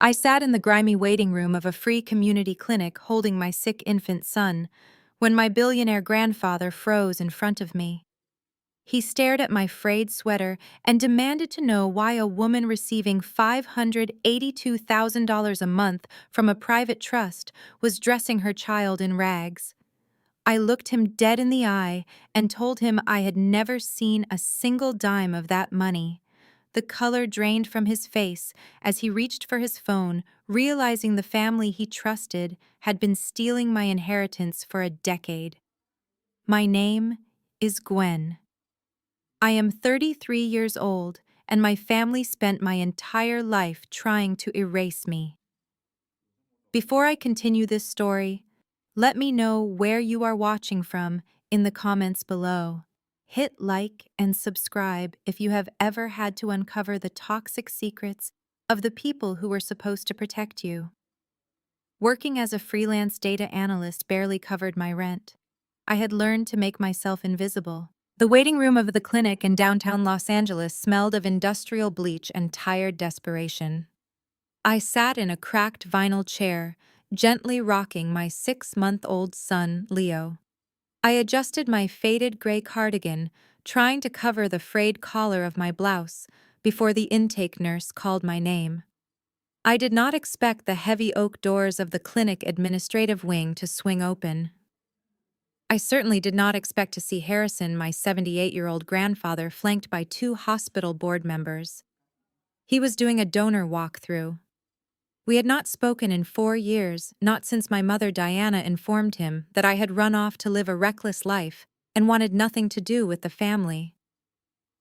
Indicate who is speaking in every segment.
Speaker 1: I sat in the grimy waiting room of a free community clinic holding my sick infant son when my billionaire grandfather froze in front of me. He stared at my frayed sweater and demanded to know why a woman receiving $582,000 a month from a private trust was dressing her child in rags. I looked him dead in the eye and told him I had never seen a single dime of that money. The color drained from his face as he reached for his phone, realizing the family he trusted had been stealing my inheritance for a decade. My name is Gwen. I am 33 years old, and my family spent my entire life trying to erase me. Before I continue this story, let me know where you are watching from in the comments below. Hit like and subscribe if you have ever had to uncover the toxic secrets of the people who were supposed to protect you. Working as a freelance data analyst barely covered my rent. I had learned to make myself invisible. The waiting room of the clinic in downtown Los Angeles smelled of industrial bleach and tired desperation. I sat in a cracked vinyl chair, gently rocking my 6-month-old son, Leo. I adjusted my faded gray cardigan, trying to cover the frayed collar of my blouse, before the intake nurse called my name. I did not expect the heavy oak doors of the clinic administrative wing to swing open. I certainly did not expect to see Harrison, my 78-year-old grandfather, flanked by 2 hospital board members. He was doing a donor walkthrough. We had not spoken in 4 years, not since my mother Diana informed him that I had run off to live a reckless life and wanted nothing to do with the family.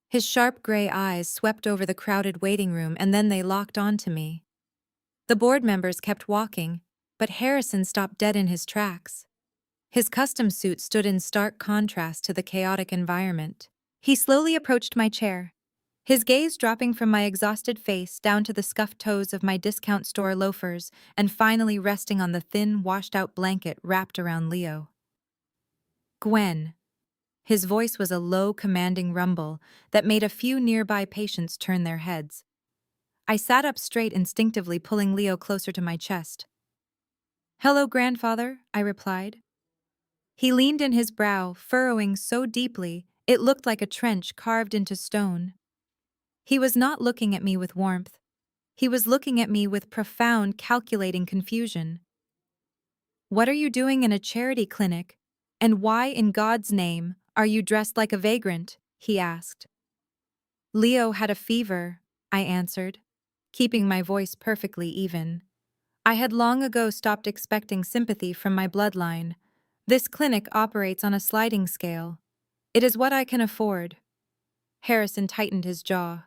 Speaker 1: His sharp gray eyes swept over the crowded waiting room and then they locked onto me. The board members kept walking, but Harrison stopped dead in his tracks. His custom suit stood in stark contrast to the chaotic environment. He slowly approached my chair, his gaze dropping from my exhausted face down to the scuffed toes of my discount store loafers and finally resting on the thin, washed-out blanket wrapped around Leo. Gwen. His voice was a low, commanding rumble that made a few nearby patients turn their heads. I sat up straight, instinctively pulling Leo closer to my chest. "Hello, grandfather," I replied. He leaned in, his brow furrowing so deeply it looked like a trench carved into stone. He was not looking at me with warmth. He was looking at me with profound, calculating confusion. "What are you doing in a charity clinic? And why, in God's name, are you dressed like a vagrant?" he asked. "Leo had a fever," I answered, keeping my voice perfectly even. I had long ago stopped expecting sympathy from my bloodline. This clinic operates on a sliding scale. It is what I can afford. Harrison tightened his jaw.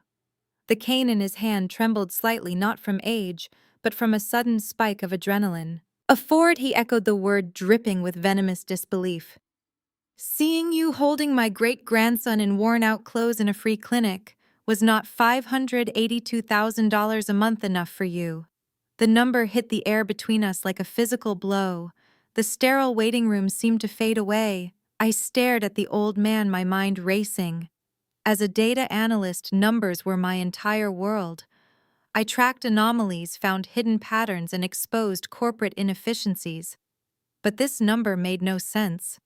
Speaker 1: The cane in his hand trembled slightly, not from age, but from a sudden spike of adrenaline. "Afford," he echoed the word, dripping with venomous disbelief. "Seeing you holding my great-grandson in worn-out clothes in a free clinic, was not $582,000 a month enough for you?" The number hit the air between us like a physical blow. The sterile waiting room seemed to fade away. I stared at the old man, my mind racing. As a data analyst, numbers were my entire world. I tracked anomalies, found hidden patterns, and exposed corporate inefficiencies. But this number made no sense.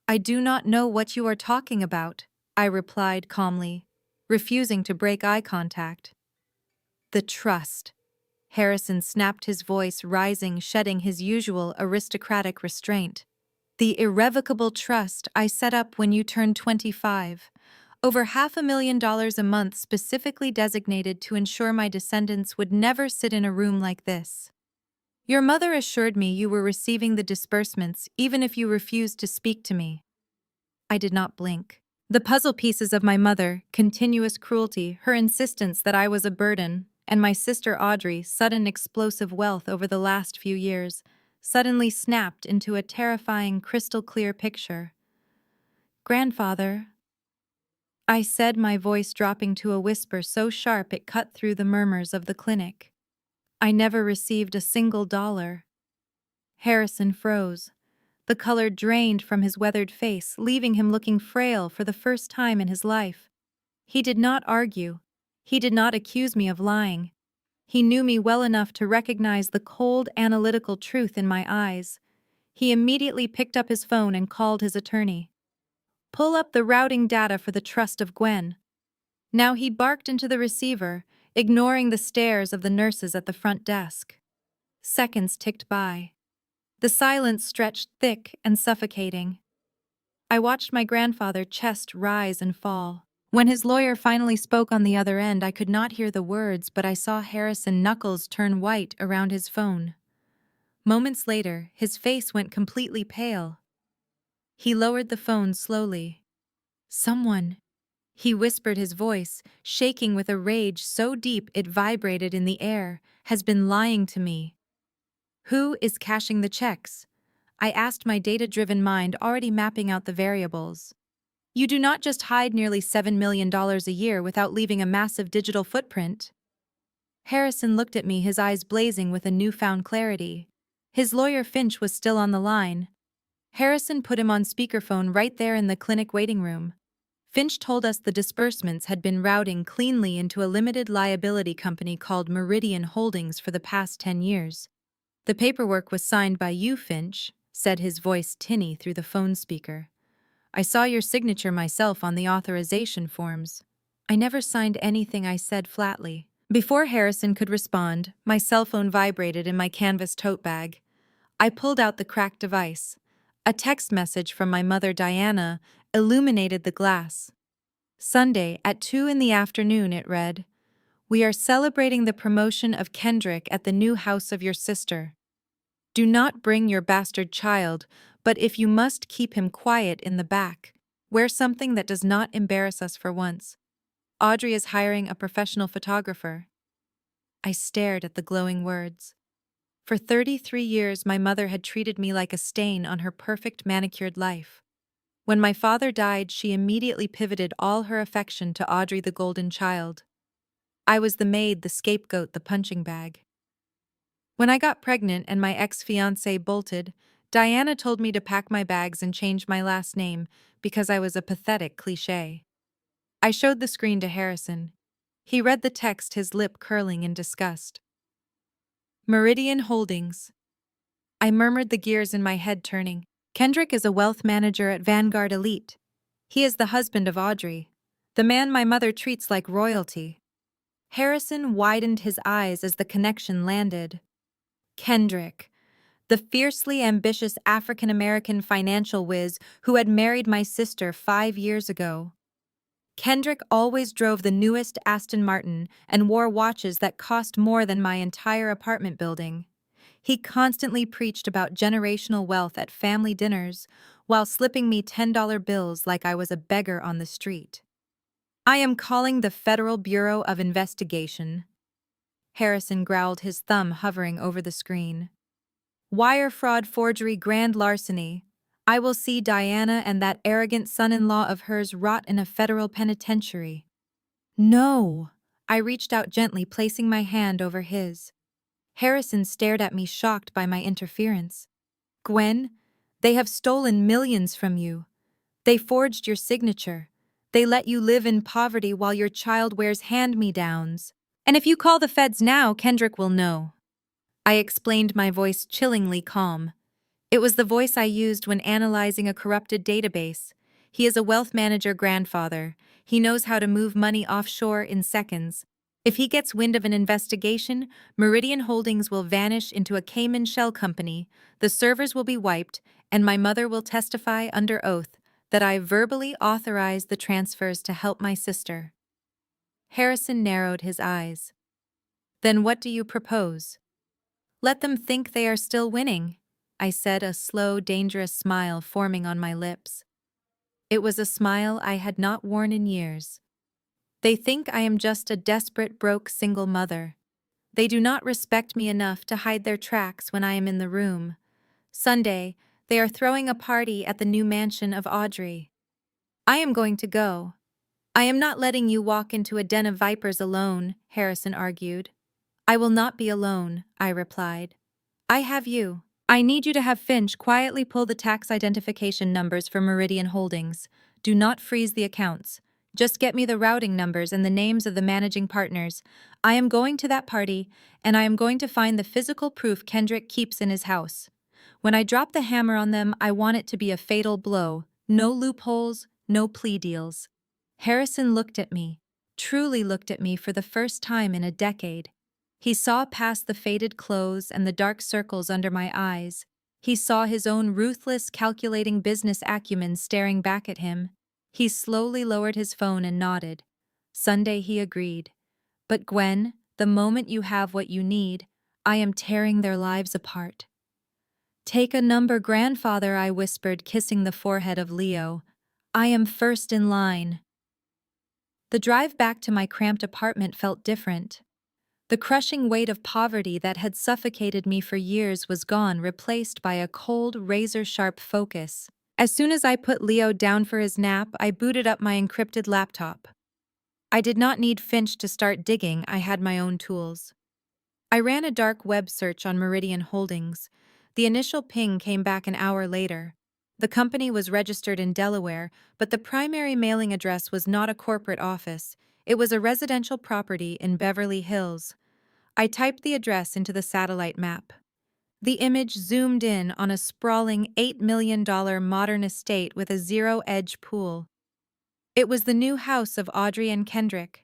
Speaker 1: "I do not know what you are talking about," I replied calmly, refusing to break eye contact. "The trust." Harrison snapped, his voice rising, shedding his usual aristocratic restraint. "The irrevocable trust I set up when you turned 25. Over $500,000 a month specifically designated to ensure my descendants would never sit in a room like this. Your mother assured me you were receiving the disbursements even if you refused to speak to me." I did not blink. The puzzle pieces of my mother, continuous cruelty, her insistence that I was a burden, and my sister Audrey's sudden explosive wealth over the last few years, suddenly snapped into a terrifying, crystal-clear picture. "Grandfather," I said, my voice dropping to a whisper so sharp it cut through the murmurs of the clinic. "I never received a single dollar." Harrison froze. The color drained from his weathered face, leaving him looking frail for the first time in his life. He did not argue. He did not accuse me of lying. He knew me well enough to recognize the cold, analytical truth in my eyes. He immediately picked up his phone and called his attorney. Pull up the routing data for the trust of Gwen. Now he barked into the receiver, ignoring the stares of the nurses at the front desk. Seconds ticked by. The silence stretched thick and suffocating. I watched my grandfather's chest rise and fall. When his lawyer finally spoke on the other end, I could not hear the words, but I saw Harrison knuckles turn white around his phone. Moments later, his face went completely pale. He lowered the phone slowly. Someone, he whispered, his voice, shaking with a rage so deep it vibrated in the air, has been lying to me. Who is cashing the checks? I asked, my data-driven mind already mapping out the variables. You do not just hide nearly $7 million a year without leaving a massive digital footprint. Harrison looked at me, his eyes blazing with a newfound clarity. His lawyer Finch was still on the line. Harrison put him on speakerphone right there in the clinic waiting room. Finch told us the disbursements had been routing cleanly into a limited liability company called Meridian Holdings for the past 10 years. The paperwork was signed by you, Finch, said his voice tinny through the phone speaker. I saw your signature myself on the authorization forms. I never signed anything, I said flatly. Before Harrison could respond, my cell phone vibrated in my canvas tote bag. I pulled out the cracked device. A text message from my mother, Diana, illuminated the glass. Sunday at 2 in the afternoon, it read. We are celebrating the promotion of Kendrick at the new house of your sister. Do not bring your bastard child, but if you must, keep him quiet in the back. Wear something that does not embarrass us for once. Audrey is hiring a professional photographer. I stared at the glowing words. For 33 years, my mother had treated me like a stain on her perfect manicured life. When my father died, she immediately pivoted all her affection to Audrey, the golden child. I was the maid, the scapegoat, the punching bag. When I got pregnant and my ex-fiancé bolted, Diana told me to pack my bags and change my last name because I was a pathetic cliché. I showed the screen to Harrison. He read the text, his lip curling in disgust. Meridian Holdings. I murmured, the gears in my head turning. Kendrick is a wealth manager at Vanguard Elite. He is the husband of Audrey, the man my mother treats like royalty. Harrison widened his eyes as the connection landed. Kendrick, the fiercely ambitious African-American financial whiz who had married my sister 5 years ago. Kendrick always drove the newest Aston Martin and wore watches that cost more than my entire apartment building. He constantly preached about generational wealth at family dinners while slipping me $10 bills like I was a beggar on the street. I am calling the Federal Bureau of Investigation. Harrison growled, his thumb hovering over the screen. Wire fraud, forgery, grand larceny. I will see Diana and that arrogant son-in-law of hers rot in a federal penitentiary. No! I reached out gently, placing my hand over his. Harrison stared at me, shocked by my interference. Gwen, they have stolen millions from you. They forged your signature. They let you live in poverty while your child wears hand-me-downs. And if you call the feds now, Kendrick will know. I explained, my voice chillingly calm. It was the voice I used when analyzing a corrupted database. He is a wealth manager grandfather. He knows how to move money offshore in seconds. If he gets wind of an investigation, Meridian Holdings will vanish into a Cayman shell company, the servers will be wiped, and my mother will testify under oath that I verbally authorized the transfers to help my sister. Harrison narrowed his eyes. Then what do you propose? Let them think they are still winning, I said, a slow, dangerous smile forming on my lips. It was a smile I had not worn in years. They think I am just a desperate, broke, single mother. They do not respect me enough to hide their tracks when I am in the room. Sunday, they are throwing a party at the new mansion of Audrey. I am going to go. I am not letting you walk into a den of vipers alone, Harrison argued. I will not be alone, I replied. I have you. I need you to have Finch quietly pull the tax identification numbers for Meridian Holdings. Do not freeze the accounts. Just get me the routing numbers and the names of the managing partners. I am going to that party, and I am going to find the physical proof Kendrick keeps in his house. When I drop the hammer on them, I want it to be a fatal blow. No loopholes, no plea deals. Harrison looked at me, truly looked at me for the first time in a decade. He saw past the faded clothes and the dark circles under my eyes. He saw his own ruthless, calculating business acumen staring back at him. He slowly lowered his phone and nodded. Sunday, he agreed. But Gwen, the moment you have what you need, I am tearing their lives apart. Take a number, grandfather, I whispered, kissing the forehead of Leo. I am first in line. The drive back to my cramped apartment felt different. The crushing weight of poverty that had suffocated me for years was gone, replaced by a cold, razor-sharp focus. As soon as I put Leo down for his nap, I booted up my encrypted laptop. I did not need Finch to start digging, I had my own tools. I ran a dark web search on Meridian Holdings. The initial ping came back an hour later. The company was registered in Delaware, but the primary mailing address was not a corporate office. It was a residential property in Beverly Hills. I typed the address into the satellite map. The image zoomed in on a sprawling $8 million modern estate with a zero-edge pool. It was the new house of Audrey and Kendrick.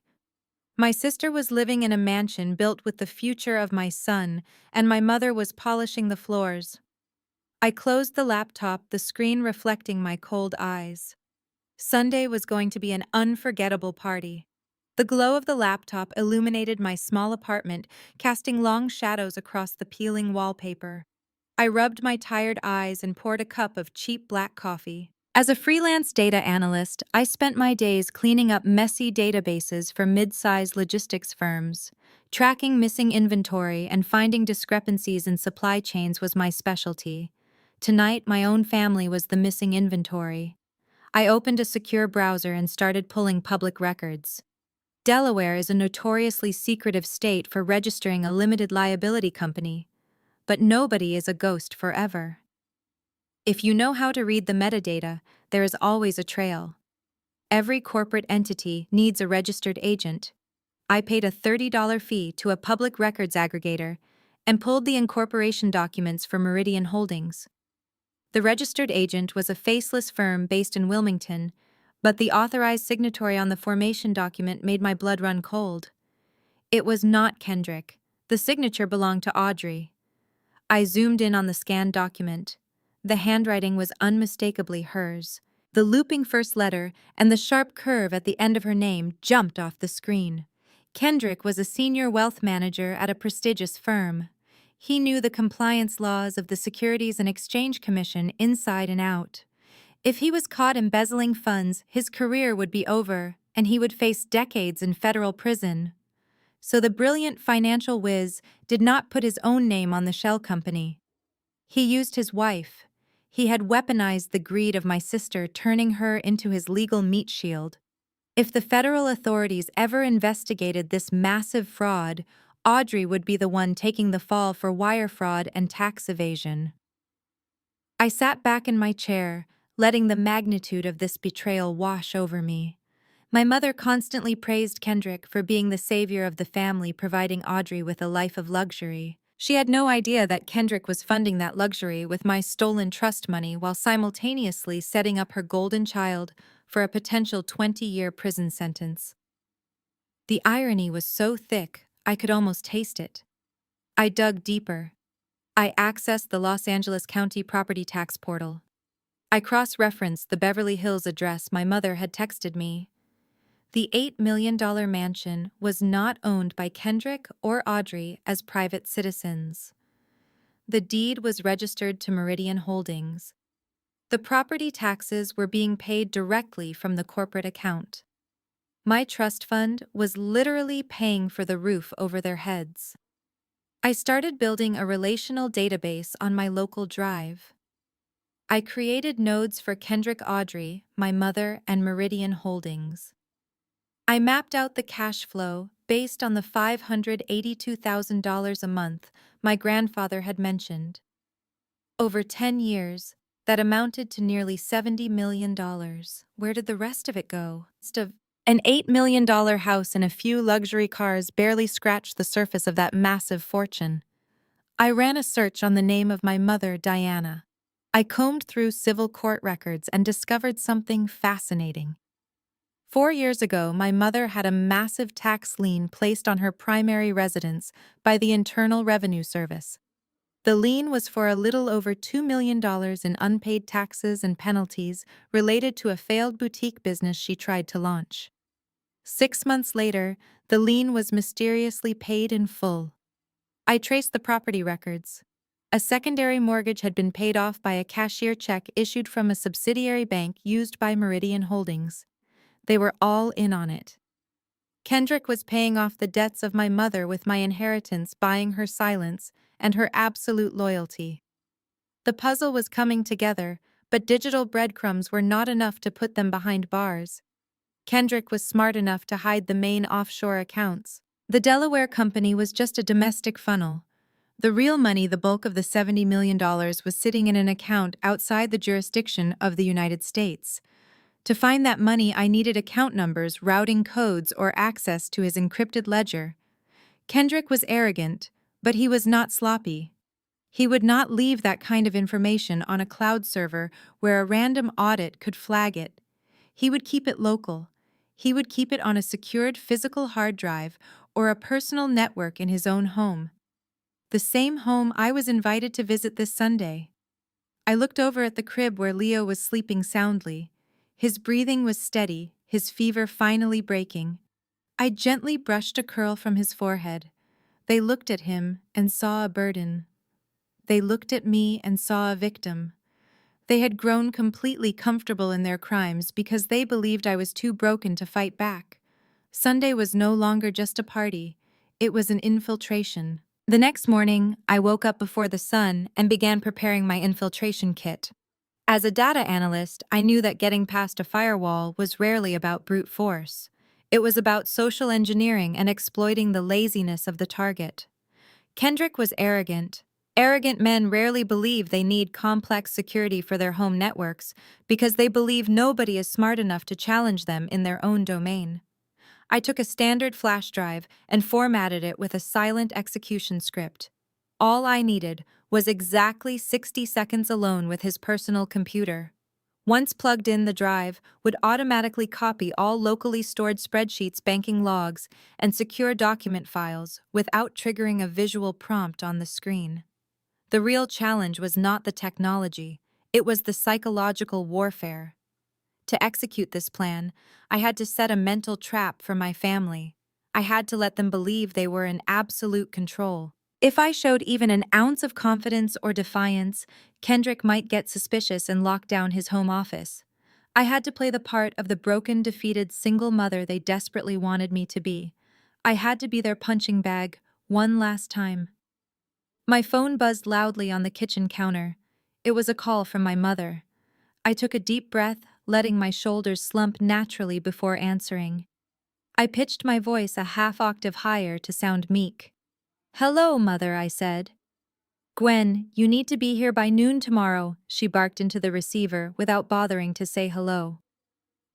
Speaker 1: My sister was living in a mansion built with the future of my son, and my mother was polishing the floors. I closed the laptop, the screen reflecting my cold eyes. Sunday was going to be an unforgettable party. The glow of the laptop illuminated my small apartment, casting long shadows across the peeling wallpaper. I rubbed my tired eyes and poured a cup of cheap black coffee. As a freelance data analyst, I spent my days cleaning up messy databases for mid-sized logistics firms. Tracking missing inventory and finding discrepancies in supply chains was my specialty. Tonight, my own family was the missing inventory. I opened a secure browser and started pulling public records. Delaware is a notoriously secretive state for registering a limited liability company, but nobody is a ghost forever. If you know how to read the metadata, there is always a trail. Every corporate entity needs a registered agent. I paid a $30 fee to a public records aggregator and pulled the incorporation documents for Meridian Holdings. The registered agent was a faceless firm based in Wilmington, but the authorized signatory on the formation document made my blood run cold. It was not Kendrick. The signature belonged to Audrey. I zoomed in on the scanned document. The handwriting was unmistakably hers. The looping first letter and the sharp curve at the end of her name jumped off the screen. Kendrick was a senior wealth manager at a prestigious firm. He knew the compliance laws of the Securities and Exchange Commission inside and out. If he was caught embezzling funds, his career would be over, and he would face decades in federal prison. So the brilliant financial whiz did not put his own name on the shell company. He used his wife. He had weaponized the greed of my sister, turning her into his legal meat shield. If the federal authorities ever investigated this massive fraud, Audrey would be the one taking the fall for wire fraud and tax evasion. I sat back in my chair, letting the magnitude of this betrayal wash over me. My mother constantly praised Kendrick for being the savior of the family, providing Audrey with a life of luxury. She had no idea that Kendrick was funding that luxury with my stolen trust money while simultaneously setting up her golden child for a potential 20-year prison sentence. The irony was so thick, I could almost taste it. I dug deeper. I accessed the Los Angeles County property tax portal. I cross-referenced the Beverly Hills address my mother had texted me. The $8 million mansion was not owned by Kendrick or Audrey as private citizens. The deed was registered to Meridian Holdings. The property taxes were being paid directly from the corporate account. My trust fund was literally paying for the roof over their heads. I started building a relational database on my local drive. I created nodes for Kendrick, Audrey, my mother, and Meridian Holdings. I mapped out the cash flow based on the $582,000 a month my grandfather had mentioned. Over 10 years, that amounted to nearly $70 million. Where did the rest of it go? An $8 million house and a few luxury cars barely scratched the surface of that massive fortune. I ran a search on the name of my mother, Diana. I combed through civil court records and discovered something fascinating. 4 years ago, my mother had a massive tax lien placed on her primary residence by the Internal Revenue Service. The lien was for a little over $2 million in unpaid taxes and penalties related to a failed boutique business she tried to launch. 6 months later, the lien was mysteriously paid in full. I traced the property records. A secondary mortgage had been paid off by a cashier check issued from a subsidiary bank used by Meridian Holdings. They were all in on it. Kendrick was paying off the debts of my mother with my inheritance, buying her silence and her absolute loyalty. The puzzle was coming together, but digital breadcrumbs were not enough to put them behind bars. Kendrick was smart enough to hide the main offshore accounts. The Delaware company was just a domestic funnel. The real money, the bulk of the $70 million, was sitting in an account outside the jurisdiction of the United States. To find that money, I needed account numbers, routing codes, or access to his encrypted ledger. Kendrick was arrogant, but he was not sloppy. He would not leave that kind of information on a cloud server where a random audit could flag it. He would keep it local. He would keep it on a secured physical hard drive or a personal network in his own home. The same home I was invited to visit this Sunday. I looked over at the crib where Leo was sleeping soundly. His breathing was steady, his fever finally breaking. I gently brushed a curl from his forehead. They looked at him and saw a burden. They looked at me and saw a victim. They had grown completely comfortable in their crimes because they believed I was too broken to fight back. Sunday was no longer just a party. It was an infiltration. The next morning, I woke up before the sun and began preparing my infiltration kit. As a data analyst, I knew that getting past a firewall was rarely about brute force. It was about social engineering and exploiting the laziness of the target. Kendrick was arrogant. Arrogant men rarely believe they need complex security for their home networks because they believe nobody is smart enough to challenge them in their own domain. I took a standard flash drive and formatted it with a silent execution script. All I needed was exactly 60 seconds alone with his personal computer. Once plugged in, the drive would automatically copy all locally stored spreadsheets, banking logs, and secure document files without triggering a visual prompt on the screen. The real challenge was not the technology, it was the psychological warfare. To execute this plan, I had to set a mental trap for my family. I had to let them believe they were in absolute control. If I showed even an ounce of confidence or defiance, Kendrick might get suspicious and lock down his home office. I had to play the part of the broken, defeated single mother they desperately wanted me to be. I had to be their punching bag one last time. My phone buzzed loudly on the kitchen counter. It was a call from my mother. I took a deep breath, letting my shoulders slump naturally before answering. I pitched my voice a half-octave higher to sound meek. "Hello, Mother," I said. "Gwen, you need to be here by noon tomorrow," she barked into the receiver without bothering to say hello.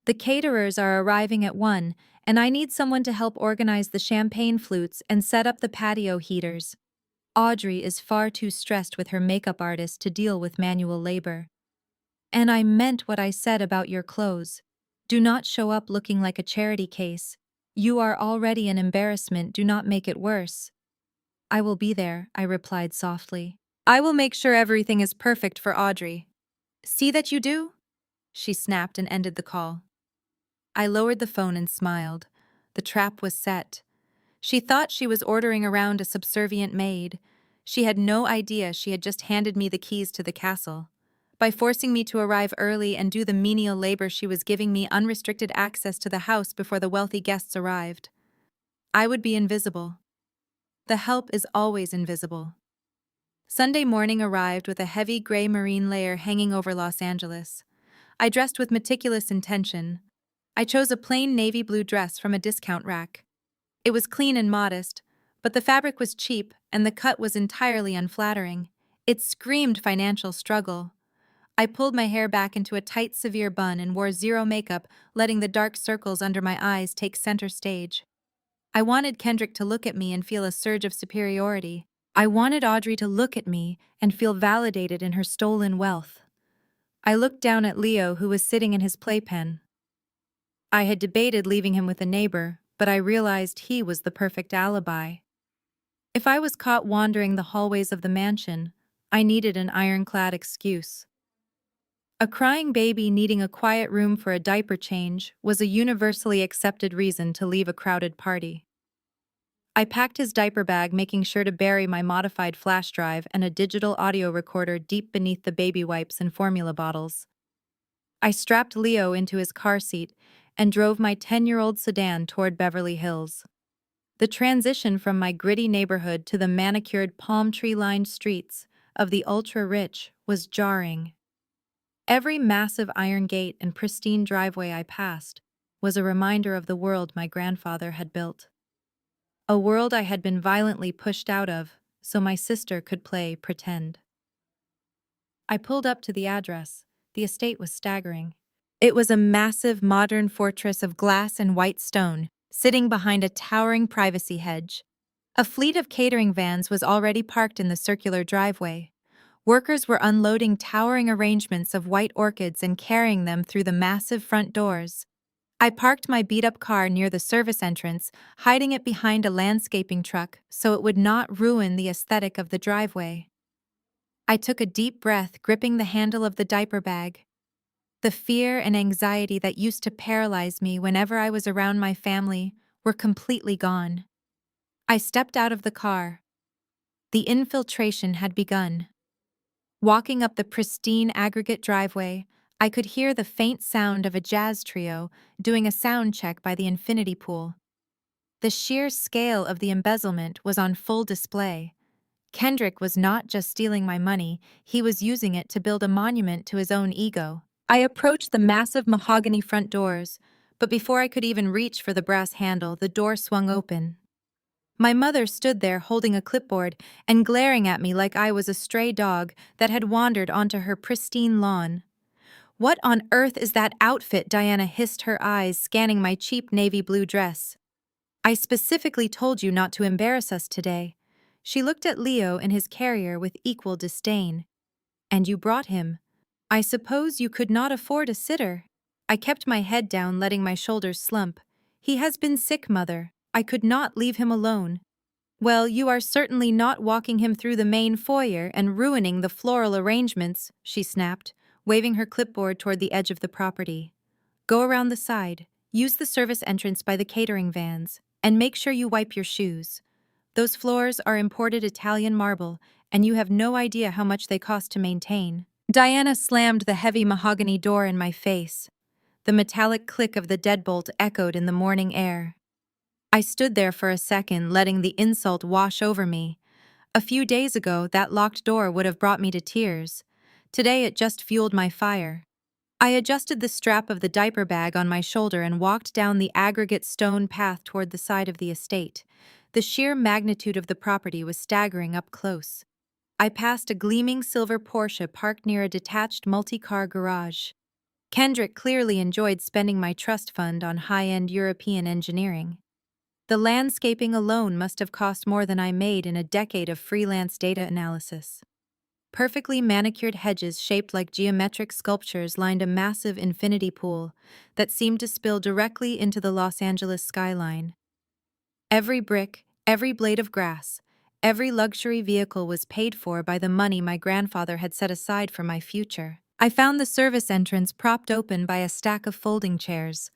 Speaker 1: "The caterers are arriving at 1, and I need someone to help organize the champagne flutes and set up the patio heaters. Audrey is far too stressed with her makeup artist to deal with manual labor. And I meant what I said about your clothes. Do not show up looking like a charity case. You are already an embarrassment, do not make it worse." "I will be there," I replied softly. "I will make sure everything is perfect for Audrey." "See that you do?" she snapped and ended the call. I lowered the phone and smiled. The trap was set. She thought she was ordering around a subservient maid. She had no idea she had just handed me the keys to the castle. By forcing me to arrive early and do the menial labor, she was giving me unrestricted access to the house before the wealthy guests arrived. I would be invisible. The help is always invisible. Sunday morning arrived with a heavy gray marine layer hanging over Los Angeles. I dressed with meticulous intention. I chose a plain navy blue dress from a discount rack. It was clean and modest, but the fabric was cheap and the cut was entirely unflattering. It screamed financial struggle. I pulled my hair back into a tight, severe bun and wore zero makeup, letting the dark circles under my eyes take center stage. I wanted Kendrick to look at me and feel a surge of superiority. I wanted Audrey to look at me and feel validated in her stolen wealth. I looked down at Leo, who was sitting in his playpen. I had debated leaving him with a neighbor, but I realized he was the perfect alibi. If I was caught wandering the hallways of the mansion, I needed an ironclad excuse. A crying baby needing a quiet room for a diaper change was a universally accepted reason to leave a crowded party. I packed his diaper bag, making sure to bury my modified flash drive and a digital audio recorder deep beneath the baby wipes and formula bottles. I strapped Leo into his car seat and drove my 10-year-old sedan toward Beverly Hills. The transition from my gritty neighborhood to the manicured palm tree-lined streets of the ultra-rich was jarring. Every massive iron gate and pristine driveway I passed was a reminder of the world my grandfather had built. A world I had been violently pushed out of so my sister could play pretend. I pulled up to the address. The estate was staggering. It was a massive modern fortress of glass and white stone, sitting behind a towering privacy hedge. A fleet of catering vans was already parked in the circular driveway. Workers were unloading towering arrangements of white orchids and carrying them through the massive front doors. I parked my beat-up car near the service entrance, hiding it behind a landscaping truck so it would not ruin the aesthetic of the driveway. I took a deep breath, gripping the handle of the diaper bag. The fear and anxiety that used to paralyze me whenever I was around my family were completely gone. I stepped out of the car. The infiltration had begun. Walking up the pristine aggregate driveway, I could hear the faint sound of a jazz trio doing a sound check by the infinity pool. The sheer scale of the embezzlement was on full display. Kendrick was not just stealing my money, he was using it to build a monument to his own ego. I approached the massive mahogany front doors, but before I could even reach for the brass handle, the door swung open. My mother stood there holding a clipboard and glaring at me like I was a stray dog that had wandered onto her pristine lawn. "What on earth is that outfit?" Diana hissed, her eyes scanning my cheap navy blue dress. "I specifically told you not to embarrass us today." She looked at Leo and his carrier with equal disdain. "And you brought him. I suppose you could not afford a sitter." I kept my head down, letting my shoulders slump. "He has been sick, Mother. I could not leave him alone." "Well, you are certainly not walking him through the main foyer and ruining the floral arrangements," she snapped, waving her clipboard toward the edge of the property. "Go around the side, use the service entrance by the catering vans, and make sure you wipe your shoes. Those floors are imported Italian marble, and you have no idea how much they cost to maintain." Diana slammed the heavy mahogany door in my face. The metallic click of the deadbolt echoed in the morning air. I stood there for a second, letting the insult wash over me. A few days ago, that locked door would have brought me to tears. Today, it just fueled my fire. I adjusted the strap of the diaper bag on my shoulder and walked down the aggregate stone path toward the side of the estate. The sheer magnitude of the property was staggering up close. I passed a gleaming silver Porsche parked near a detached multi-car garage. Kendrick clearly enjoyed spending my trust fund on high-end European engineering. The landscaping alone must have cost more than I made in a decade of freelance data analysis. Perfectly manicured hedges shaped like geometric sculptures lined a massive infinity pool that seemed to spill directly into the Los Angeles skyline. Every brick, every blade of grass, every luxury vehicle was paid for by the money my grandfather had set aside for my future. I found the service entrance propped open by a stack of folding chairs.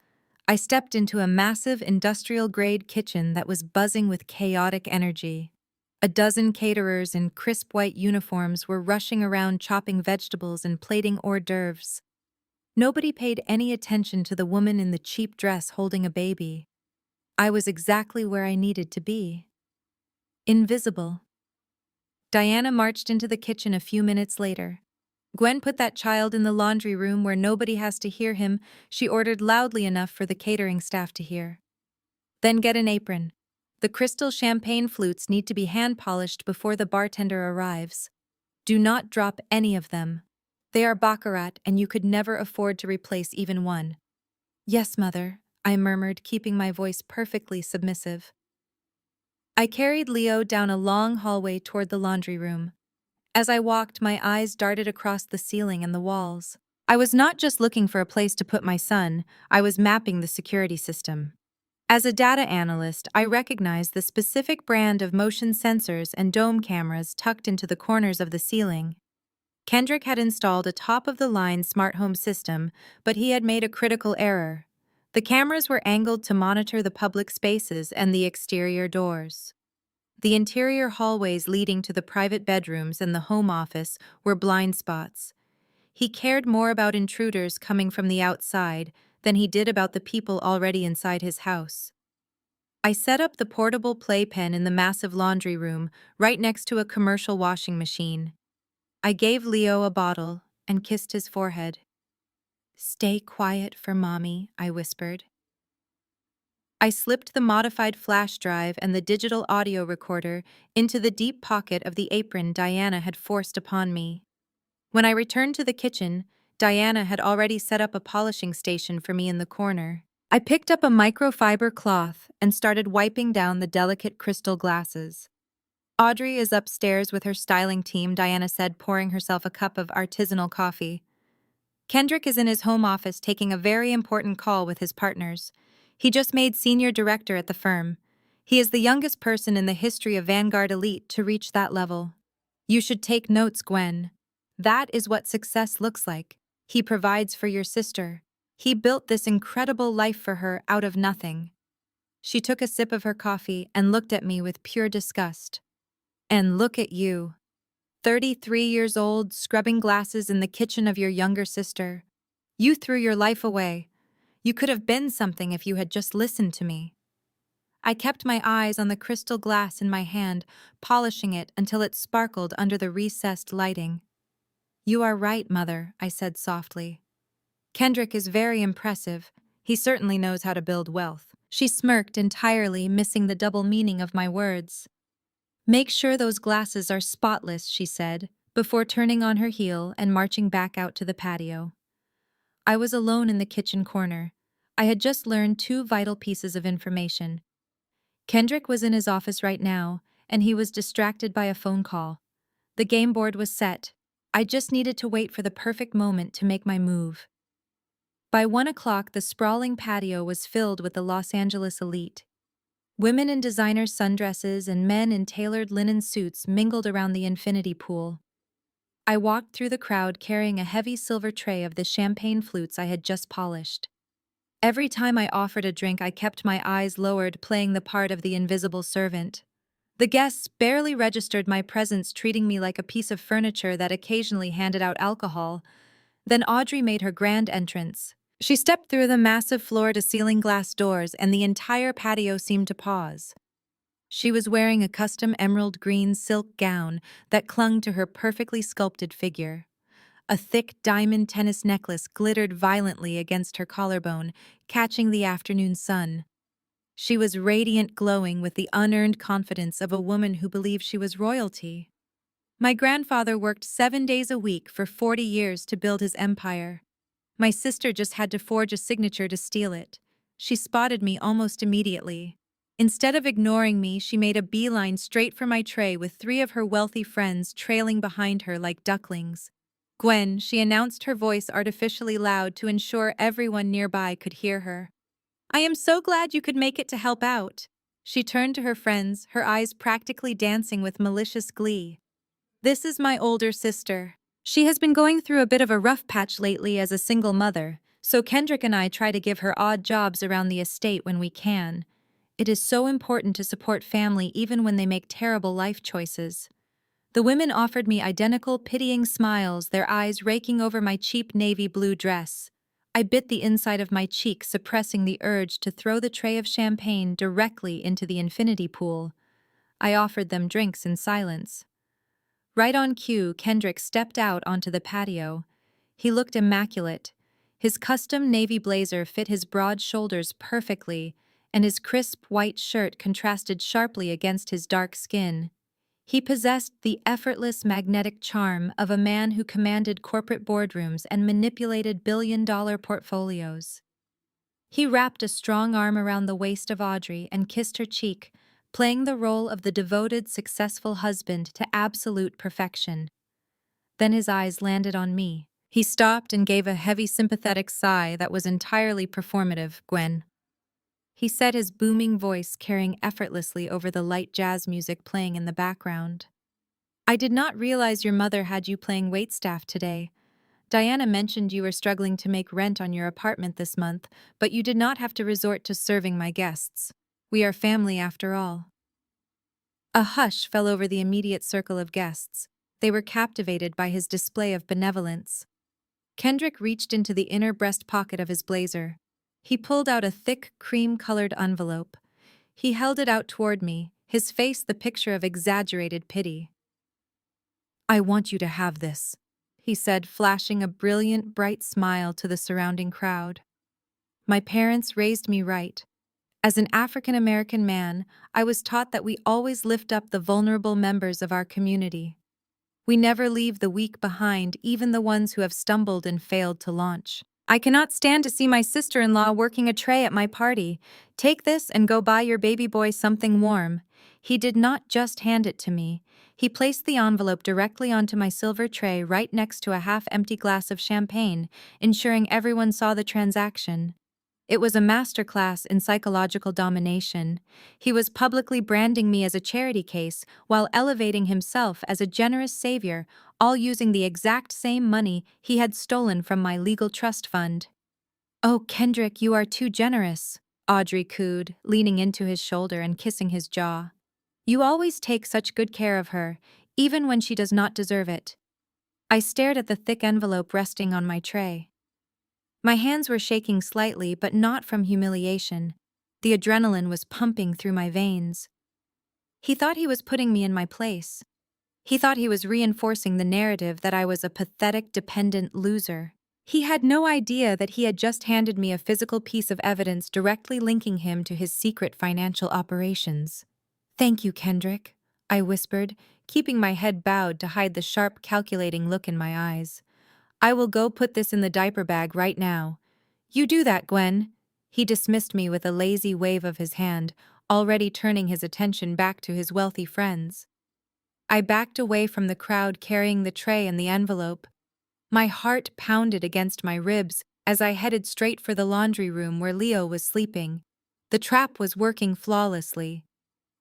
Speaker 1: I stepped into a massive industrial-grade kitchen that was buzzing with chaotic energy. A dozen caterers in crisp white uniforms were rushing around chopping vegetables and plating hors d'oeuvres. Nobody paid any attention to the woman in the cheap dress holding a baby. I was exactly where I needed to be. Invisible. Diana marched into the kitchen a few minutes later. "Gwen, put that child in the laundry room where nobody has to hear him," she ordered loudly enough for the catering staff to hear. "Then get an apron. The crystal champagne flutes need to be hand-polished before the bartender arrives. Do not drop any of them." They are baccarat, and you could never afford to replace even one. Yes, mother, I murmured, keeping my voice perfectly submissive. I carried Leo down a long hallway toward the laundry room. As I walked, my eyes darted across the ceiling and the walls. I was not just looking for a place to put my son, I was mapping the security system. As a data analyst, I recognized the specific brand of motion sensors and dome cameras tucked into the corners of the ceiling. Kendrick had installed a top-of-the-line smart home system, but he had made a critical error. The cameras were angled to monitor the public spaces and the exterior doors. The interior hallways leading to the private bedrooms and the home office were blind spots. He cared more about intruders coming from the outside than he did about the people already inside his house. I set up the portable playpen in the massive laundry room right next to a commercial washing machine. I gave Leo a bottle and kissed his forehead. "Stay quiet for Mommy," I whispered. I slipped the modified flash drive and the digital audio recorder into the deep pocket of the apron Diana had forced upon me. When I returned to the kitchen, Diana had already set up a polishing station for me in the corner. I picked up a microfiber cloth and started wiping down the delicate crystal glasses. "Audrey is upstairs with her styling team," Diana said, pouring herself a cup of artisanal coffee. "Kendrick is in his home office taking a very important call with his partners. He just made senior director at the firm. He is the youngest person in the history of Vanguard Elite to reach that level. You should take notes, Gwen. That is what success looks like. He provides for your sister. He built this incredible life for her out of nothing." She took a sip of her coffee and looked at me with pure disgust. "And look at you. 33 years old, scrubbing glasses in the kitchen of your younger sister. You threw your life away. You could have been something if you had just listened to me." I kept my eyes on the crystal glass in my hand, polishing it until it sparkled under the recessed lighting. "You are right, Mother," I said softly. "Kendrick is very impressive. He certainly knows how to build wealth." She smirked, entirely missing the double meaning of my words. "Make sure those glasses are spotless," she said, before turning on her heel and marching back out to the patio. I was alone in the kitchen corner. I had just learned two vital pieces of information. Kendrick was in his office right now, and he was distracted by a phone call. The game board was set. I just needed to wait for the perfect moment to make my move. By 1 o'clock, the sprawling patio was filled with the Los Angeles elite. Women in designer sundresses and men in tailored linen suits mingled around the infinity pool. I walked through the crowd carrying a heavy silver tray of the champagne flutes I had just polished. Every time I offered a drink, I kept my eyes lowered, playing the part of the invisible servant. The guests barely registered my presence, treating me like a piece of furniture that occasionally handed out alcohol. Then Audrey made her grand entrance. She stepped through the massive floor-to-ceiling glass doors, and the entire patio seemed to pause. She was wearing a custom emerald green silk gown that clung to her perfectly sculpted figure. A thick diamond tennis necklace glittered violently against her collarbone, catching the afternoon sun. She was radiant, glowing with the unearned confidence of a woman who believed she was royalty. My grandfather worked 7 days a week for 40 years to build his empire. My sister just had to forge a signature to steal it. She spotted me almost immediately. Instead of ignoring me, she made a beeline straight for my tray with 3 of her wealthy friends trailing behind her like ducklings. "Gwen," she announced, her voice artificially loud to ensure everyone nearby could hear her. "I am so glad you could make it to help out." She turned to her friends, her eyes practically dancing with malicious glee. "This is my older sister. She has been going through a bit of a rough patch lately as a single mother, so Kendrick and I try to give her odd jobs around the estate when we can. It is so important to support family even when they make terrible life choices." The women offered me identical, pitying smiles, their eyes raking over my cheap navy blue dress. I bit the inside of my cheek, suppressing the urge to throw the tray of champagne directly into the infinity pool. I offered them drinks in silence. Right on cue, Kendrick stepped out onto the patio. He looked immaculate. His custom navy blazer fit his broad shoulders perfectly, and his crisp white shirt contrasted sharply against his dark skin. He possessed the effortless magnetic charm of a man who commanded corporate boardrooms and manipulated billion-dollar portfolios. He wrapped a strong arm around the waist of Audrey and kissed her cheek, playing the role of the devoted, successful husband to absolute perfection. Then his eyes landed on me. He stopped and gave a heavy, sympathetic sigh that was entirely performative, Gwen. He said, his booming voice carrying effortlessly over the light jazz music playing in the background. I did not realize your mother had you playing waitstaff today. Diana mentioned you were struggling to make rent on your apartment this month, but you did not have to resort to serving my guests. We are family after all. A hush fell over the immediate circle of guests. They were captivated by his display of benevolence. Kendrick reached into the inner breast pocket of his blazer. He pulled out a thick, cream-colored envelope. He held it out toward me, his face the picture of exaggerated pity. "I want you to have this," he said, flashing a brilliant, bright smile to the surrounding crowd. "My parents raised me right. As an African-American man, I was taught that we always lift up the vulnerable members of our community. We never leave the weak behind, even the ones who have stumbled and failed to launch. I cannot stand to see my sister-in-law working a tray at my party. Take this and go buy your baby boy something warm." He did not just hand it to me. He placed the envelope directly onto my silver tray right next to a half-empty glass of champagne, ensuring everyone saw the transaction. It was a masterclass in psychological domination. He was publicly branding me as a charity case while elevating himself as a generous savior, all using the exact same money he had stolen from my legal trust fund. "Oh, Kendrick, you are too generous," Audrey cooed, leaning into his shoulder and kissing his jaw. "You always take such good care of her, even when she does not deserve it." I stared at the thick envelope resting on my tray. My hands were shaking slightly, but not from humiliation. The adrenaline was pumping through my veins. He thought he was putting me in my place. He thought he was reinforcing the narrative that I was a pathetic, dependent loser. He had no idea that he had just handed me a physical piece of evidence directly linking him to his secret financial operations. "Thank you, Kendrick," I whispered, keeping my head bowed to hide the sharp, calculating look in my eyes. "I will go put this in the diaper bag right now." "You do that, Gwen." He dismissed me with a lazy wave of his hand, already turning his attention back to his wealthy friends. I backed away from the crowd carrying the tray and the envelope. My heart pounded against my ribs as I headed straight for the laundry room where Leo was sleeping. The trap was working flawlessly.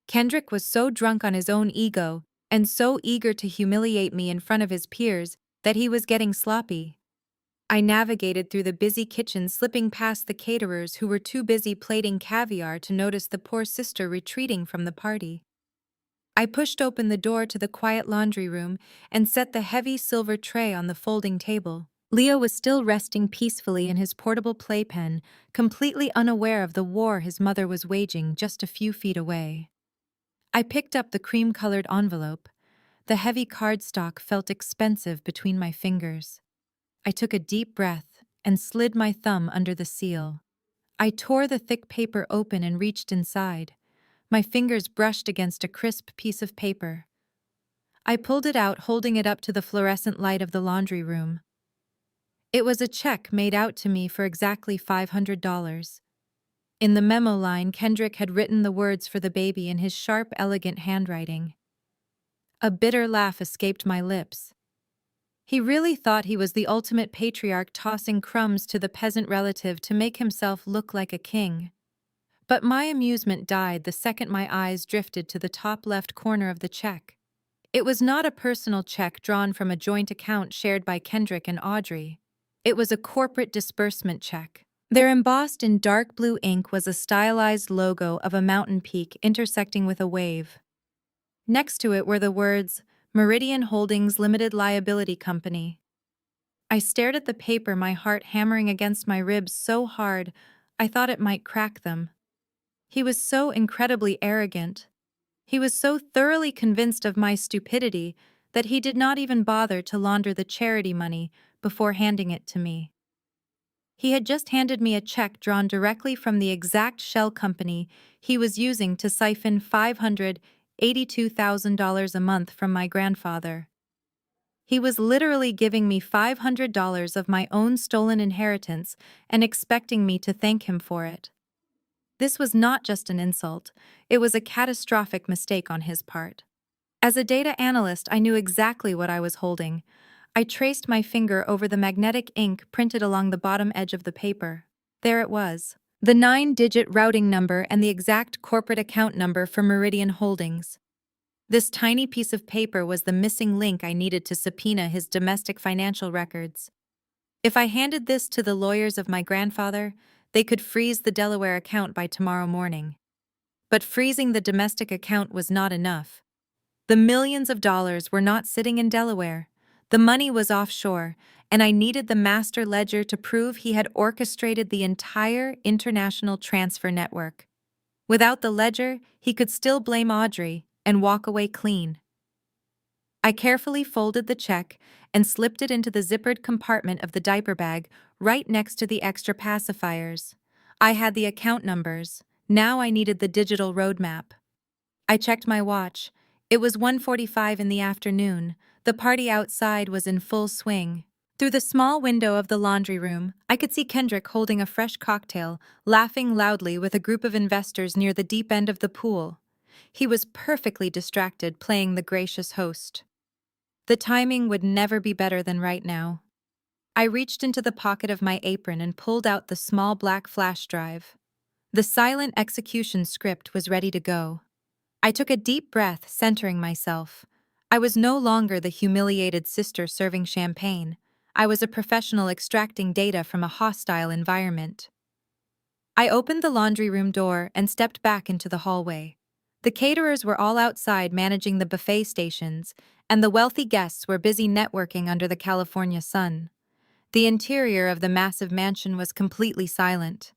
Speaker 1: Kendrick was so drunk on his own ego and so eager to humiliate me in front of his peers that he was getting sloppy. I navigated through the busy kitchen, slipping past the caterers who were too busy plating caviar to notice the poor sister retreating from the party. I pushed open the door to the quiet laundry room and set the heavy silver tray on the folding table. Leo was still resting peacefully in his portable playpen, completely unaware of the war his mother was waging just a few feet away. I picked up the cream-colored envelope. The heavy cardstock felt expensive between my fingers. I took a deep breath and slid my thumb under the seal. I tore the thick paper open and reached inside. My fingers brushed against a crisp piece of paper. I pulled it out, holding it up to the fluorescent light of the laundry room. It was a check made out to me for exactly $500. In the memo line, Kendrick had written the words for the baby in his sharp, elegant handwriting. A bitter laugh escaped my lips. He really thought he was the ultimate patriarch, tossing crumbs to the peasant relative to make himself look like a king. But my amusement died the second my eyes drifted to the top left corner of the check. It was not a personal check drawn from a joint account shared by Kendrick and Audrey. It was a corporate disbursement check. There, embossed in dark blue ink, was a stylized logo of a mountain peak intersecting with a wave. Next to it were the words, "Meridian Holdings Limited Liability Company." I stared at the paper, my heart hammering against my ribs so hard I thought it might crack them. He was so incredibly arrogant. He was so thoroughly convinced of my stupidity that he did not even bother to launder the charity money before handing it to me. He had just handed me a check drawn directly from the exact shell company he was using to siphon $500 $82,000 a month from my grandfather. He was literally giving me $500 of my own stolen inheritance and expecting me to thank him for it. This was not just an insult, it was a catastrophic mistake on his part. As a data analyst, I knew exactly what I was holding. I traced my finger over the magnetic ink printed along the bottom edge of the paper. There it was. The 9-digit routing number and the exact corporate account number for Meridian Holdings. This tiny piece of paper was the missing link I needed to subpoena his domestic financial records. If I handed this to the lawyers of my grandfather, they could freeze the Delaware account by tomorrow morning. But freezing the domestic account was not enough. The millions of dollars were not sitting in Delaware. The money was offshore, and I needed the master ledger to prove he had orchestrated the entire international transfer network. Without the ledger, he could still blame Audrey and walk away clean. I carefully folded the check and slipped it into the zippered compartment of the diaper bag right next to the extra pacifiers. I had the account numbers. Now I needed the digital roadmap. I checked my watch. It was 1:45 in the afternoon. The party outside was in full swing. Through the small window of the laundry room, I could see Kendrick holding a fresh cocktail, laughing loudly with a group of investors near the deep end of the pool. He was perfectly distracted, playing the gracious host. The timing would never be better than right now. I reached into the pocket of my apron and pulled out the small black flash drive. The silent execution script was ready to go. I took a deep breath, centering myself. I was no longer the humiliated sister serving champagne. I was a professional extracting data from a hostile environment. I opened the laundry room door and stepped back into the hallway. The caterers were all outside managing the buffet stations, and the wealthy guests were busy networking under the California sun. The interior of the massive mansion was completely silent.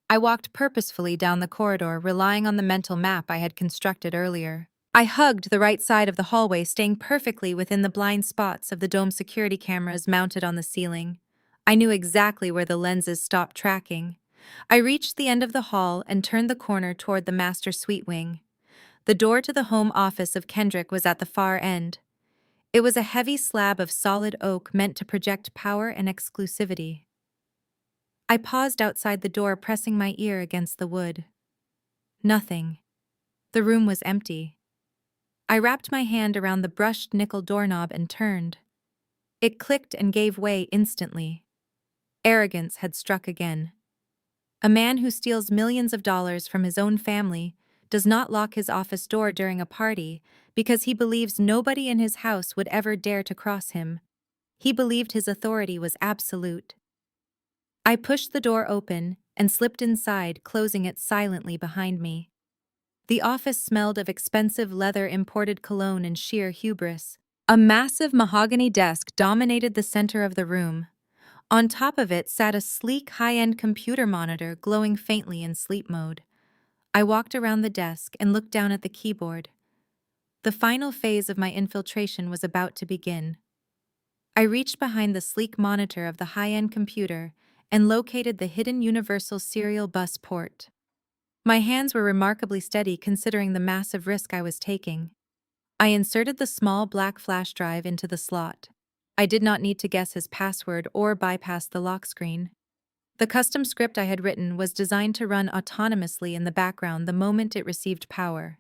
Speaker 1: I walked purposefully down the corridor, relying on the mental map I had constructed earlier. I hugged the right side of the hallway, staying perfectly within the blind spots of the dome security cameras mounted on the ceiling. I knew exactly where the lenses stopped tracking. I reached the end of the hall and turned the corner toward the master suite wing. The door to the home office of Kendrick was at the far end. It was a heavy slab of solid oak meant to project power and exclusivity. I paused outside the door, pressing my ear against the wood. Nothing. The room was empty. I wrapped my hand around the brushed nickel doorknob and turned. It clicked and gave way instantly. Arrogance had struck again. A man who steals millions of dollars from his own family does not lock his office door during a party because he believes nobody in his house would ever dare to cross him. He believed his authority was absolute. I pushed the door open and slipped inside, closing it silently behind me. The office smelled of expensive leather, imported cologne, and sheer hubris. A massive mahogany desk dominated the center of the room. On top of it sat a sleek, high-end computer monitor glowing faintly in sleep mode. I walked around the desk and looked down at the keyboard. The final phase of my infiltration was about to begin. I reached behind the sleek monitor of the high-end computer and located the hidden universal serial bus port. My hands were remarkably steady considering the massive risk I was taking. I inserted the small black flash drive into the slot. I did not need to guess his password or bypass the lock screen. The custom script I had written was designed to run autonomously in the background the moment it received power.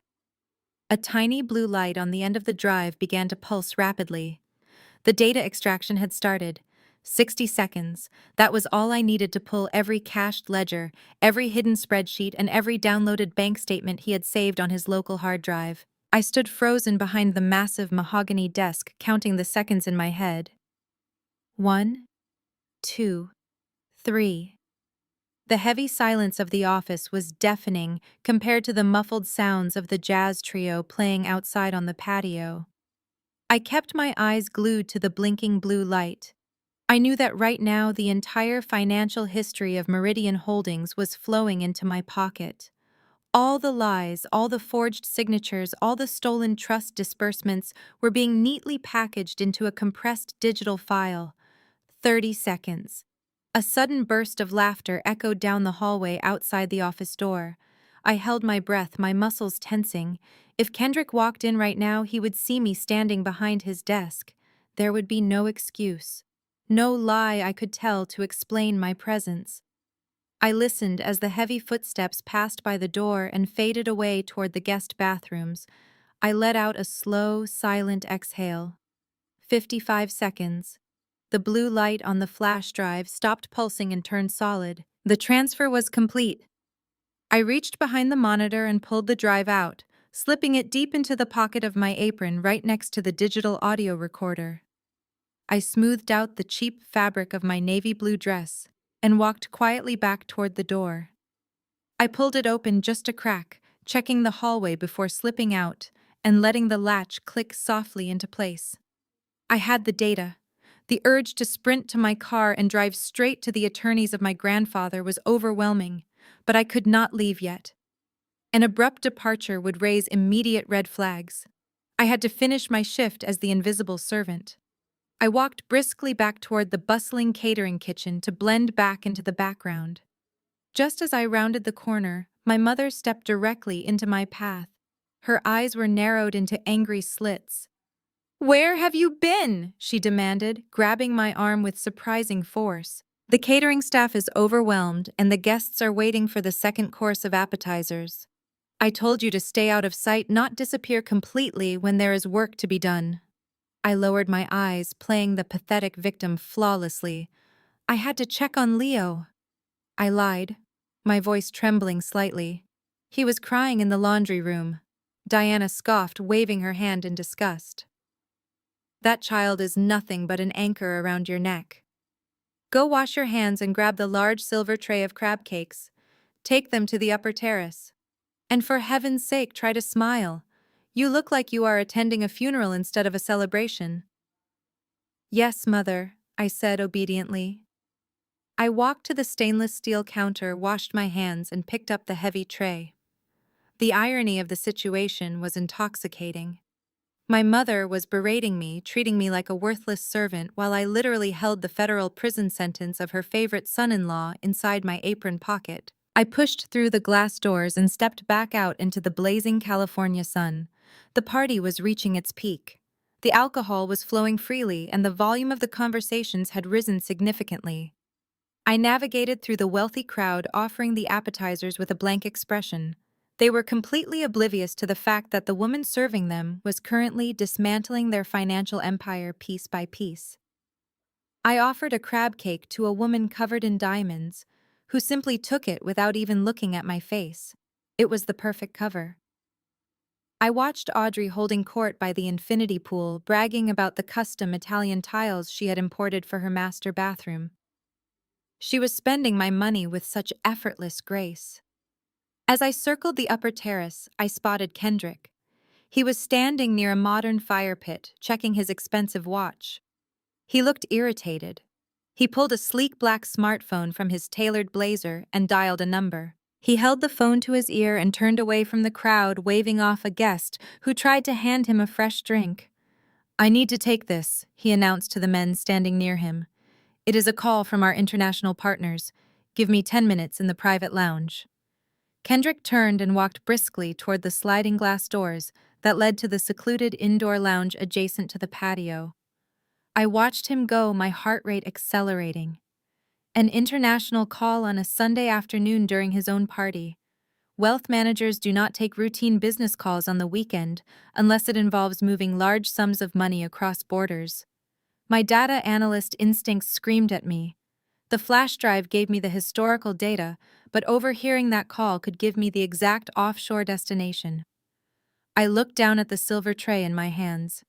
Speaker 1: A tiny blue light on the end of the drive began to pulse rapidly. The data extraction had started. 60 seconds. That was all I needed to pull every cached ledger, every hidden spreadsheet, and every downloaded bank statement he had saved on his local hard drive. I stood frozen behind the massive mahogany desk, counting the seconds in my head. 1, 2, 3. The heavy silence of the office was deafening compared to the muffled sounds of the jazz trio playing outside on the patio. I kept my eyes glued to the blinking blue light. I knew that right now the entire financial history of Meridian Holdings was flowing into my pocket. All the lies, all the forged signatures, all the stolen trust disbursements were being neatly packaged into a compressed digital file. 30 seconds. A sudden burst of laughter echoed down the hallway outside the office door. I held my breath, my muscles tensing. If Kendrick walked in right now, he would see me standing behind his desk. There would be no excuse, no lie I could tell to explain my presence. I listened as the heavy footsteps passed by the door and faded away toward the guest bathrooms. I let out a slow, silent exhale. 55 seconds. The blue light on the flash drive stopped pulsing and turned solid. The transfer was complete. I reached behind the monitor and pulled the drive out, slipping it deep into the pocket of my apron right next to the digital audio recorder. I smoothed out the cheap fabric of my navy blue dress and walked quietly back toward the door. I pulled it open just a crack, checking the hallway before slipping out and letting the latch click softly into place. I had the data. The urge to sprint to my car and drive straight to the attorneys of my grandfather was overwhelming, but I could not leave yet. An abrupt departure would raise immediate red flags. I had to finish my shift as the invisible servant. I walked briskly back toward the bustling catering kitchen to blend back into the background. Just as I rounded the corner, my mother stepped directly into my path. Her eyes were narrowed into angry slits. "Where have you been?" she demanded, grabbing my arm with surprising force. "The catering staff is overwhelmed, and the guests are waiting for the second course of appetizers. I told you to stay out of sight, not disappear completely when there is work to be done." I lowered my eyes, playing the pathetic victim flawlessly. "I had to check on Leo." I lied, my voice trembling slightly. "He was crying in the laundry room." Diana scoffed, waving her hand in disgust. "That child is nothing but an anchor around your neck. Go wash your hands and grab the large silver tray of crab cakes. Take them to the upper terrace. And for heaven's sake, try to smile. You look like you are attending a funeral instead of a celebration." "Yes, Mother," I said obediently. I walked to the stainless steel counter, washed my hands, and picked up the heavy tray. The irony of the situation was intoxicating. My mother was berating me, treating me like a worthless servant, while I literally held the federal prison sentence of her favorite son-in-law inside my apron pocket. I pushed through the glass doors and stepped back out into the blazing California sun. The party was reaching its peak. The alcohol was flowing freely, and the volume of the conversations had risen significantly. I navigated through the wealthy crowd, offering the appetizers with a blank expression. They were completely oblivious to the fact that the woman serving them was currently dismantling their financial empire piece by piece. I offered a crab cake to a woman covered in diamonds, who simply took it without even looking at my face. It was the perfect cover. I watched Audrey holding court by the infinity pool, bragging about the custom Italian tiles she had imported for her master bathroom. She was spending my money with such effortless grace. As I circled the upper terrace, I spotted Kendrick. He was standing near a modern fire pit, checking his expensive watch. He looked irritated. He pulled a sleek black smartphone from his tailored blazer and dialed a number. He held the phone to his ear and turned away from the crowd, waving off a guest who tried to hand him a fresh drink. "I need to take this," he announced to the men standing near him. "It is a call from our international partners. Give me 10 minutes in the private lounge." Kendrick turned and walked briskly toward the sliding glass doors that led to the secluded indoor lounge adjacent to the patio. I watched him go, my heart rate accelerating. An international call on a Sunday afternoon during his own party. Wealth managers do not take routine business calls on the weekend unless it involves moving large sums of money across borders. My data analyst instincts screamed at me. The flash drive gave me the historical data, but overhearing that call could give me the exact offshore destination. I looked down at the silver tray in my hands.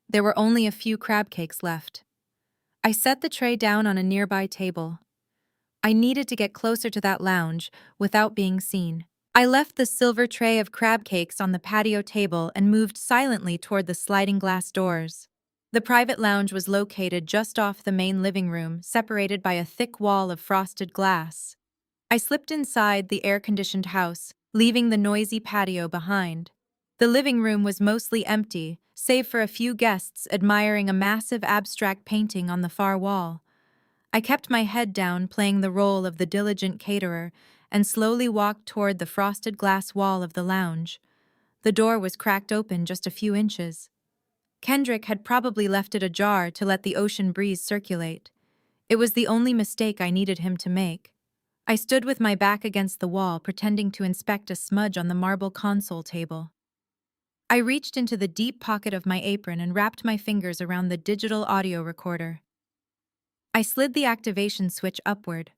Speaker 1: There were only a few crab cakes left. I set the tray down on a nearby table. I needed to get closer to that lounge without being seen. I left the silver tray of crab cakes on the patio table and moved silently toward the sliding glass doors. The private lounge was located just off the main living room, separated by a thick wall of frosted glass. I slipped inside the air-conditioned house, leaving the noisy patio behind. The living room was mostly empty, save for a few guests admiring a massive abstract painting on the far wall. I kept my head down, playing the role of the diligent caterer, and slowly walked toward the frosted glass wall of the lounge. The door was cracked open just a few inches. Kendrick had probably left it ajar to let the ocean breeze circulate. It was the only mistake I needed him to make. I stood with my back against the wall, pretending to inspect a smudge on the marble console table. I reached into the deep pocket of my apron and wrapped my fingers around the digital audio recorder. I slid the activation switch upward.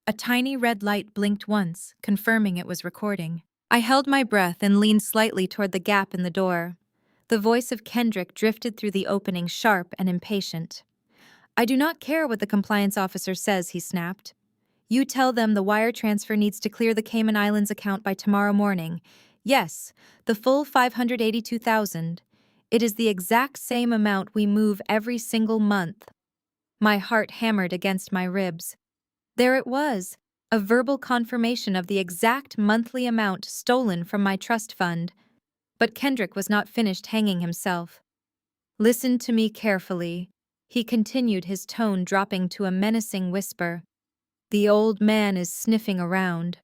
Speaker 1: A tiny red light blinked once, confirming it was recording. I held my breath and leaned slightly toward the gap in the door. The voice of Kendrick drifted through the opening, sharp and impatient. "I do not care what the compliance officer says," he snapped. "You tell them the wire transfer needs to clear the Cayman Islands account by tomorrow morning. Yes, the full $582,000. It is the exact same amount we move every single month." My heart hammered against my ribs. There it was, a verbal confirmation of the exact monthly amount stolen from my trust fund. But Kendrick was not finished hanging himself. "Listen to me carefully," he continued, his tone dropping to a menacing whisper. "The old man is sniffing around.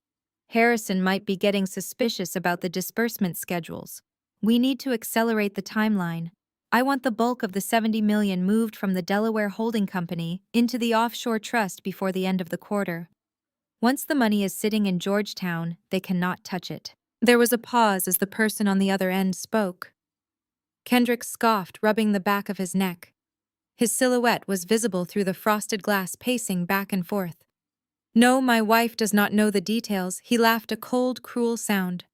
Speaker 1: Harrison might be getting suspicious about the disbursement schedules. We need to accelerate the timeline. I want the bulk of the $70 million moved from the Delaware holding company into the offshore trust before the end of the quarter. Once the money is sitting in Georgetown, they cannot touch it." There was a pause as the person on the other end spoke. Kendrick scoffed, rubbing the back of his neck. His silhouette was visible through the frosted glass, pacing back and forth. "No, my wife does not know the details," he laughed, a cold, cruel sound.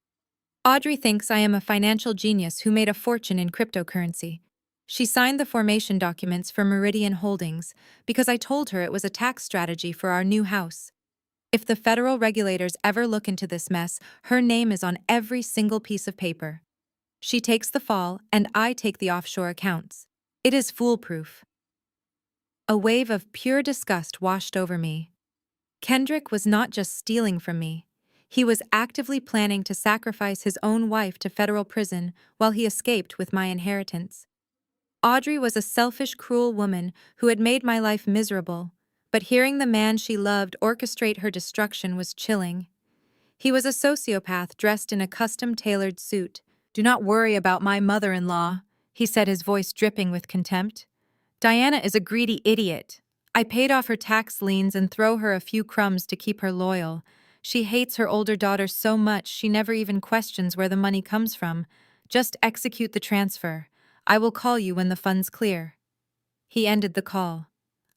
Speaker 1: "Audrey thinks I am a financial genius who made a fortune in cryptocurrency. She signed the formation documents for Meridian Holdings because I told her it was a tax strategy for our new house. If the federal regulators ever look into this mess, her name is on every single piece of paper. She takes the fall, and I take the offshore accounts. It is foolproof." A wave of pure disgust washed over me. Kendrick was not just stealing from me. He was actively planning to sacrifice his own wife to federal prison while he escaped with my inheritance. Audrey was a selfish, cruel woman who had made my life miserable, but hearing the man she loved orchestrate her destruction was chilling. He was a sociopath dressed in a custom-tailored suit. "Do not worry about my mother-in-law," he said, his voice dripping with contempt. "Diana is a greedy idiot. I paid off her tax liens and throw her a few crumbs to keep her loyal. She hates her older daughter so much she never even questions where the money comes from. Just execute the transfer. I will call you when the funds clear." He ended the call.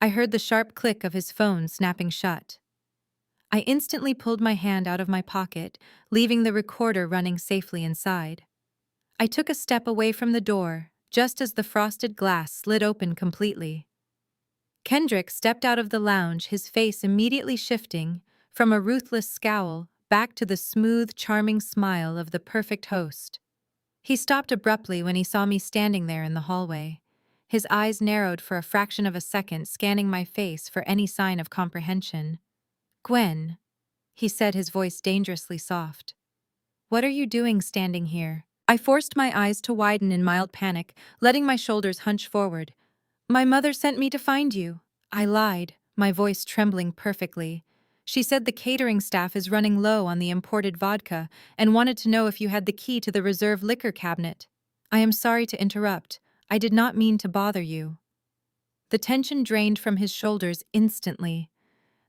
Speaker 1: I heard the sharp click of his phone snapping shut. I instantly pulled my hand out of my pocket, leaving the recorder running safely inside. I took a step away from the door, just as the frosted glass slid open completely. Kendrick stepped out of the lounge, his face immediately shifting from a ruthless scowl back to the smooth, charming smile of the perfect host. He stopped abruptly when he saw me standing there in the hallway. His eyes narrowed for a fraction of a second, scanning my face for any sign of comprehension. "Gwen," he said, his voice dangerously soft. "What are you doing standing here?" I forced my eyes to widen in mild panic, letting my shoulders hunch forward. "My mother sent me to find you." I lied, my voice trembling perfectly. "She said the catering staff is running low on the imported vodka and wanted to know if you had the key to the reserve liquor cabinet. I am sorry to interrupt. I did not mean to bother you." The tension drained from his shoulders instantly.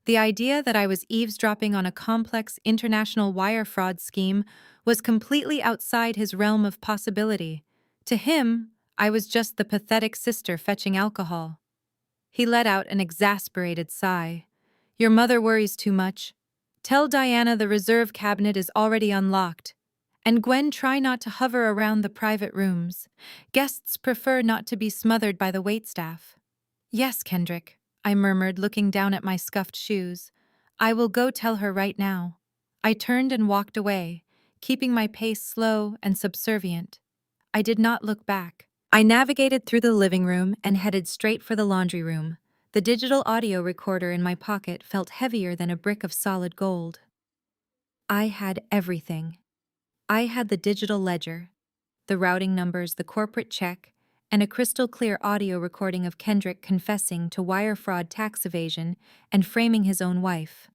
Speaker 1: The idea that I was eavesdropping on a complex international wire fraud scheme was completely outside his realm of possibility. To him, I was just the pathetic sister fetching alcohol. He let out an exasperated sigh. "Your mother worries too much. Tell Diana the reserve cabinet is already unlocked. And Gwen, try not to hover around the private rooms. Guests prefer not to be smothered by the waitstaff." "Yes, Kendrick," I murmured, looking down at my scuffed shoes. "I will go tell her right now." I turned and walked away, keeping my pace slow and subservient. I did not look back. I navigated through the living room and headed straight for the laundry room. The digital audio recorder in my pocket felt heavier than a brick of solid gold. I had everything. I had the digital ledger, the routing numbers, the corporate check, and a crystal-clear audio recording of Kendrick confessing to wire fraud, tax evasion, and framing his own wife.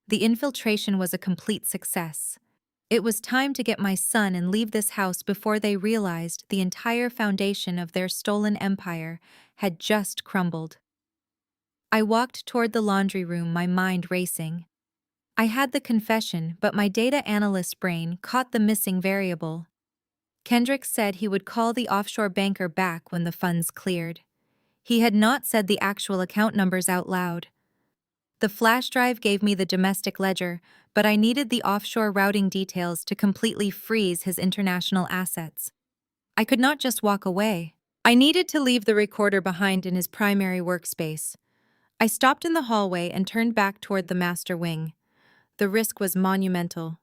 Speaker 1: The infiltration was a complete success. It was time to get my son and leave this house before they realized the entire foundation of their stolen empire had just crumbled. I walked toward the laundry room, my mind racing. I had the confession, but my data analyst brain caught the missing variable. Kendrick said he would call the offshore banker back when the funds cleared. He had not said the actual account numbers out loud. The flash drive gave me the domestic ledger, but I needed the offshore routing details to completely freeze his international assets. I could not just walk away. I needed to leave the recorder behind in his primary workspace. I stopped in the hallway and turned back toward the master wing. The risk was monumental.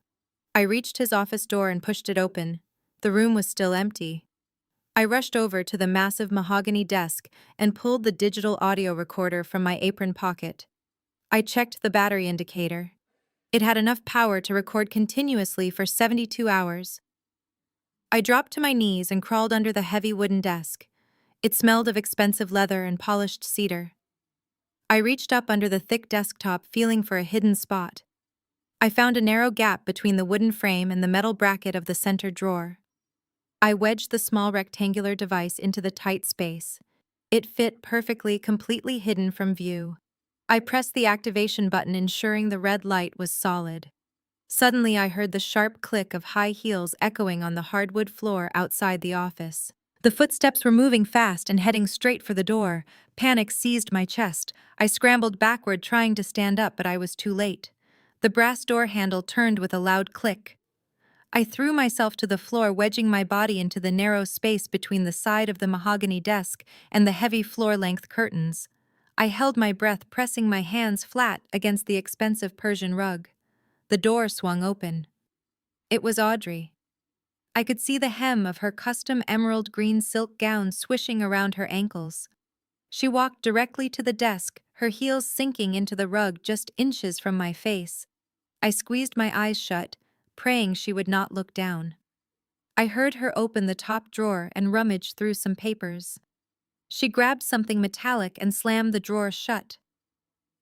Speaker 1: I reached his office door and pushed it open. The room was still empty. I rushed over to the massive mahogany desk and pulled the digital audio recorder from my apron pocket. I checked the battery indicator. It had enough power to record continuously for 72 hours. I dropped to my knees and crawled under the heavy wooden desk. It smelled of expensive leather and polished cedar. I reached up under the thick desktop, feeling for a hidden spot. I found a narrow gap between the wooden frame and the metal bracket of the center drawer. I wedged the small rectangular device into the tight space. It fit perfectly, completely hidden from view. I pressed the activation button, ensuring the red light was solid. Suddenly, I heard the sharp click of high heels echoing on the hardwood floor outside the office. The footsteps were moving fast and heading straight for the door. Panic seized my chest. I scrambled backward, trying to stand up, but I was too late. The brass door handle turned with a loud click. I threw myself to the floor, wedging my body into the narrow space between the side of the mahogany desk and the heavy floor-length curtains. I held my breath, pressing my hands flat against the expensive Persian rug. The door swung open. It was Audrey. I could see the hem of her custom emerald green silk gown swishing around her ankles. She walked directly to the desk, her heels sinking into the rug just inches from my face. I squeezed my eyes shut, praying she would not look down. I heard her open the top drawer and rummage through some papers. She grabbed something metallic and slammed the drawer shut.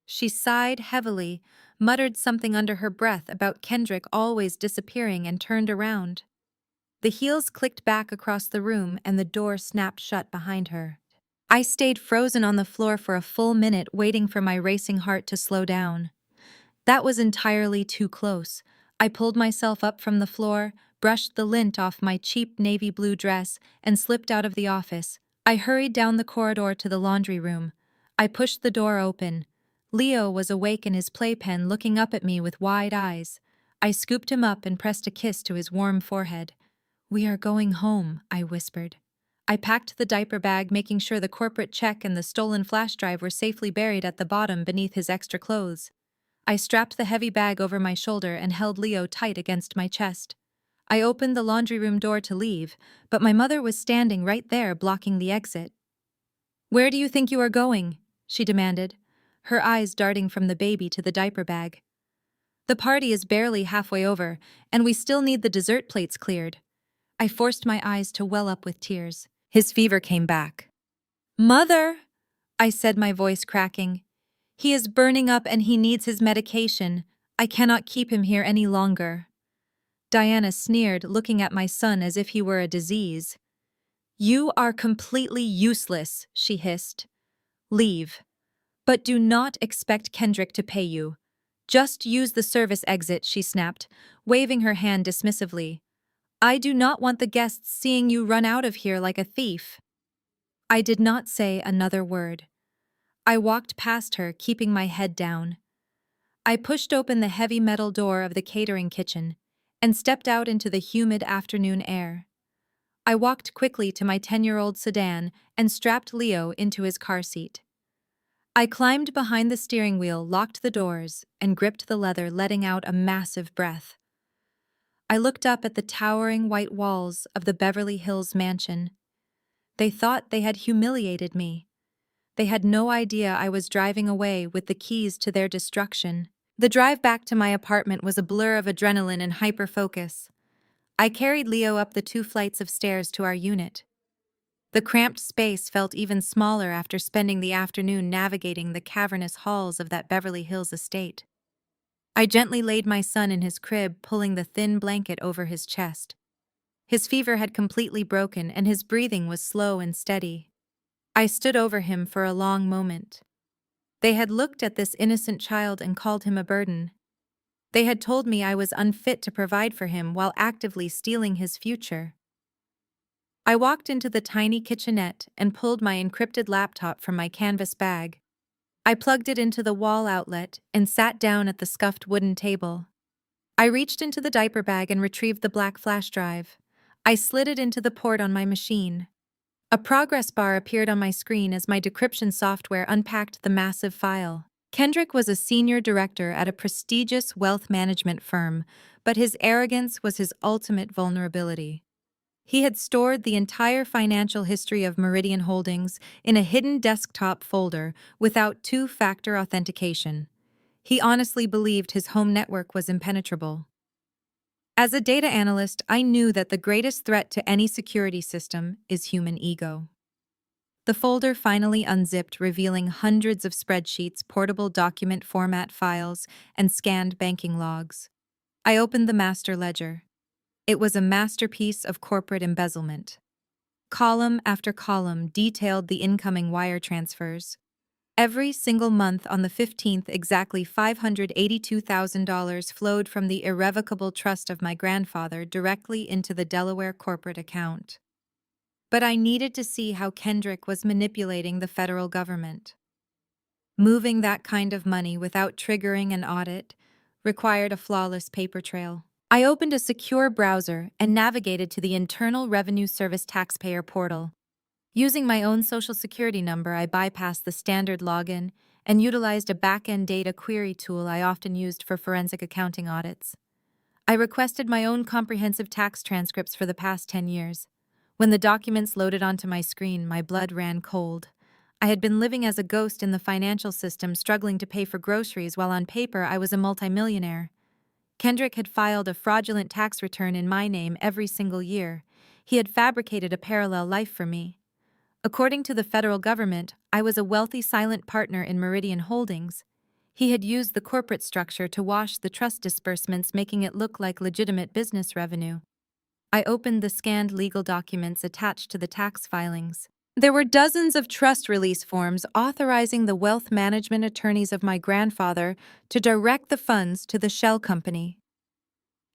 Speaker 1: She sighed heavily, muttered something under her breath about Kendrick always disappearing, and turned around. The heels clicked back across the room and the door snapped shut behind her. I stayed frozen on the floor for a full minute, waiting for my racing heart to slow down. That was entirely too close. I pulled myself up from the floor, brushed the lint off my cheap navy blue dress, and slipped out of the office. I hurried down the corridor to the laundry room. I pushed the door open. Leo was awake in his playpen, looking up at me with wide eyes. I scooped him up and pressed a kiss to his warm forehead. "We are going home," I whispered. I packed the diaper bag, making sure the corporate check and the stolen flash drive were safely buried at the bottom beneath his extra clothes. I strapped the heavy bag over my shoulder and held Leo tight against my chest. I opened the laundry room door to leave, but my mother was standing right there, blocking the exit. "Where do you think you are going?" she demanded, her eyes darting from the baby to the diaper bag. "The party is barely halfway over, and we still need the dessert plates cleared." I forced my eyes to well up with tears. His fever came back. "Mother," I said, my voice cracking. "He is burning up and he needs his medication. I cannot keep him here any longer." Diana sneered, looking at my son as if he were a disease. "You are completely useless," she hissed. "Leave. But do not expect Kendrick to pay you. Just use the service exit," she snapped, waving her hand dismissively. "I do not want the guests seeing you run out of here like a thief." I did not say another word. I walked past her, keeping my head down. I pushed open the heavy metal door of the catering kitchen and stepped out into the humid afternoon air. I walked quickly to my 10-year-old sedan and strapped Leo into his car seat. I climbed behind the steering wheel, locked the doors, and gripped the leather, letting out a massive breath. I looked up at the towering white walls of the Beverly Hills mansion. They thought they had humiliated me. They had no idea I was driving away with the keys to their destruction. The drive back to my apartment was a blur of adrenaline and hyper-focus. I carried Leo up the 2 flights of stairs to our unit. The cramped space felt even smaller after spending the afternoon navigating the cavernous halls of that Beverly Hills estate. I gently laid my son in his crib, pulling the thin blanket over his chest. His fever had completely broken and his breathing was slow and steady. I stood over him for a long moment. They had looked at this innocent child and called him a burden. They had told me I was unfit to provide for him while actively stealing his future. I walked into the tiny kitchenette and pulled my encrypted laptop from my canvas bag. I plugged it into the wall outlet and sat down at the scuffed wooden table. I reached into the diaper bag and retrieved the black flash drive. I slid it into the port on my machine. A progress bar appeared on my screen as my decryption software unpacked the massive file. Kendrick was a senior director at a prestigious wealth management firm, but his arrogance was his ultimate vulnerability. He had stored the entire financial history of Meridian Holdings in a hidden desktop folder without two-factor authentication. He honestly believed his home network was impenetrable. As a data analyst, I knew that the greatest threat to any security system is human ego. The folder finally unzipped, revealing hundreds of spreadsheets, portable document format files, and scanned banking logs. I opened the master ledger. It was a masterpiece of corporate embezzlement. Column after column detailed the incoming wire transfers. Every single month on the 15th, exactly $582,000 flowed from the irrevocable trust of my grandfather directly into the Delaware corporate account. But I needed to see how Kendrick was manipulating the federal government. Moving that kind of money without triggering an audit required a flawless paper trail. I opened a secure browser and navigated to the Internal Revenue Service taxpayer portal. Using my own social security number, I bypassed the standard login and utilized a back-end data query tool I often used for forensic accounting audits. I requested my own comprehensive tax transcripts for the past 10 years. When the documents loaded onto my screen, my blood ran cold. I had been living as a ghost in the financial system, struggling to pay for groceries while on paper I was a multimillionaire. Kendrick had filed a fraudulent tax return in my name every single year. He had fabricated a parallel life for me. According to the federal government, I was a wealthy silent partner in Meridian Holdings. He had used the corporate structure to wash the trust disbursements, making it look like legitimate business revenue. I opened the scanned legal documents attached to the tax filings. There were dozens of trust release forms authorizing the wealth management attorneys of my grandfather to direct the funds to the shell company.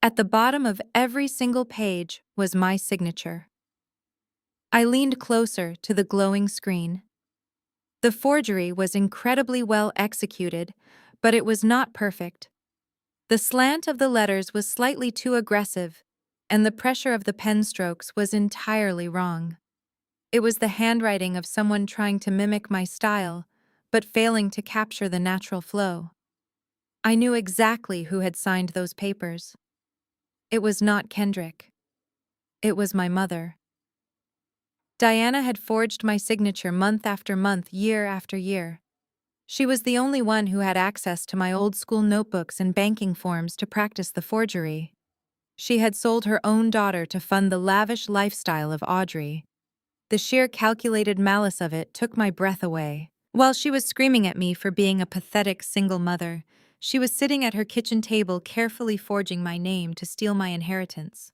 Speaker 1: At the bottom of every single page was my signature. I leaned closer to the glowing screen. The forgery was incredibly well executed, but it was not perfect. The slant of the letters was slightly too aggressive, and the pressure of the pen strokes was entirely wrong. It was the handwriting of someone trying to mimic my style, but failing to capture the natural flow. I knew exactly who had signed those papers. It was not Kendrick. It was my mother. Diana had forged my signature month after month, year after year. She was the only one who had access to my old-school notebooks and banking forms to practice the forgery. She had sold her own daughter to fund the lavish lifestyle of Audrey. The sheer calculated malice of it took my breath away. While she was screaming at me for being a pathetic single mother, she was sitting at her kitchen table carefully forging my name to steal my inheritance.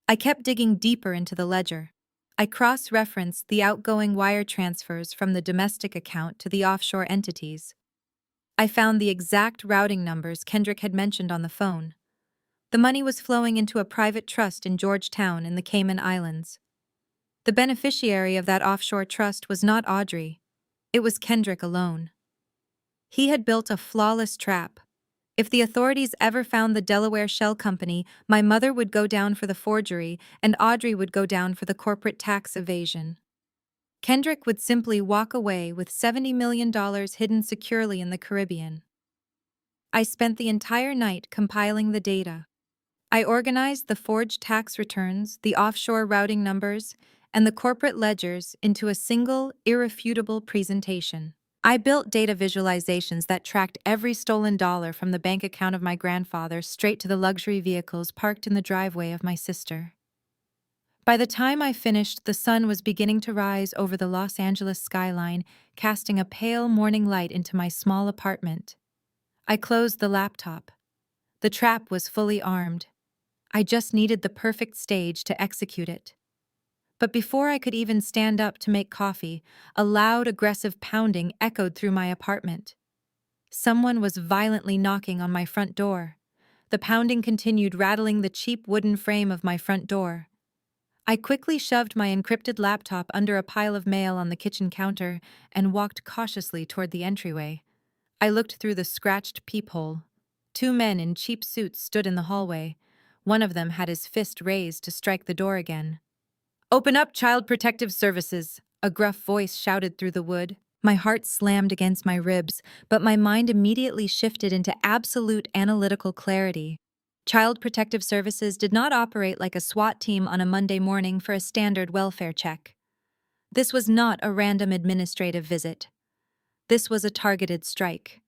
Speaker 1: I kept digging deeper into the ledger. I cross-referenced the outgoing wire transfers from the domestic account to the offshore entities. I found the exact routing numbers Kendrick had mentioned on the phone. The money was flowing into a private trust in Georgetown in the Cayman Islands. The beneficiary of that offshore trust was not Audrey. It was Kendrick alone. He had built a flawless trap. If the authorities ever found the Delaware Shell Company, my mother would go down for the forgery and Audrey would go down for the corporate tax evasion. Kendrick would simply walk away with $70 million hidden securely in the Caribbean. I spent the entire night compiling the data. I organized the forged tax returns, the offshore routing numbers, and the corporate ledgers into a single, irrefutable presentation. I built data visualizations that tracked every stolen dollar from the bank account of my grandfather straight to the luxury vehicles parked in the driveway of my sister. By the time I finished, the sun was beginning to rise over the Los Angeles skyline, casting a pale morning light into my small apartment. I closed the laptop. The trap was fully armed. I just needed the perfect stage to execute it. But before I could even stand up to make coffee, a loud, aggressive pounding echoed through my apartment. Someone was violently knocking on my front door. The pounding continued, rattling the cheap wooden frame of my front door. I quickly shoved my encrypted laptop under a pile of mail on the kitchen counter and walked cautiously toward the entryway. I looked through the scratched peephole. Two men in cheap suits stood in the hallway. One of them had his fist raised to strike the door again. "Open up, Child Protective Services," a gruff voice shouted through the wood. My heart slammed against my ribs, but my mind immediately shifted into absolute analytical clarity. Child Protective Services did not operate like a SWAT team on a Monday morning for a standard welfare check. This was not a random administrative visit. This was a targeted strike.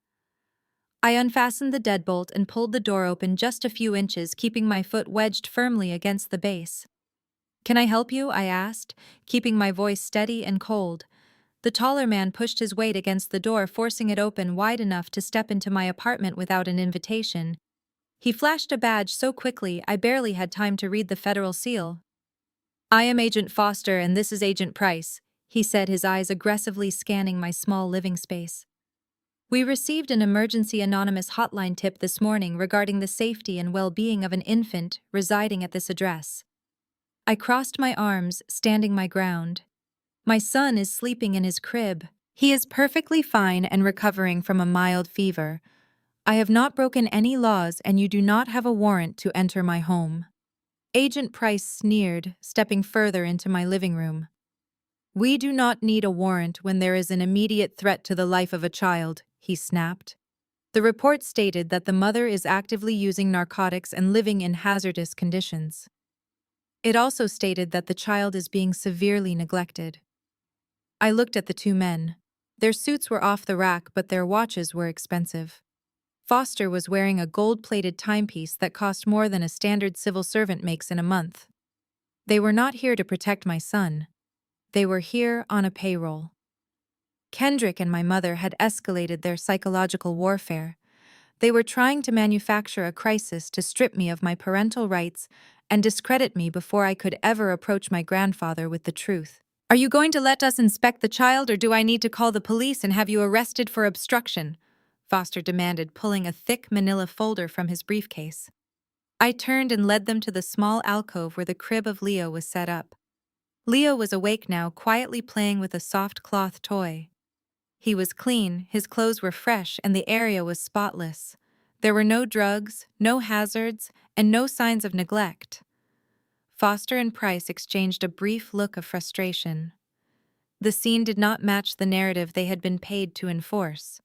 Speaker 1: I unfastened the deadbolt and pulled the door open just a few inches, keeping my foot wedged firmly against the base. "Can I help you?" I asked, keeping my voice steady and cold. The taller man pushed his weight against the door, forcing it open wide enough to step into my apartment without an invitation. He flashed a badge so quickly I barely had time to read the federal seal. "I am Agent Foster and this is Agent Price," he said, his eyes aggressively scanning my small living space. "We received an emergency anonymous hotline tip this morning regarding the safety and well-being of an infant residing at this address." I crossed my arms, standing my ground. "My son is sleeping in his crib. He is perfectly fine and recovering from a mild fever. I have not broken any laws and you do not have a warrant to enter my home." Agent Price sneered, stepping further into my living room. "We do not need a warrant when there is an immediate threat to the life of a child," he snapped. "The report stated that the mother is actively using narcotics and living in hazardous conditions. It also stated that the child is being severely neglected." I looked at the two men. Their suits were off the rack, but their watches were expensive. Foster was wearing a gold-plated timepiece that cost more than a standard civil servant makes in a month. They were not here to protect my son. They were here on a payroll. Kendrick and my mother had escalated their psychological warfare. They were trying to manufacture a crisis to strip me of my parental rights and discredit me before I could ever approach my grandfather with the truth. "Are you going to let us inspect the child, or do I need to call the police and have you arrested for obstruction?" Foster demanded, pulling a thick manila folder from his briefcase. I turned and led them to the small alcove where the crib of Leo was set up. Leo was awake now, quietly playing with a soft cloth toy. He was clean, his clothes were fresh, and the area was spotless. There were no drugs, no hazards, and no signs of neglect. Foster and Price exchanged a brief look of frustration. The scene did not match the narrative they had been paid to enforce.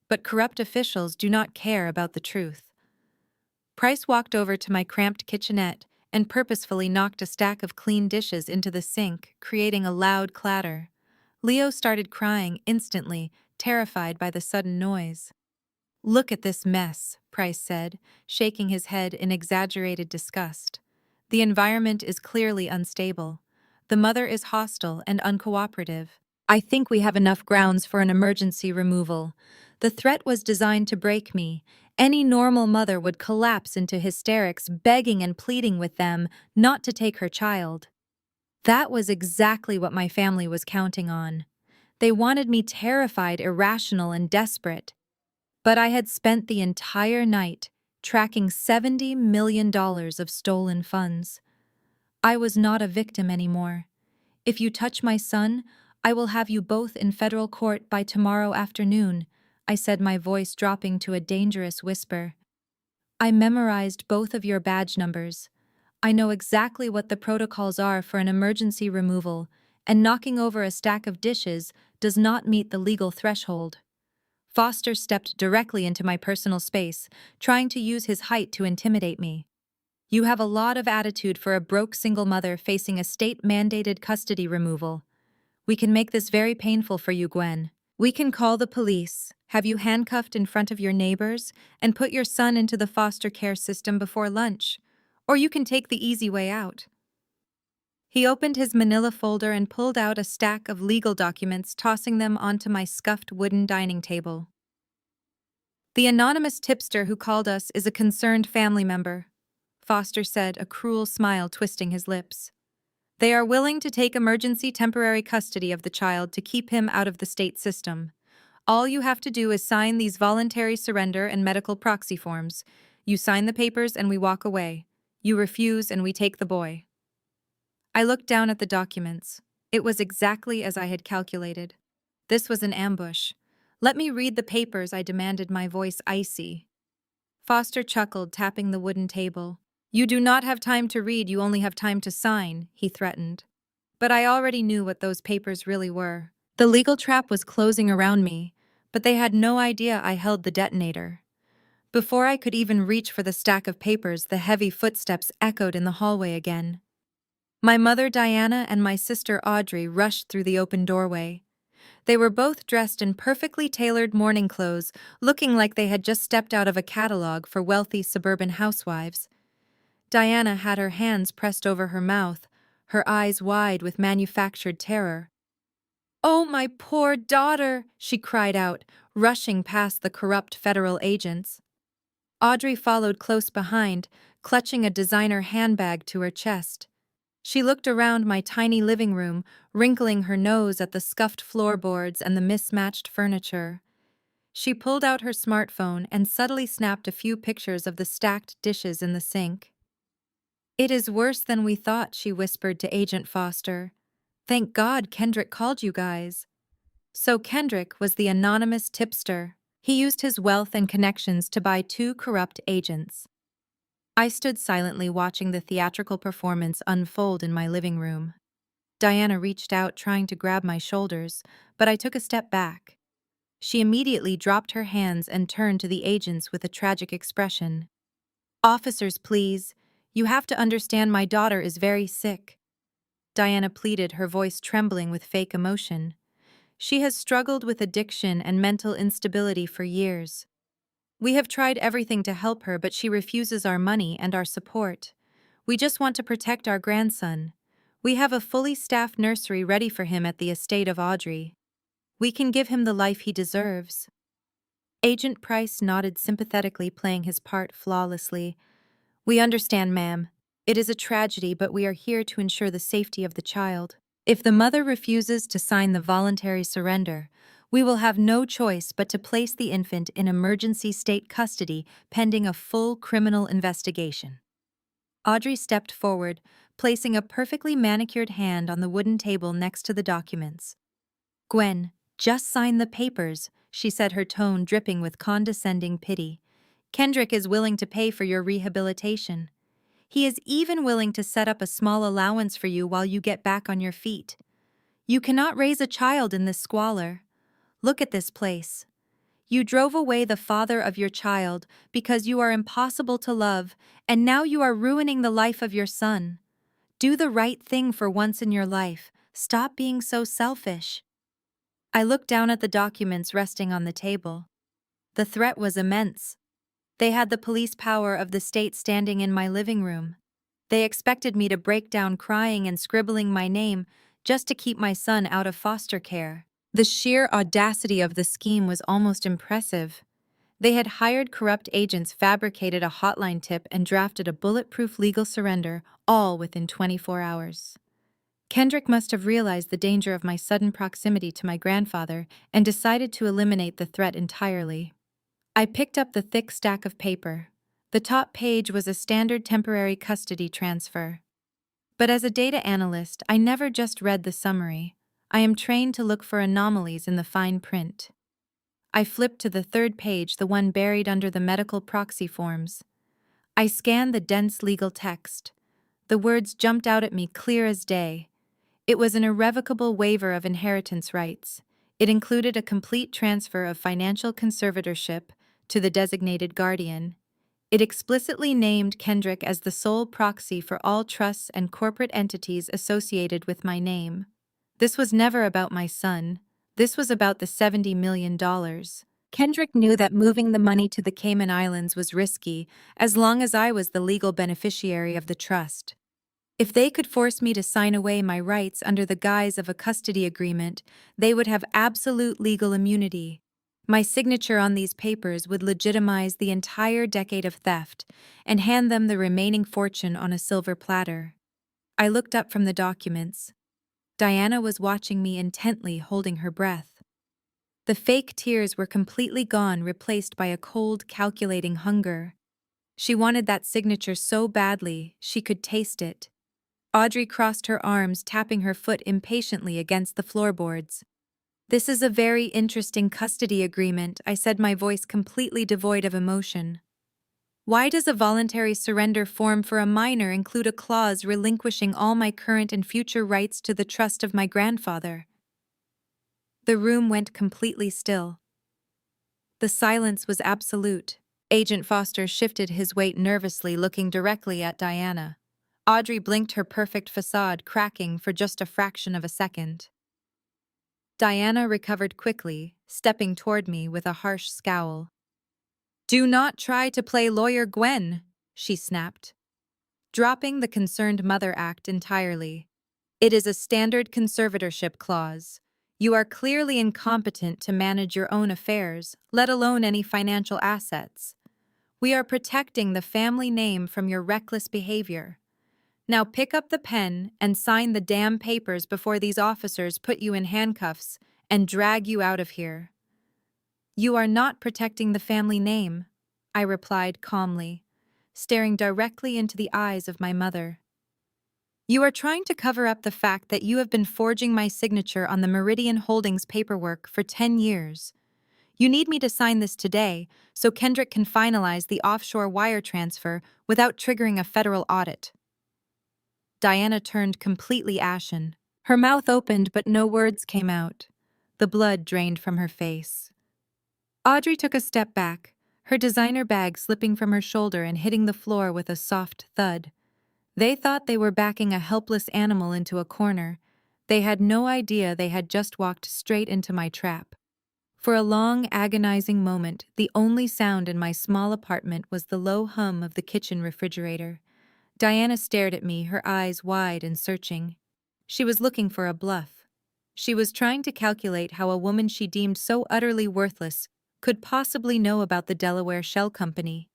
Speaker 1: But corrupt officials do not care about the truth. Price walked over to my cramped kitchenette and purposefully knocked a stack of clean dishes into the sink, creating a loud clatter. Leo started crying instantly, terrified by the sudden noise. "Look at this mess," Price said, shaking his head in exaggerated disgust. "The environment is clearly unstable. The mother is hostile and uncooperative. I think we have enough grounds for an emergency removal. The threat was designed to break me. Any normal mother would collapse into hysterics, begging and pleading with them not to take her child." That was exactly what my family was counting on. They wanted me terrified, irrational, and desperate. But I had spent the entire night tracking $70 million of stolen funds. I was not a victim anymore. "If you touch my son, I will have you both in federal court by tomorrow afternoon," I said, my voice dropping to a dangerous whisper. "I memorized both of your badge numbers. I know exactly what the protocols are for an emergency removal, and knocking over a stack of dishes does not meet the legal threshold." Foster stepped directly into my personal space, trying to use his height to intimidate me. "You have a lot of attitude for a broke single mother facing a state-mandated custody removal. We can make this very painful for you, Gwen. We can call the police, have you handcuffed in front of your neighbors, and put your son into the foster care system before lunch. Or you can take the easy way out." He opened his manila folder and pulled out a stack of legal documents, tossing them onto my scuffed wooden dining table. The anonymous tipster who called us is a concerned family member, Foster said, a cruel smile twisting his lips. They are willing to take emergency temporary custody of the child to keep him out of the state system. All you have to do is sign these voluntary surrender and medical proxy forms. You sign the papers and we walk away. You refuse and we take the boy. I looked down at the documents. It was exactly as I had calculated. This was an ambush. Let me read the papers, I demanded, my voice icy. Foster chuckled, tapping the wooden table. You do not have time to read, you only have time to sign, he threatened. But I already knew what those papers really were. The legal trap was closing around me, but they had no idea I held the detonator. Before I could even reach for the stack of papers, the heavy footsteps echoed in the hallway again. My mother Diana and my sister Audrey rushed through the open doorway. They were both dressed in perfectly tailored morning clothes, looking like they had just stepped out of a catalog for wealthy suburban housewives. Diana had her hands pressed over her mouth, her eyes wide with manufactured terror. "Oh, my poor daughter!" she cried out, rushing past the corrupt federal agents. Audrey followed close behind, clutching a designer handbag to her chest. She looked around my tiny living room, wrinkling her nose at the scuffed floorboards and the mismatched furniture. She pulled out her smartphone and subtly snapped a few pictures of the stacked dishes in the sink. "It is worse than we thought," she whispered to Agent Foster. "Thank God Kendrick called you guys." So Kendrick was the anonymous tipster. He used his wealth and connections to buy two corrupt agents. I stood silently watching the theatrical performance unfold in my living room. Diana reached out, trying to grab my shoulders, but I took a step back. She immediately dropped her hands and turned to the agents with a tragic expression. "Officers, please. You have to understand my daughter is very sick." Diana pleaded, her voice trembling with fake emotion. "She has struggled with addiction and mental instability for years. We have tried everything to help her, but she refuses our money and our support. We just want to protect our grandson. We have a fully staffed nursery ready for him at the estate of Audrey. We can give him the life he deserves." Agent Price nodded sympathetically, playing his part flawlessly. "We understand, ma'am. It is a tragedy, but we are here to ensure the safety of the child. If the mother refuses to sign the voluntary surrender, we will have no choice but to place the infant in emergency state custody pending a full criminal investigation." Audrey stepped forward, placing a perfectly manicured hand on the wooden table next to the documents. "Gwen, just sign the papers," she said, her tone dripping with condescending pity. "Kendrick is willing to pay for your rehabilitation. He is even willing to set up a small allowance for you while you get back on your feet. You cannot raise a child in this squalor. Look at this place. You drove away the father of your child because you are impossible to love, and now you are ruining the life of your son. Do the right thing for once in your life. Stop being so selfish." I looked down at the documents resting on the table. The threat was immense. They had the police power of the state standing in my living room. They expected me to break down crying and scribbling my name just to keep my son out of foster care. The sheer audacity of the scheme was almost impressive. They had hired corrupt agents, fabricated a hotline tip, and drafted a bulletproof legal surrender, all within 24 hours. Kendrick must have realized the danger of my sudden proximity to my grandfather and decided to eliminate the threat entirely. I picked up the thick stack of paper. The top page was a standard temporary custody transfer. But as a data analyst, I never just read the summary. I am trained to look for anomalies in the fine print. I flipped to the third page, the one buried under the medical proxy forms. I scanned the dense legal text. The words jumped out at me clear as day. It was an irrevocable waiver of inheritance rights. It included a complete transfer of financial conservatorship to the designated guardian. It explicitly named Kendrick as the sole proxy for all trusts and corporate entities associated with my name. This was never about my son. This was about the $70 million. Kendrick knew that moving the money to the Cayman Islands was risky, as long as I was the legal beneficiary of the trust. If they could force me to sign away my rights under the guise of a custody agreement, they would have absolute legal immunity. My signature on these papers would legitimize the entire decade of theft and hand them the remaining fortune on a silver platter. I looked up from the documents. Diana was watching me intently, holding her breath. The fake tears were completely gone, replaced by a cold, calculating hunger. She wanted that signature so badly, she could taste it. Audrey crossed her arms, tapping her foot impatiently against the floorboards. "This is a very interesting custody agreement," I said, my voice completely devoid of emotion. "Why does a voluntary surrender form for a minor include a clause relinquishing all my current and future rights to the trust of my grandfather?" The room went completely still. The silence was absolute. Agent Foster shifted his weight nervously, looking directly at Diana. Audrey blinked, her perfect facade cracking for just a fraction of a second. Diana recovered quickly, stepping toward me with a harsh scowl. "Do not try to play Lawyer Gwen," she snapped, dropping the concerned mother act entirely. "It is a standard conservatorship clause. You are clearly incompetent to manage your own affairs, let alone any financial assets. We are protecting the family name from your reckless behavior. Now pick up the pen and sign the damn papers before these officers put you in handcuffs and drag you out of here." "You are not protecting the family name," I replied calmly, staring directly into the eyes of my mother. "You are trying to cover up the fact that you have been forging my signature on the Meridian Holdings paperwork for 10 years. You need me to sign this today so Kendrick can finalize the offshore wire transfer without triggering a federal audit." Diana turned completely ashen. Her mouth opened, but no words came out. The blood drained from her face. Audrey took a step back, her designer bag slipping from her shoulder and hitting the floor with a soft thud. They thought they were backing a helpless animal into a corner. They had no idea they had just walked straight into my trap. For a long, agonizing moment, the only sound in my small apartment was the low hum of the kitchen refrigerator. Diana stared at me, her eyes wide and searching. She was looking for a bluff. She was trying to calculate how a woman she deemed so utterly worthless could possibly know about the Delaware Shell Company.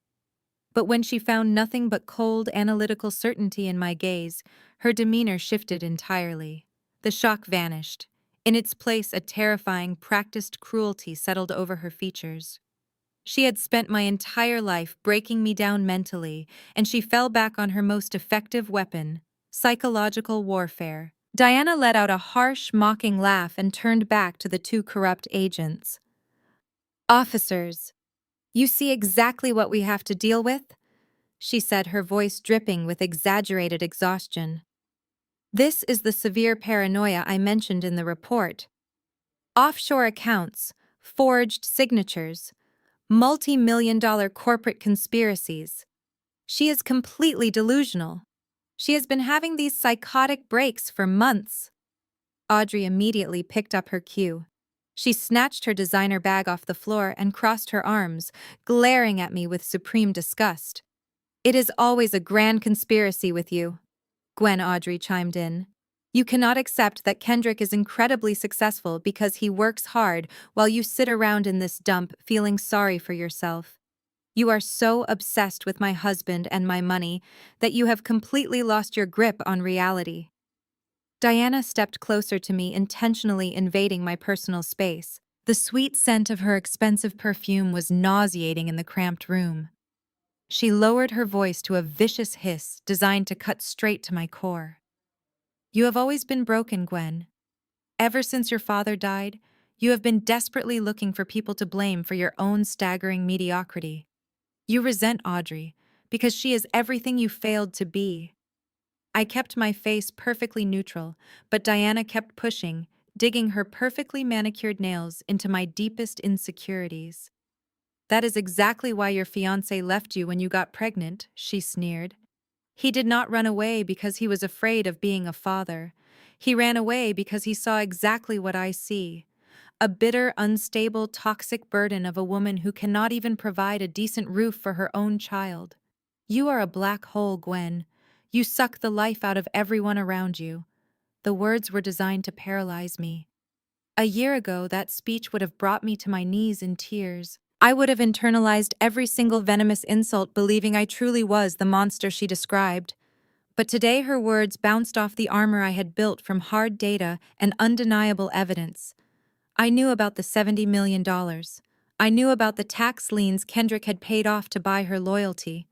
Speaker 1: But when she found nothing but cold, analytical certainty in my gaze, her demeanor shifted entirely. The shock vanished. In its place, a terrifying, practiced cruelty settled over her features. She had spent my entire life breaking me down mentally, and she fell back on her most effective weapon, psychological warfare. Diana let out a harsh, mocking laugh and turned back to the two corrupt agents. "Officers, you see exactly what we have to deal with?" she said, her voice dripping with exaggerated exhaustion. "This is the severe paranoia I mentioned in the report. Offshore accounts, forged signatures, multi-million-dollar corporate conspiracies. She is completely delusional. She has been having these psychotic breaks for months." Audrey immediately picked up her cue. She snatched her designer bag off the floor and crossed her arms, glaring at me with supreme disgust. "It is always a grand conspiracy with you," Audrey chimed in. "You cannot accept that Kendrick is incredibly successful because he works hard while you sit around in this dump feeling sorry for yourself. You are so obsessed with my husband and my money that you have completely lost your grip on reality." Diana stepped closer to me, intentionally invading my personal space. The sweet scent of her expensive perfume was nauseating in the cramped room. She lowered her voice to a vicious hiss designed to cut straight to my core. "You have always been broken, Gwen. Ever since your father died, you have been desperately looking for people to blame for your own staggering mediocrity. You resent Audrey because she is everything you failed to be." I kept my face perfectly neutral, but Diana kept pushing, digging her perfectly manicured nails into my deepest insecurities. "That is exactly why your fiancé left you when you got pregnant," she sneered. "He did not run away because he was afraid of being a father. He ran away because he saw exactly what I see. A bitter, unstable, toxic burden of a woman who cannot even provide a decent roof for her own child. You are a black hole, Gwen. You suck the life out of everyone around you." The words were designed to paralyze me. A year ago, that speech would have brought me to my knees in tears. I would have internalized every single venomous insult, believing I truly was the monster she described. But today her words bounced off the armor I had built from hard data and undeniable evidence. I knew about the $70 million. I knew about the tax liens Kendrick had paid off to buy her loyalty.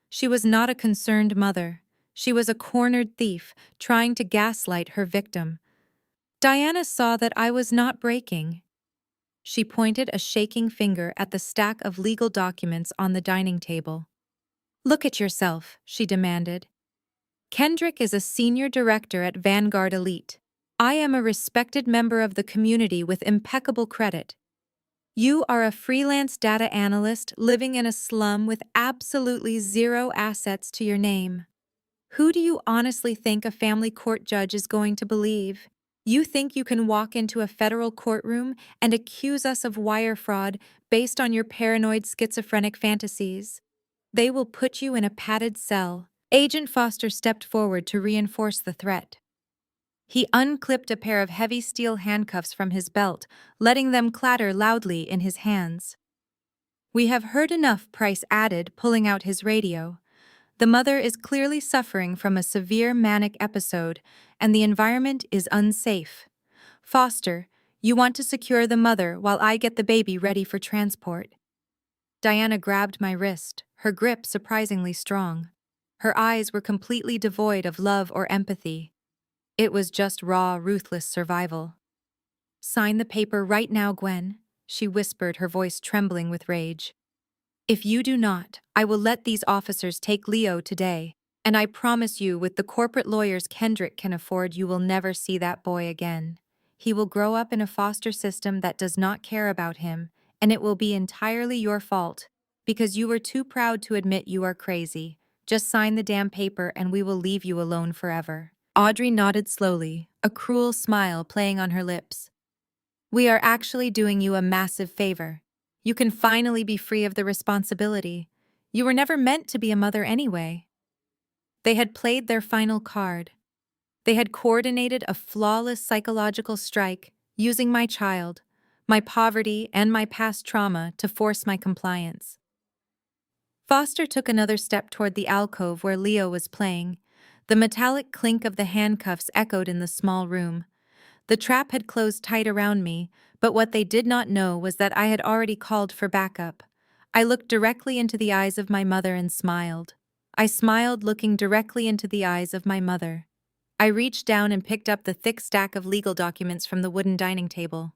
Speaker 1: She was not a concerned mother. She was a cornered thief, trying to gaslight her victim. Diana saw that I was not breaking. She pointed a shaking finger at the stack of legal documents on the dining table. "Look at yourself," she demanded. "Kendrick is a senior director at Vanguard Elite. I am a respected member of the community with impeccable credit. You are a freelance data analyst living in a slum with absolutely zero assets to your name. Who do you honestly think a family court judge is going to believe? You think you can walk into a federal courtroom and accuse us of wire fraud based on your paranoid schizophrenic fantasies? They will put you in a padded cell." Agent Foster stepped forward to reinforce the threat. He unclipped a pair of heavy steel handcuffs from his belt, letting them clatter loudly in his hands. "We have heard enough," Price added, pulling out his radio. "The mother is clearly suffering from a severe manic episode, and the environment is unsafe. Foster, you want to secure the mother while I get the baby ready for transport." Diana grabbed my wrist, her grip surprisingly strong. Her eyes were completely devoid of love or empathy. It was just raw, ruthless survival. "Sign the paper right now, Gwen," she whispered, her voice trembling with rage. "If you do not, I will let these officers take Leo today, and I promise you, with the corporate lawyers Kendrick can afford, you will never see that boy again. He will grow up in a foster system that does not care about him, and it will be entirely your fault, because you were too proud to admit you are crazy. Just sign the damn paper and we will leave you alone forever." Audrey nodded slowly, a cruel smile playing on her lips. "We are actually doing you a massive favor. You can finally be free of the responsibility. You were never meant to be a mother anyway." They had played their final card. They had coordinated a flawless psychological strike, using my child, my poverty, and my past trauma to force my compliance. Foster took another step toward the alcove where Leo was playing. The metallic clink of the handcuffs echoed in the small room. The trap had closed tight around me, but what they did not know was that I had already called for backup. I looked directly into the eyes of my mother and smiled. I smiled, looking directly into the eyes of my mother. I reached down and picked up the thick stack of legal documents from the wooden dining table.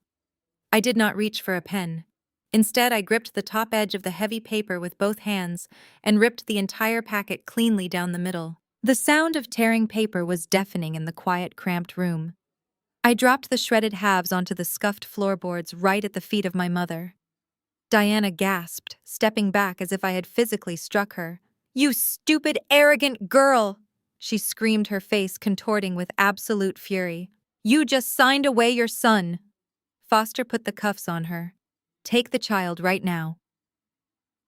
Speaker 1: I did not reach for a pen. Instead, I gripped the top edge of the heavy paper with both hands and ripped the entire packet cleanly down the middle. The sound of tearing paper was deafening in the quiet, cramped room. I dropped the shredded halves onto the scuffed floorboards right at the feet of my mother. Diana gasped, stepping back as if I had physically struck her. "You stupid, arrogant girl!" she screamed, her face contorting with absolute fury. "You just signed away your son!" Foster put the cuffs on her. "Take the child right now."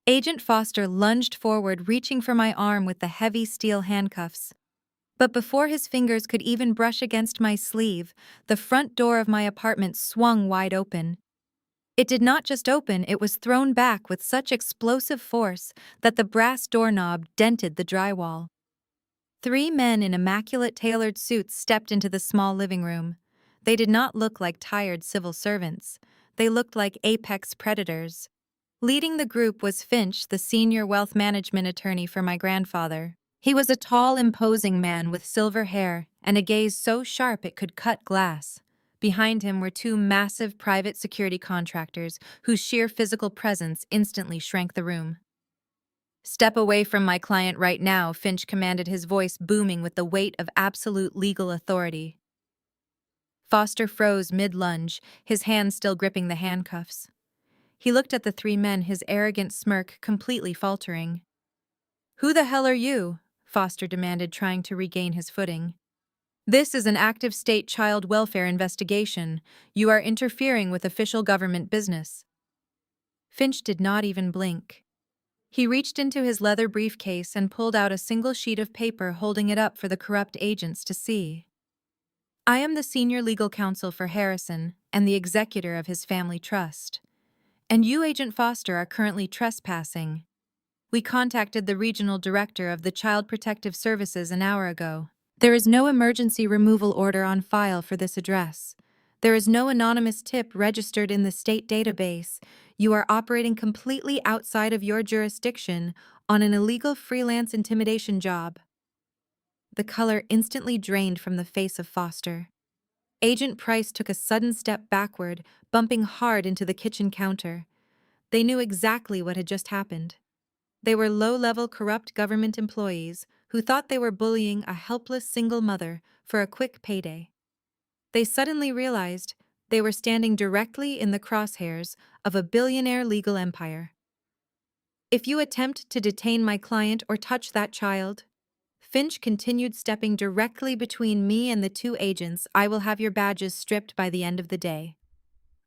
Speaker 1: Agent Foster lunged forward, reaching for my arm with the heavy steel handcuffs. But before his fingers could even brush against my sleeve, the front door of my apartment swung wide open. It did not just open, it was thrown back with such explosive force that the brass doorknob dented the drywall. 3 men in immaculate tailored suits stepped into the small living room. They did not look like tired civil servants. They looked like apex predators. Leading the group was Finch, the senior wealth management attorney for my grandfather. He was a tall, imposing man with silver hair and a gaze so sharp it could cut glass. Behind him were 2 massive private security contractors whose sheer physical presence instantly shrank the room. "Step away from my client right now," Finch commanded, his voice booming with the weight of absolute legal authority. Foster froze mid-lunge, his hand still gripping the handcuffs. He looked at the 3 men, his arrogant smirk completely faltering. "Who the hell are you?" Foster demanded, trying to regain his footing. "This is an active state child welfare investigation. You are interfering with official government business." Finch did not even blink. He reached into his leather briefcase and pulled out a single sheet of paper, holding it up for the corrupt agents to see. "I am the senior legal counsel for Harrison, and the executor of his family trust. And you, Agent Foster, are currently trespassing. We contacted the regional director of the Child Protective Services an hour ago. There is no emergency removal order on file for this address. There is no anonymous tip registered in the state database. You are operating completely outside of your jurisdiction on an illegal freelance intimidation job. The color instantly drained from the face of Foster. Agent Price took a sudden step backward, bumping hard into the kitchen counter. They knew exactly what had just happened. They were low-level corrupt government employees who thought they were bullying a helpless single mother for a quick payday. They suddenly realized they were standing directly in the crosshairs of a billionaire legal empire. If you attempt to detain my client or touch that child, Finch continued, stepping directly between me and the two agents, I will have your badges stripped by the end of the day.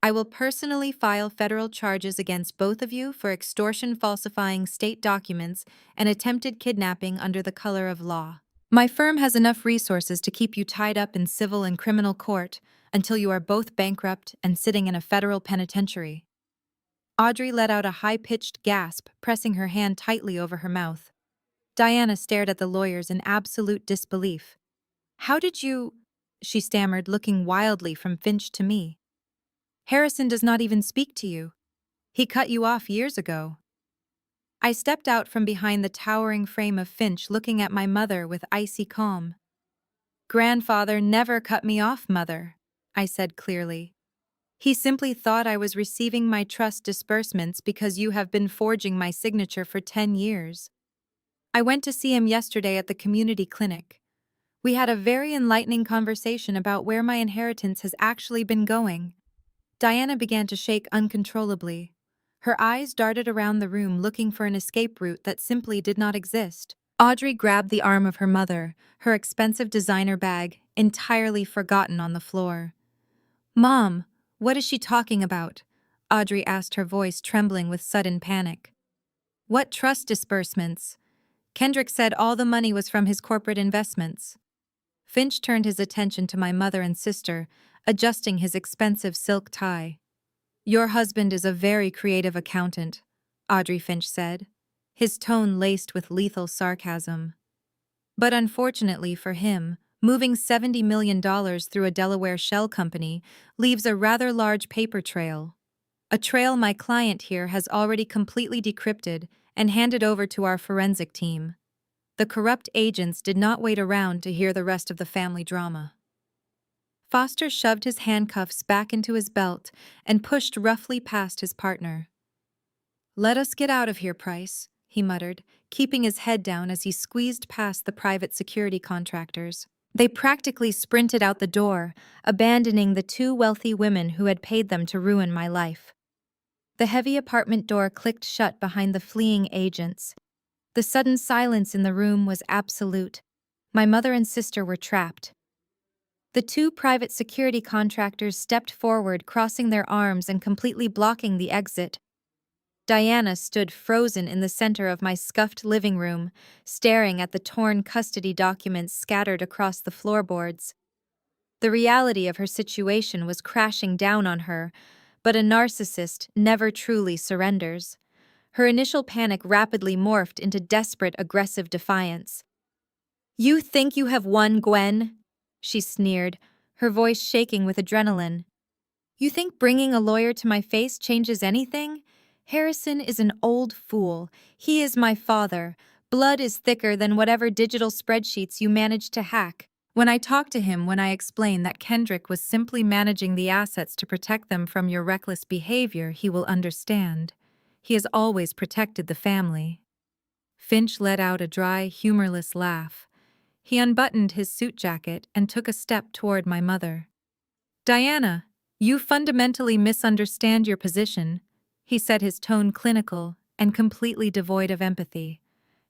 Speaker 1: I will personally file federal charges against both of you for extortion, falsifying state documents, and attempted kidnapping under the color of law. My firm has enough resources to keep you tied up in civil and criminal court until you are both bankrupt and sitting in a federal penitentiary. Audrey let out a high-pitched gasp, pressing her hand tightly over her mouth. Diana stared at the lawyers in absolute disbelief. How did you... she stammered, looking wildly from Finch to me. Harrison does not even speak to you. He cut you off years ago. I stepped out from behind the towering frame of Finch, looking at my mother with icy calm. Grandfather never cut me off, Mother, I said clearly. He simply thought I was receiving my trust disbursements because you have been forging my signature for 10 years. I went to see him yesterday at the community clinic. We had a very enlightening conversation about where my inheritance has actually been going. Diana began to shake uncontrollably. Her eyes darted around the room, looking for an escape route that simply did not exist. Audrey grabbed the arm of her mother, her expensive designer bag entirely forgotten on the floor. Mom, what is she talking about? Audrey asked, her voice trembling with sudden panic. What trust disbursements? Kendrick said all the money was from his corporate investments. Finch turned his attention to my mother and sister, adjusting his expensive silk tie. Your husband is a very creative accountant, Audrey Finch said, his tone laced with lethal sarcasm. But unfortunately for him, moving $70 million through a Delaware shell company leaves a rather large paper trail. A trail my client here has already completely decrypted and handed over to our forensic team. The corrupt agents did not wait around to hear the rest of the family drama. Foster shoved his handcuffs back into his belt and pushed roughly past his partner. Let us get out of here, Price, he muttered, keeping his head down as he squeezed past the private security contractors. They practically sprinted out the door, abandoning the two wealthy women who had paid them to ruin my life. The heavy apartment door clicked shut behind the fleeing agents. The sudden silence in the room was absolute. My mother and sister were trapped. The two private security contractors stepped forward, crossing their arms and completely blocking the exit. Diana stood frozen in the center of my scuffed living room, staring at the torn custody documents scattered across the floorboards. The reality of her situation was crashing down on her, but a narcissist never truly surrenders. Her initial panic rapidly morphed into desperate, aggressive defiance. You think you have won, Gwen? She sneered, her voice shaking with adrenaline. You think bringing a lawyer to my face changes anything? Harrison is an old fool. He is my father. Blood is thicker than whatever digital spreadsheets you managed to hack. When I talked to him, when I explained that Kendrick was simply managing the assets to protect them from your reckless behavior, he will understand. He has always protected the family. Finch let out a dry, humorless laugh. He unbuttoned his suit jacket and took a step toward my mother. Diana, you fundamentally misunderstand your position, he said, his tone clinical and completely devoid of empathy.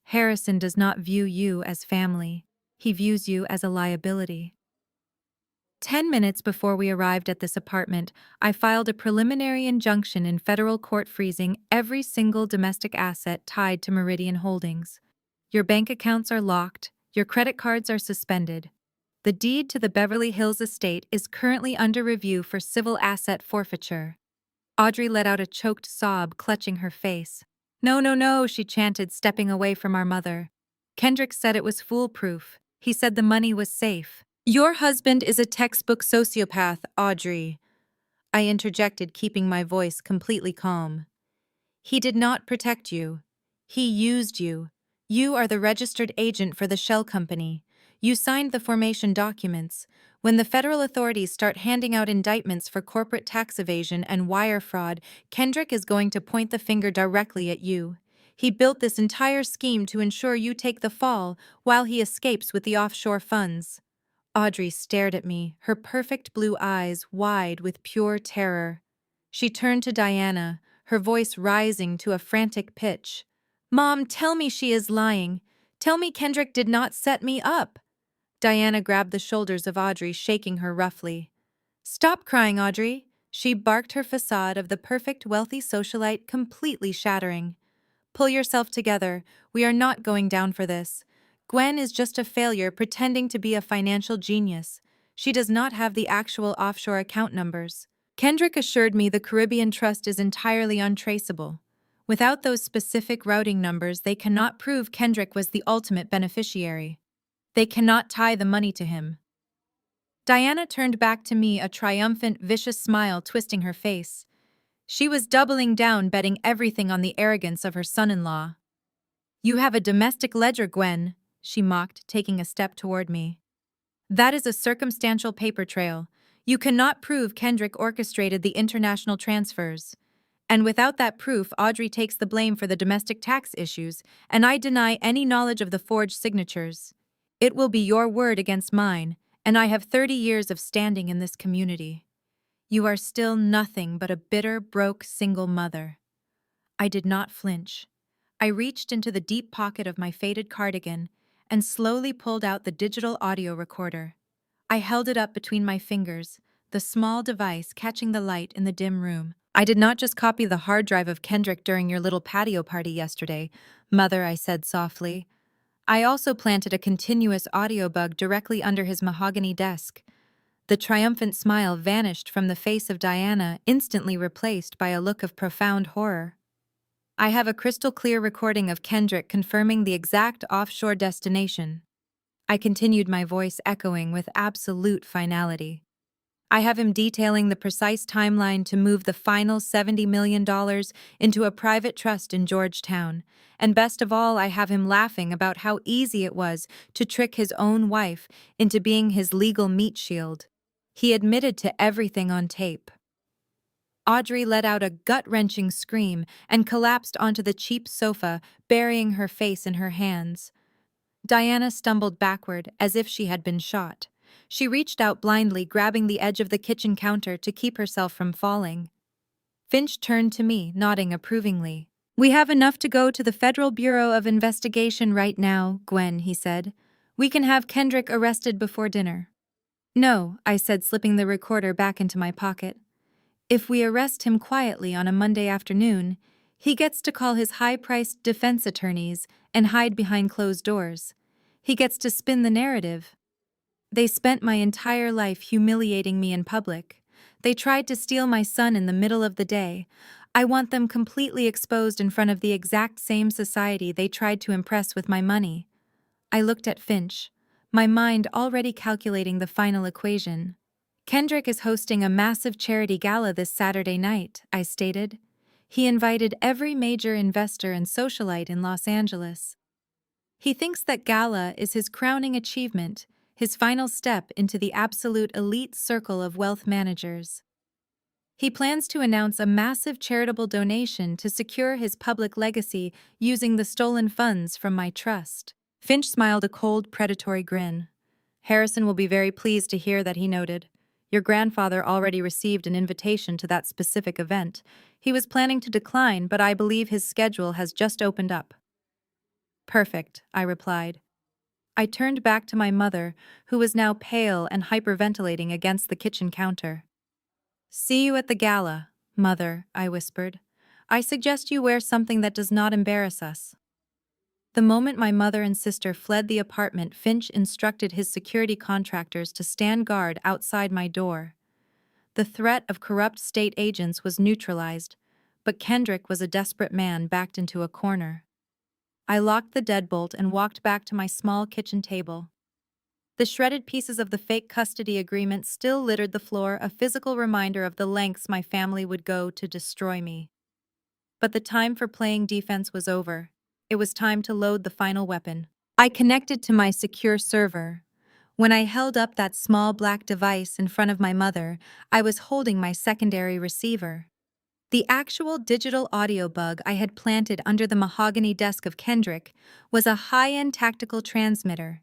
Speaker 1: Harrison does not view you as family. He views you as a liability. 10 minutes before we arrived at this apartment, I filed a preliminary injunction in federal court freezing every single domestic asset tied to Meridian Holdings. Your bank accounts are locked, your credit cards are suspended. The deed to the Beverly Hills estate is currently under review for civil asset forfeiture. Audrey let out a choked sob, clutching her face. No, no, no, she chanted, stepping away from our mother. Kendrick said it was foolproof. He said the money was safe. Your husband is a textbook sociopath, Audrey, I interjected, keeping my voice completely calm. He did not protect you. He used you. You are the registered agent for the shell company. You signed the formation documents. When the federal authorities start handing out indictments for corporate tax evasion and wire fraud, Kendrick is going to point the finger directly at you. He built this entire scheme to ensure you take the fall while he escapes with the offshore funds. Audrey stared at me, her perfect blue eyes wide with pure terror. She turned to Diana, her voice rising to a frantic pitch. Mom, tell me she is lying. Tell me Kendrick did not set me up. Diana grabbed the shoulders of Audrey, shaking her roughly. Stop crying, Audrey. She barked, her facade of the perfect wealthy socialite completely shattering. Pull yourself together. We are not going down for this. Gwen is just a failure pretending to be a financial genius. She does not have the actual offshore account numbers. Kendrick assured me the Caribbean Trust is entirely untraceable. Without those specific routing numbers, they cannot prove Kendrick was the ultimate beneficiary. They cannot tie the money to him. Diana turned back to me, a triumphant, vicious smile twisting her face. She was doubling down, betting everything on the arrogance of her son-in-law. You have a domestic ledger, Gwen, she mocked, taking a step toward me. That is a circumstantial paper trail. You cannot prove Kendrick orchestrated the international transfers. And without that proof, Audrey takes the blame for the domestic tax issues, and I deny any knowledge of the forged signatures. It will be your word against mine, and I have 30 years of standing in this community. You are still nothing but a bitter, broke, single mother. I did not flinch. I reached into the deep pocket of my faded cardigan and slowly pulled out the digital audio recorder. I held it up between my fingers, the small device catching the light in the dim room. I did not just copy the hard drive of Kendrick during your little patio party yesterday, Mother, I said softly. I also planted a continuous audio bug directly under his mahogany desk. The triumphant smile vanished from the face of Diana, instantly replaced by a look of profound horror. I have a crystal-clear recording of Kendrick confirming the exact offshore destination. I continued, my voice echoing with absolute finality. I have him detailing the precise timeline to move the final $70 million into a private trust in Georgetown. And best of all, I have him laughing about how easy it was to trick his own wife into being his legal meat shield. He admitted to everything on tape. Audrey let out a gut-wrenching scream and collapsed onto the cheap sofa, burying her face in her hands. Diana stumbled backward as if she had been shot. She reached out blindly, grabbing the edge of the kitchen counter to keep herself from falling. Finch turned to me, nodding approvingly. We have enough to go to the Federal Bureau of Investigation right now, Gwen, he said. We can have Kendrick arrested before dinner. No, I said, slipping the recorder back into my pocket. If we arrest him quietly on a Monday afternoon, he gets to call his high-priced defense attorneys and hide behind closed doors. He gets to spin the narrative. They spent my entire life humiliating me in public. They tried to steal my son in the middle of the day. I want them completely exposed in front of the exact same society they tried to impress with my money. I looked at Finch, my mind already calculating the final equation. Kendrick is hosting a massive charity gala this Saturday night, I stated. He invited every major investor and socialite in Los Angeles. He thinks that gala is his crowning achievement, his final step into the absolute elite circle of wealth managers. He plans to announce a massive charitable donation to secure his public legacy using the stolen funds from my trust. Finch smiled a cold, predatory grin. Harrison will be very pleased to hear that, he noted. Your grandfather already received an invitation to that specific event. He was planning to decline, but I believe his schedule has just opened up. Perfect, I replied. I turned back to my mother, who was now pale and hyperventilating against the kitchen counter. See you at the gala, Mother, I whispered. I suggest you wear something that does not embarrass us. The moment my mother and sister fled the apartment, Finch instructed his security contractors to stand guard outside my door. The threat of corrupt state agents was neutralized, but Kendrick was a desperate man backed into a corner. I locked the deadbolt and walked back to my small kitchen table. The shredded pieces of the fake custody agreement still littered the floor, a physical reminder of the lengths my family would go to destroy me. But the time for playing defense was over. It was time to load the final weapon. I connected to my secure server. When I held up that small black device in front of my mother, I was holding my secondary receiver. The actual digital audio bug I had planted under the mahogany desk of Kendrick was a high-end tactical transmitter.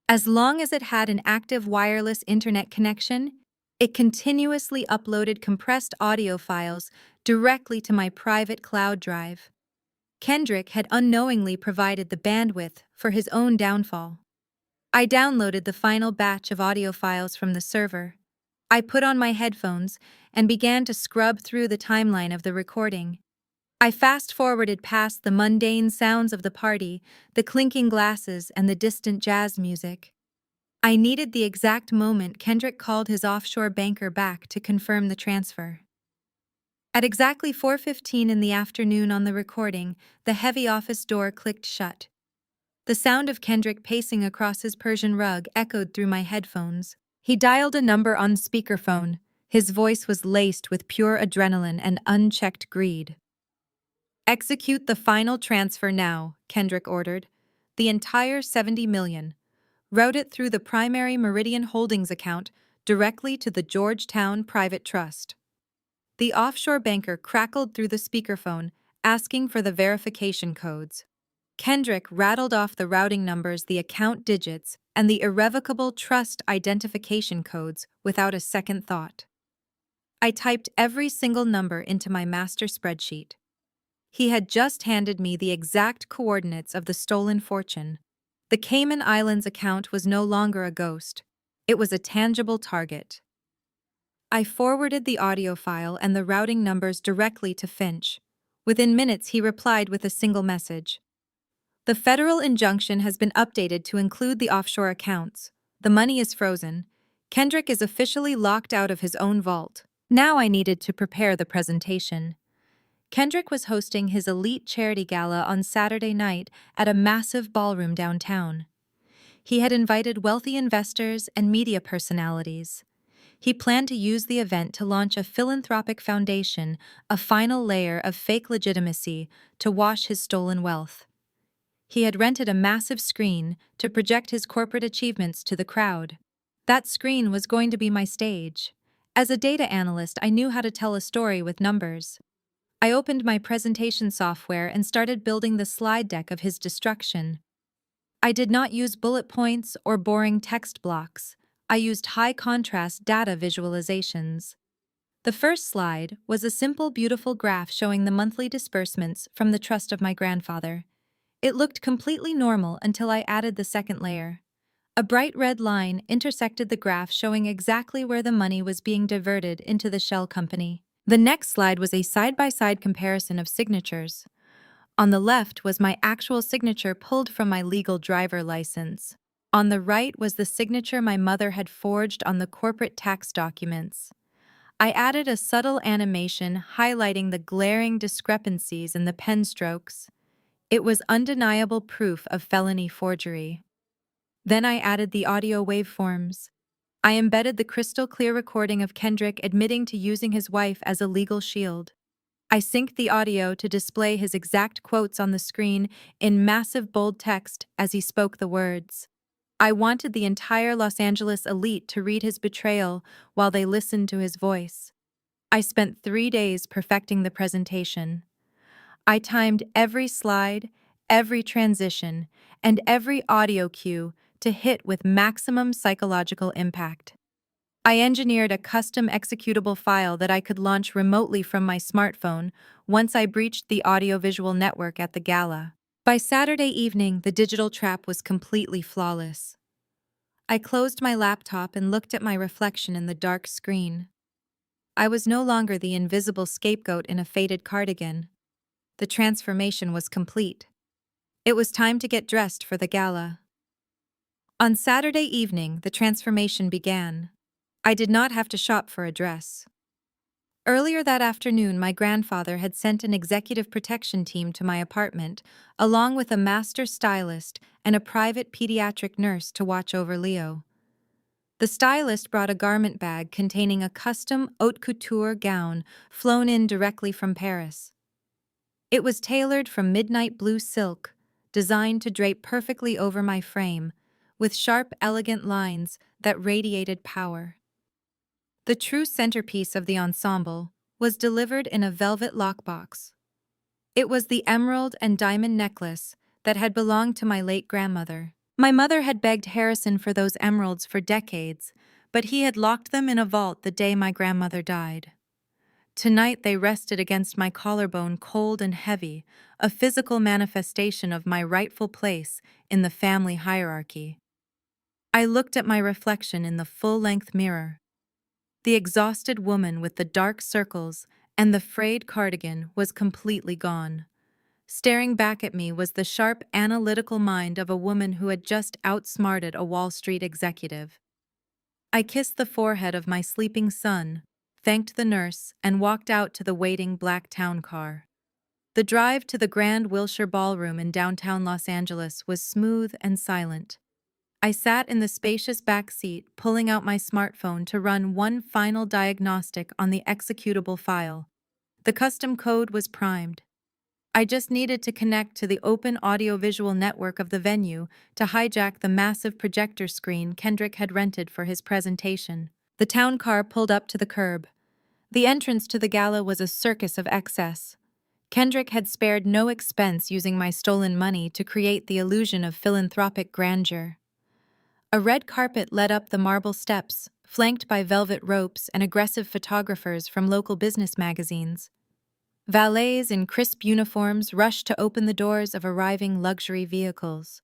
Speaker 1: As long as it had an active wireless internet connection, it continuously uploaded compressed audio files directly to my private cloud drive. Kendrick had unknowingly provided the bandwidth for his own downfall. I downloaded the final batch of audio files from the server. I put on my headphones and began to scrub through the timeline of the recording. I fast-forwarded past the mundane sounds of the party, the clinking glasses, and the distant jazz music. I needed the exact moment Kendrick called his offshore banker back to confirm the transfer. At exactly 4:15 in the afternoon on the recording, the heavy office door clicked shut. The sound of Kendrick pacing across his Persian rug echoed through my headphones. He dialed a number on speakerphone. His voice was laced with pure adrenaline and unchecked greed. "Execute the final transfer now," Kendrick ordered. "The entire 70 million. Route it through the primary Meridian Holdings account directly to the Georgetown Private Trust." The offshore banker crackled through the speakerphone, asking for the verification codes. Kendrick rattled off the routing numbers, the account digits, and the irrevocable trust identification codes without a second thought. I typed every single number into my master spreadsheet. He had just handed me the exact coordinates of the stolen fortune. The Cayman Islands account was no longer a ghost. It was a tangible target. I forwarded the audio file and the routing numbers directly to Finch. Within minutes, he replied with a single message. "The federal injunction has been updated to include the offshore accounts. The money is frozen. Kendrick is officially locked out of his own vault." Now I needed to prepare the presentation. Kendrick was hosting his elite charity gala on Saturday night at a massive ballroom downtown. He had invited wealthy investors and media personalities. He planned to use the event to launch a philanthropic foundation, a final layer of fake legitimacy to wash his stolen wealth. He had rented a massive screen to project his corporate achievements to the crowd. That screen was going to be my stage. As a data analyst, I knew how to tell a story with numbers. I opened my presentation software and started building the slide deck of his destruction. I did not use bullet points or boring text blocks. I used high-contrast data visualizations. The first slide was a simple, beautiful graph showing the monthly disbursements from the trust of my grandfather. It looked completely normal until I added the second layer. A bright red line intersected the graph showing exactly where the money was being diverted into the shell company. The next slide was a side-by-side comparison of signatures. On the left was my actual signature pulled from my legal driver license. On the right was the signature my mother had forged on the corporate tax documents. I added a subtle animation highlighting the glaring discrepancies in the pen strokes. It was undeniable proof of felony forgery. Then I added the audio waveforms. I embedded the crystal-clear recording of Kendrick admitting to using his wife as a legal shield. I synced the audio to display his exact quotes on the screen in massive bold text as he spoke the words. I wanted the entire Los Angeles elite to read his betrayal while they listened to his voice. I spent 3 days perfecting the presentation. I timed every slide, every transition, and every audio cue to hit with maximum psychological impact. I engineered a custom executable file that I could launch remotely from my smartphone once I breached the audiovisual network at the gala. By Saturday evening, the digital trap was completely flawless. I closed my laptop and looked at my reflection in the dark screen. I was no longer the invisible scapegoat in a faded cardigan. The transformation was complete. It was time to get dressed for the gala. On Saturday evening, the transformation began. I did not have to shop for a dress. Earlier that afternoon, my grandfather had sent an executive protection team to my apartment, along with a master stylist and a private pediatric nurse to watch over Leo. The stylist brought a garment bag containing a custom haute couture gown flown in directly from Paris. It was tailored from midnight blue silk, designed to drape perfectly over my frame, with sharp, elegant lines that radiated power. The true centerpiece of the ensemble was delivered in a velvet lockbox. It was the emerald and diamond necklace that had belonged to my late grandmother. My mother had begged Harrison for those emeralds for decades, but he had locked them in a vault the day my grandmother died. Tonight they rested against my collarbone, cold and heavy, a physical manifestation of my rightful place in the family hierarchy. I looked at my reflection in the full-length mirror. The exhausted woman with the dark circles and the frayed cardigan was completely gone. Staring back at me was the sharp, analytical mind of a woman who had just outsmarted a Wall Street executive. I kissed the forehead of my sleeping son, thanked the nurse, and walked out to the waiting black town car. The drive to the Grand Wilshire Ballroom in downtown Los Angeles was smooth and silent. I sat in the spacious back seat, pulling out my smartphone to run one final diagnostic on the executable file. The custom code was primed. I just needed to connect to the open audiovisual network of the venue to hijack the massive projector screen Kendrick had rented for his presentation. The town car pulled up to the curb. The entrance to the gala was a circus of excess. Kendrick had spared no expense using my stolen money to create the illusion of philanthropic grandeur. A red carpet led up the marble steps, flanked by velvet ropes and aggressive photographers from local business magazines. Valets in crisp uniforms rushed to open the doors of arriving luxury vehicles.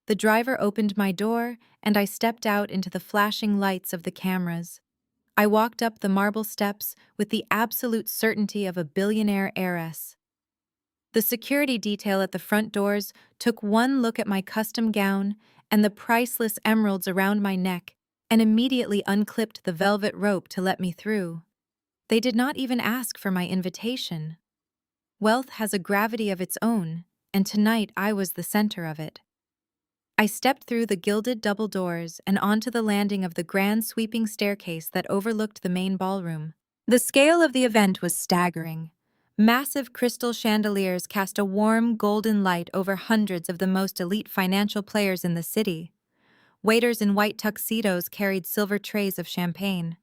Speaker 1: The driver opened my door, and I stepped out into the flashing lights of the cameras. I walked up the marble steps with the absolute certainty of a billionaire heiress. The security detail at the front doors took one look at my custom gown and the priceless emeralds around my neck and immediately unclipped the velvet rope to let me through. They did not even ask for my invitation. Wealth has a gravity of its own, and tonight I was the center of it. I stepped through the gilded double doors and onto the landing of the grand sweeping staircase that overlooked the main ballroom. The scale of the event was staggering. Massive crystal chandeliers cast a warm, golden light over hundreds of the most elite financial players in the city. Waiters in white tuxedos carried silver trays of champagne.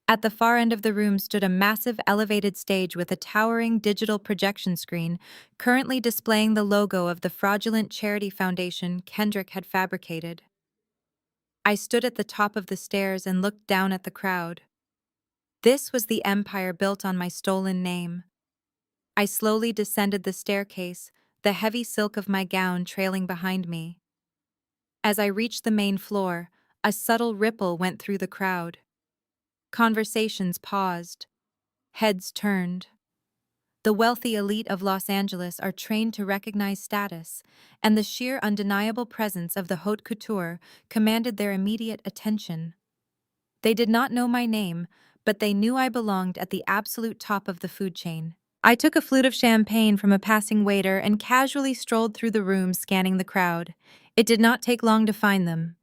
Speaker 1: At the far end of the room stood a massive elevated stage with a towering digital projection screen, currently displaying the logo of the fraudulent charity foundation Kendrick had fabricated. I stood at the top of the stairs and looked down at the crowd. This was the empire built on my stolen name. I slowly descended the staircase, the heavy silk of my gown trailing behind me. As I reached the main floor, a subtle ripple went through the crowd. Conversations paused. Heads turned. The wealthy elite of Los Angeles are trained to recognize status, and the sheer undeniable presence of the haute couture commanded their immediate attention. They did not know my name, but they knew I belonged at the absolute top of the food chain. I took a flute of champagne from a passing waiter and casually strolled through the room, scanning the crowd. It did not take long to find them.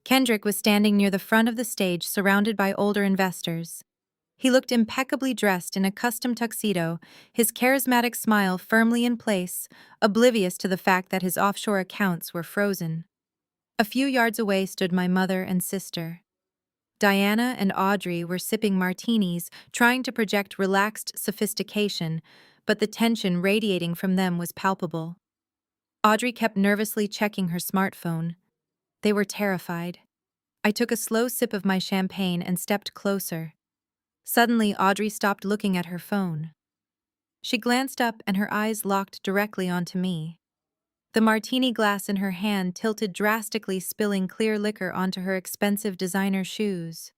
Speaker 1: Kendrick was standing near the front of the stage, surrounded by older investors. He looked impeccably dressed in a custom tuxedo, his charismatic smile firmly in place, oblivious to the fact that his offshore accounts were frozen. A few yards away stood my mother and sister. Diana and Audrey were sipping martinis, trying to project relaxed sophistication, but the tension radiating from them was palpable. Audrey kept nervously checking her smartphone. They were terrified. I took a slow sip of my champagne and stepped closer. Suddenly, Audrey stopped looking at her phone. She glanced up and her eyes locked directly onto me. The martini glass in her hand tilted drastically, spilling clear liquor onto her expensive designer shoes.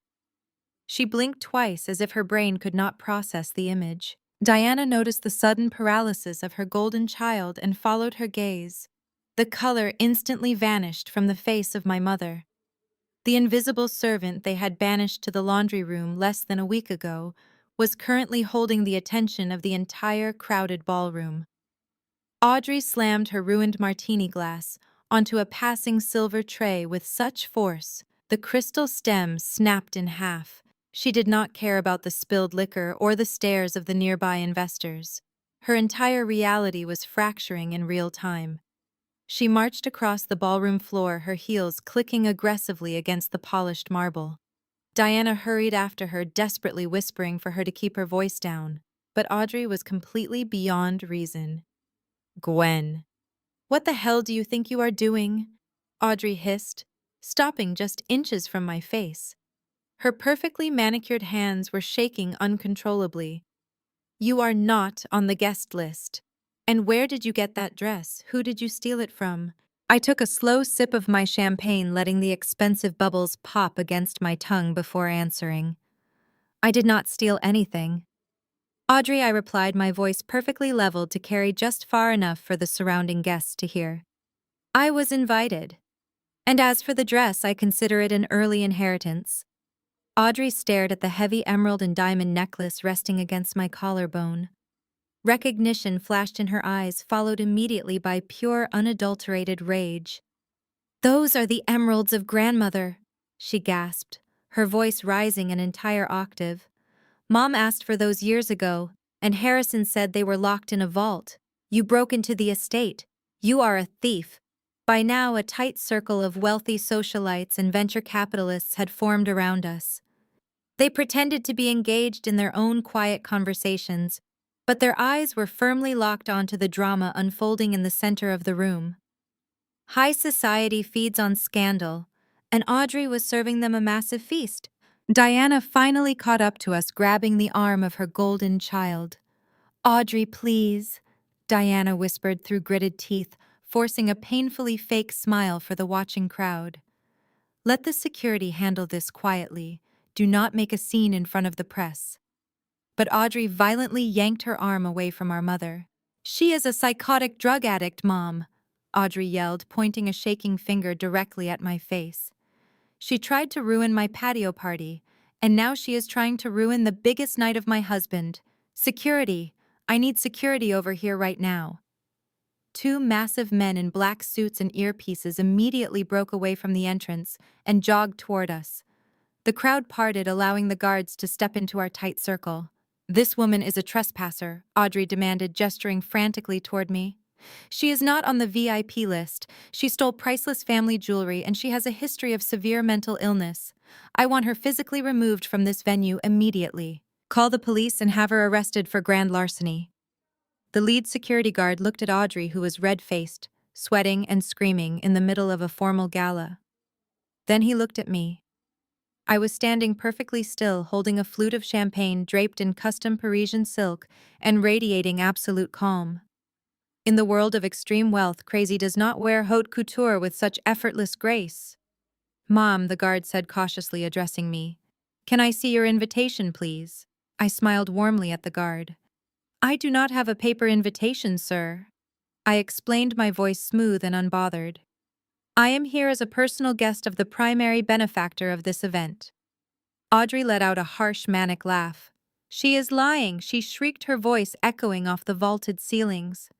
Speaker 1: She blinked twice as if her brain could not process the image. Diana noticed the sudden paralysis of her golden child and followed her gaze. The color instantly vanished from the face of my mother. The invisible servant they had banished to the laundry room less than a week ago was currently holding the attention of the entire crowded ballroom. Audrey slammed her ruined martini glass onto a passing silver tray with such force, the crystal stem snapped in half. She did not care about the spilled liquor or the stares of the nearby investors. Her entire reality was fracturing in real time. She marched across the ballroom floor, her heels clicking aggressively against the polished marble. Diana hurried after her, desperately whispering for her to keep her voice down. But Audrey was completely beyond reason. "Gwen, what the hell do you think you are doing?" Audrey hissed, stopping just inches from my face. Her perfectly manicured hands were shaking uncontrollably. "You are not on the guest list. And where did you get that dress? Who did you steal it from?" I took a slow sip of my champagne, letting the expensive bubbles pop against my tongue before answering. "I did not steal anything." "Audrey," I replied, my voice perfectly leveled to carry just far enough for the surrounding guests to hear. "I was invited. And as for the dress, I consider it an early inheritance." Audrey stared at the heavy emerald and diamond necklace resting against my collarbone. Recognition flashed in her eyes, followed immediately by pure, unadulterated rage. "Those are the emeralds of grandmother," she gasped, her voice rising an entire octave. "Mom asked for those years ago, and Harrison said they were locked in a vault. You broke into the estate. You are a thief." By now, a tight circle of wealthy socialites and venture capitalists had formed around us. They pretended to be engaged in their own quiet conversations, but their eyes were firmly locked onto the drama unfolding in the center of the room. High society feeds on scandal, and Audrey was serving them a massive feast. Diana finally caught up to us, grabbing the arm of her golden child. "Audrey, please," Diana whispered through gritted teeth, forcing a painfully fake smile for the watching crowd. "Let the security handle this quietly. Do not make a scene in front of the press." But Audrey violently yanked her arm away from our mother. "She is a psychotic drug addict, Mom," Audrey yelled, pointing a shaking finger directly at my face. "She tried to ruin my patio party, and now she is trying to ruin the biggest night of my husband. Security! I need security over here right now." Two massive men in black suits and earpieces immediately broke away from the entrance and jogged toward us. The crowd parted, allowing the guards to step into our tight circle. "This woman is a trespasser," Audrey demanded, gesturing frantically toward me. "She is not on the VIP list. She stole priceless family jewelry, and she has a history of severe mental illness. I want her physically removed from this venue immediately. Call the police and have her arrested for grand larceny." The lead security guard looked at Audrey, who was red-faced, sweating and screaming in the middle of a formal gala. Then he looked at me. I was standing perfectly still, holding a flute of champagne draped in custom Parisian silk and radiating absolute calm. In the world of extreme wealth, crazy does not wear haute couture with such effortless grace. "Mom," the guard said cautiously, addressing me. "Can I see your invitation, please?" I smiled warmly at the guard. "I do not have a paper invitation, sir." I explained, my voice smooth and unbothered. "I am here as a personal guest of the primary benefactor of this event." Audrey let out a harsh, manic laugh. "She is lying," she shrieked, her voice echoing off the vaulted ceilings.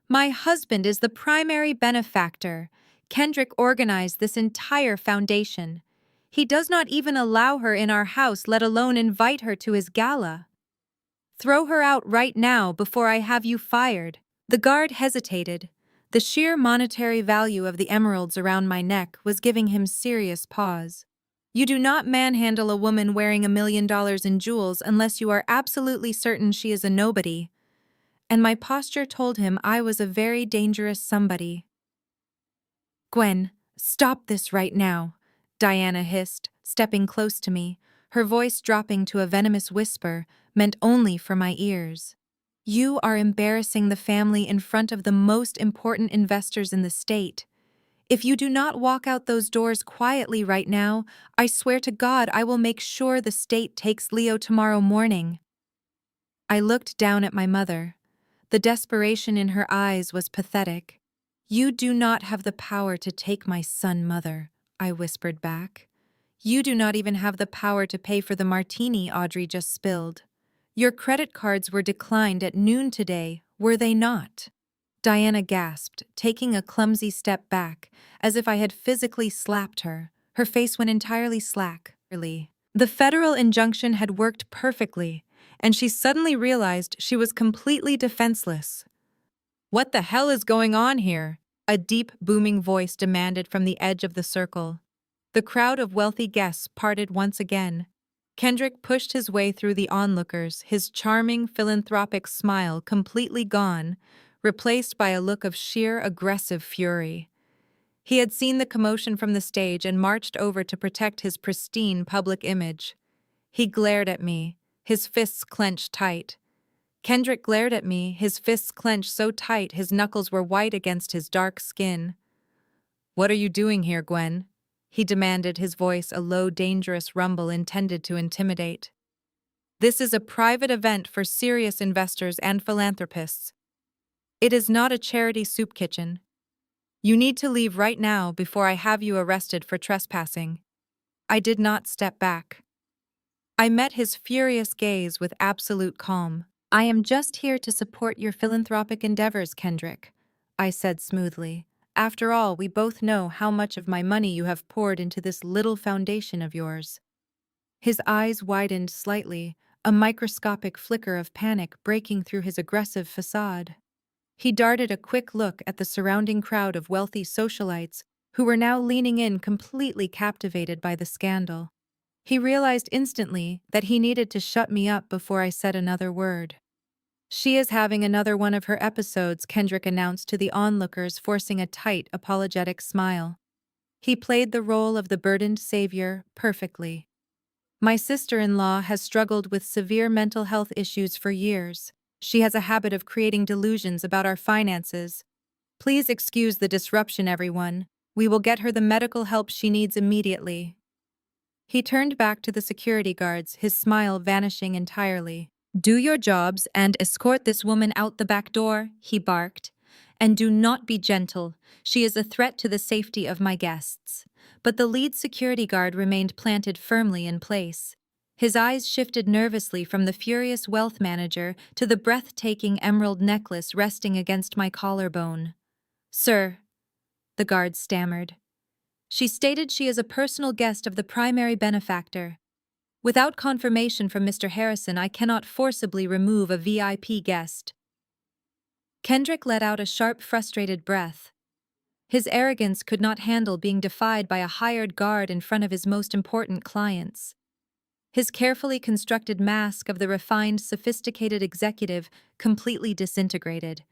Speaker 1: "My husband is the primary benefactor. Kendrick organized this entire foundation. He does not even allow her in our house, let alone invite her to his gala. Throw her out right now before I have you fired." The guard hesitated. The sheer monetary value of the emeralds around my neck was giving him serious pause. "You do not manhandle a woman wearing $1 million in jewels unless you are absolutely certain she is a nobody." And my posture told him I was a very dangerous somebody. "Gwen, stop this right now," Diana hissed, stepping close to me, her voice dropping to a venomous whisper meant only for my ears. "You are embarrassing the family in front of the most important investors in the state. If you do not walk out those doors quietly right now, I swear to God I will make sure the state takes Leo tomorrow morning." I looked down at my mother. The desperation in her eyes was pathetic. "You do not have the power to take my son, Mother," I whispered back. "You do not even have the power to pay for the martini Audrey just spilled. Your credit cards were declined at noon today, were they not?" Diana gasped, taking a clumsy step back, as if I had physically slapped her. Her face went entirely slack. The federal injunction had worked perfectly, and she suddenly realized she was completely defenseless. "What the hell is going on here?" a deep, booming voice demanded from the edge of the circle. The crowd of wealthy guests parted once again. Kendrick pushed his way through the onlookers, his charming, philanthropic smile completely gone, replaced by a look of sheer, aggressive fury. He had seen the commotion from the stage and marched over to protect his pristine public image. He glared at me, his fists clenched tight. Kendrick glared at me, his fists clenched so tight his knuckles were white against his dark skin. "What are you doing here, Gwen?" he demanded, his voice a low, dangerous rumble intended to intimidate. "This is a private event for serious investors and philanthropists. It is not a charity soup kitchen. You need to leave right now before I have you arrested for trespassing." I did not step back. I met his furious gaze with absolute calm. "I am just here to support your philanthropic endeavors, Kendrick," I said smoothly. "After all, we both know how much of my money you have poured into this little foundation of yours." His eyes widened slightly, a microscopic flicker of panic breaking through his aggressive facade. He darted a quick look at the surrounding crowd of wealthy socialites who were now leaning in, completely captivated by the scandal. He realized instantly that he needed to shut me up before I said another word. "She is having another one of her episodes," Kendrick announced to the onlookers, forcing a tight, apologetic smile. He played the role of the burdened savior perfectly. "My sister-in-law has struggled with severe mental health issues for years. She has a habit of creating delusions about our finances. Please excuse the disruption, everyone. We will get her the medical help she needs immediately." He turned back to the security guards, his smile vanishing entirely. "Do your jobs and escort this woman out the back door," he barked. "And do not be gentle. She is a threat to the safety of my guests." But the lead security guard remained planted firmly in place. His eyes shifted nervously from the furious wealth manager to the breathtaking emerald necklace resting against my collarbone. "Sir," the guard stammered. "She stated she is a personal guest of the primary benefactor. Without confirmation from Mr. Harrison, I cannot forcibly remove a VIP guest." Kendrick let out a sharp, frustrated breath. His arrogance could not handle being defied by a hired guard in front of his most important clients. His carefully constructed mask of the refined, sophisticated executive completely disintegrated.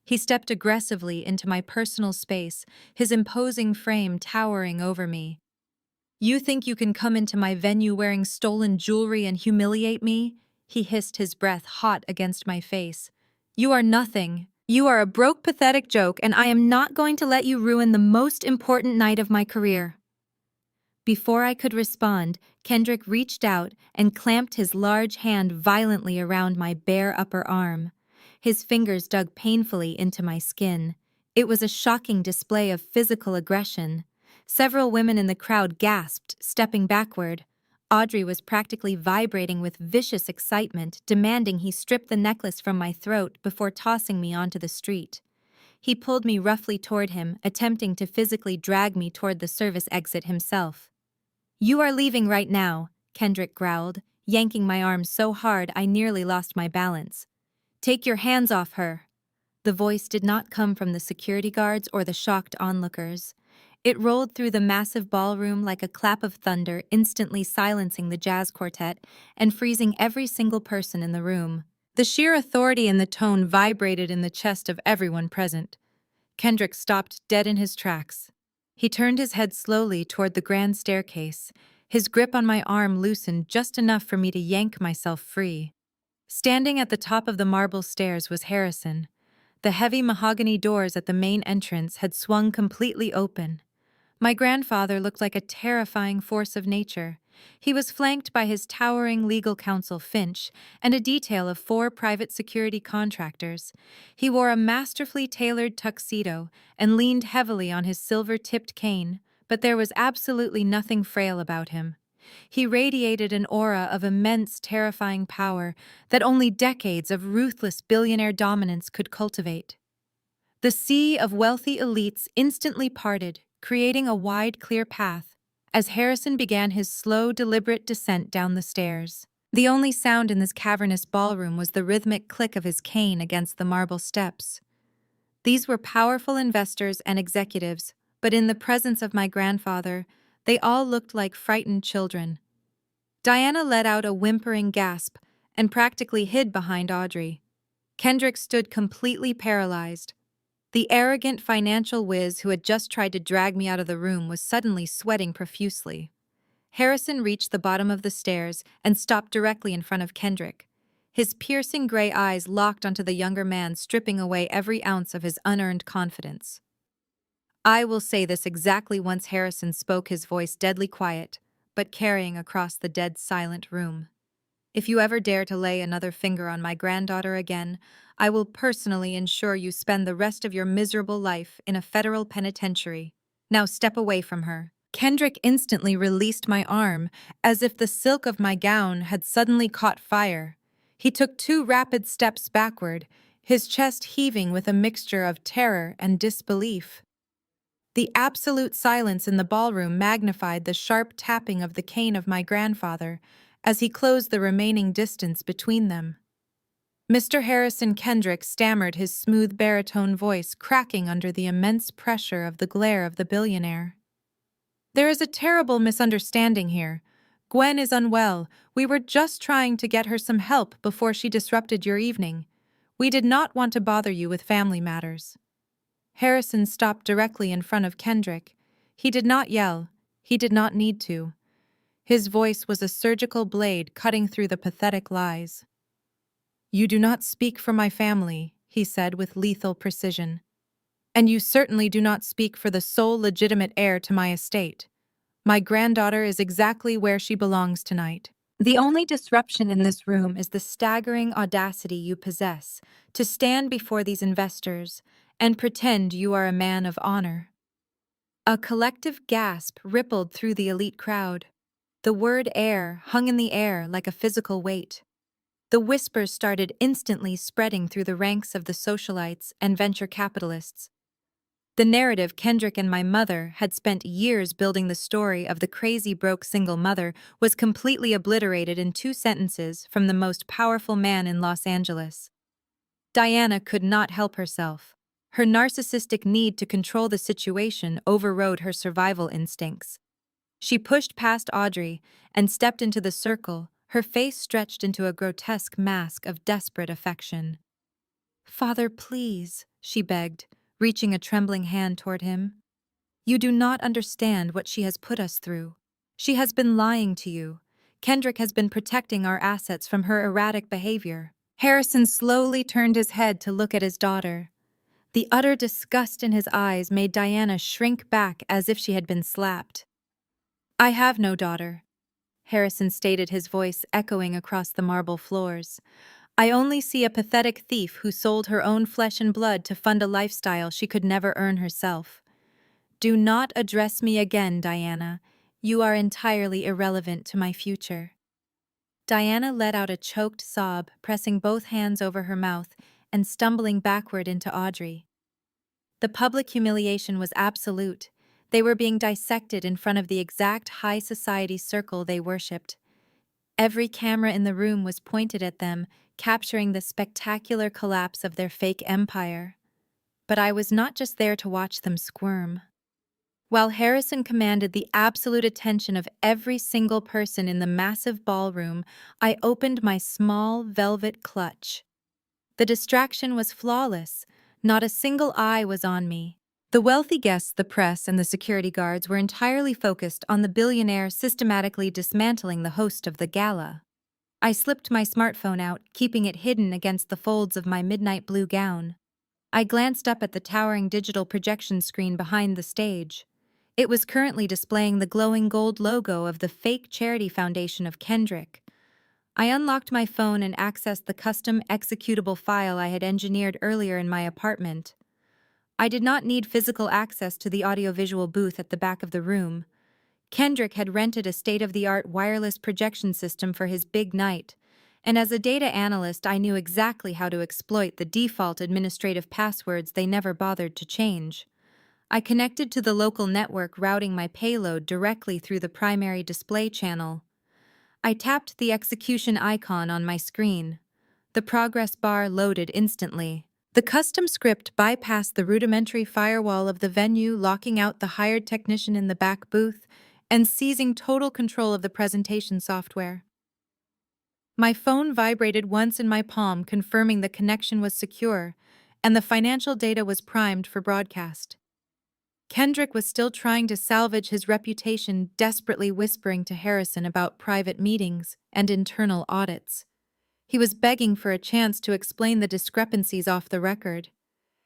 Speaker 1: He stepped aggressively into my personal space, his imposing frame towering over me. "You think you can come into my venue wearing stolen jewelry and humiliate me?" he hissed, his breath hot against my face. "You are nothing. You are a broke, pathetic joke, and I am not going to let you ruin the most important night of my career." Before I could respond, Kendrick reached out and clamped his large hand violently around my bare upper arm. His fingers dug painfully into my skin. It was a shocking display of physical aggression. Several women in the crowd gasped, stepping backward. Audrey was practically vibrating with vicious excitement, demanding he strip the necklace from my throat before tossing me onto the street. He pulled me roughly toward him, attempting to physically drag me toward the service exit himself. "You are leaving right now," Kendrick growled, yanking my arm so hard I nearly lost my balance. "Take your hands off her." The voice did not come from the security guards or the shocked onlookers. It rolled through the massive ballroom like a clap of thunder, instantly silencing the jazz quartet and freezing every single person in the room. The sheer authority in the tone vibrated in the chest of everyone present. Kendrick stopped dead in his tracks. He turned his head slowly toward the grand staircase. His grip on my arm loosened just enough for me to yank myself free. Standing at the top of the marble stairs was Harrison. The heavy mahogany doors at the main entrance had swung completely open. My grandfather looked like a terrifying force of nature, He was flanked by his towering legal counsel Finch and a detail of 4 private security contractors. He wore a masterfully tailored tuxedo and leaned heavily on his silver-tipped cane, but there was absolutely nothing frail about him. He radiated an aura of immense, terrifying power that only decades of ruthless billionaire dominance could cultivate. The sea of wealthy elites instantly parted, creating a wide, clear path, as Harrison began his slow, deliberate descent down the stairs. The only sound in this cavernous ballroom was the rhythmic click of his cane against the marble steps. These were powerful investors and executives, but in the presence of my grandfather, they all looked like frightened children. Diana let out a whimpering gasp and practically hid behind Audrey. Kendrick stood completely paralyzed. The arrogant financial whiz who had just tried to drag me out of the room was suddenly sweating profusely. Harrison reached the bottom of the stairs and stopped directly in front of Kendrick. His piercing gray eyes locked onto the younger man, stripping away every ounce of his unearned confidence. I will say this exactly once Harrison spoke, his voice deadly quiet, but carrying across the dead silent room. If you ever dare to lay another finger on my granddaughter again, I will personally ensure you spend the rest of your miserable life in a federal penitentiary. Now step away from her. Kendrick instantly released my arm, as if the silk of my gown had suddenly caught fire. He took 2 rapid steps backward, his chest heaving with a mixture of terror and disbelief. The absolute silence in the ballroom magnified the sharp tapping of the cane of my grandfather as he closed the remaining distance between them. Mr. Harrison Kendrick stammered, his smooth baritone voice cracking under the immense pressure of the glare of the billionaire. There is a terrible misunderstanding here. Gwen is unwell. We were just trying to get her some help before she disrupted your evening. We did not want to bother you with family matters. Harrison stopped directly in front of Kendrick. He did not yell. He did not need to. His voice was a surgical blade cutting through the pathetic lies. You do not speak for my family, he said with lethal precision. And you certainly do not speak for the sole legitimate heir to my estate. My granddaughter is exactly where she belongs tonight. The only disruption in this room is the staggering audacity you possess to stand before these investors and pretend you are a man of honor. A collective gasp rippled through the elite crowd. The word heir hung in the air like a physical weight. The whispers started instantly spreading through the ranks of the socialites and venture capitalists. The narrative Kendrick and my mother had spent years building, the story of the crazy broke single mother, was completely obliterated in 2 sentences from the most powerful man in Los Angeles. Diana could not help herself. Her narcissistic need to control the situation overrode her survival instincts. She pushed past Audrey and stepped into the circle, her face stretched into a grotesque mask of desperate affection. "Father, please," she begged, reaching a trembling hand toward him. "You do not understand what she has put us through. She has been lying to you. Kendrick has been protecting our assets from her erratic behavior." Harrison slowly turned his head to look at his daughter. The utter disgust in his eyes made Diana shrink back as if she had been slapped. "I have no daughter," Harrison stated, his voice echoing across the marble floors. "I only see a pathetic thief who sold her own flesh and blood to fund a lifestyle she could never earn herself. Do not address me again, Diana. You are entirely irrelevant to my future." Diana let out a choked sob, pressing both hands over her mouth and stumbling backward into Audrey. The public humiliation was absolute. They were being dissected in front of the exact high society circle they worshipped. Every camera in the room was pointed at them, capturing the spectacular collapse of their fake empire. But I was not just there to watch them squirm. While Harrison commanded the absolute attention of every single person in the massive ballroom, I opened my small velvet clutch. The distraction was flawless. Not a single eye was on me. The wealthy guests, the press, and the security guards were entirely focused on the billionaire systematically dismantling the host of the gala. I slipped my smartphone out, keeping it hidden against the folds of my midnight blue gown. I glanced up at the towering digital projection screen behind the stage. It was currently displaying the glowing gold logo of the fake charity foundation of Kendrick. I unlocked my phone and accessed the custom executable file I had engineered earlier in my apartment. I did not need physical access to the audiovisual booth at the back of the room. Kendrick had rented a state-of-the-art wireless projection system for his big night, and as a data analyst I knew exactly how to exploit the default administrative passwords they never bothered to change. I connected to the local network, routing my payload directly through the primary display channel. I tapped the execution icon on my screen. The progress bar loaded instantly. The custom script bypassed the rudimentary firewall of the venue, locking out the hired technician in the back booth and seizing total control of the presentation software. My phone vibrated once in my palm, confirming the connection was secure, and the financial data was primed for broadcast. Kendrick was still trying to salvage his reputation, desperately whispering to Harrison about private meetings and internal audits. He was begging for a chance to explain the discrepancies off the record.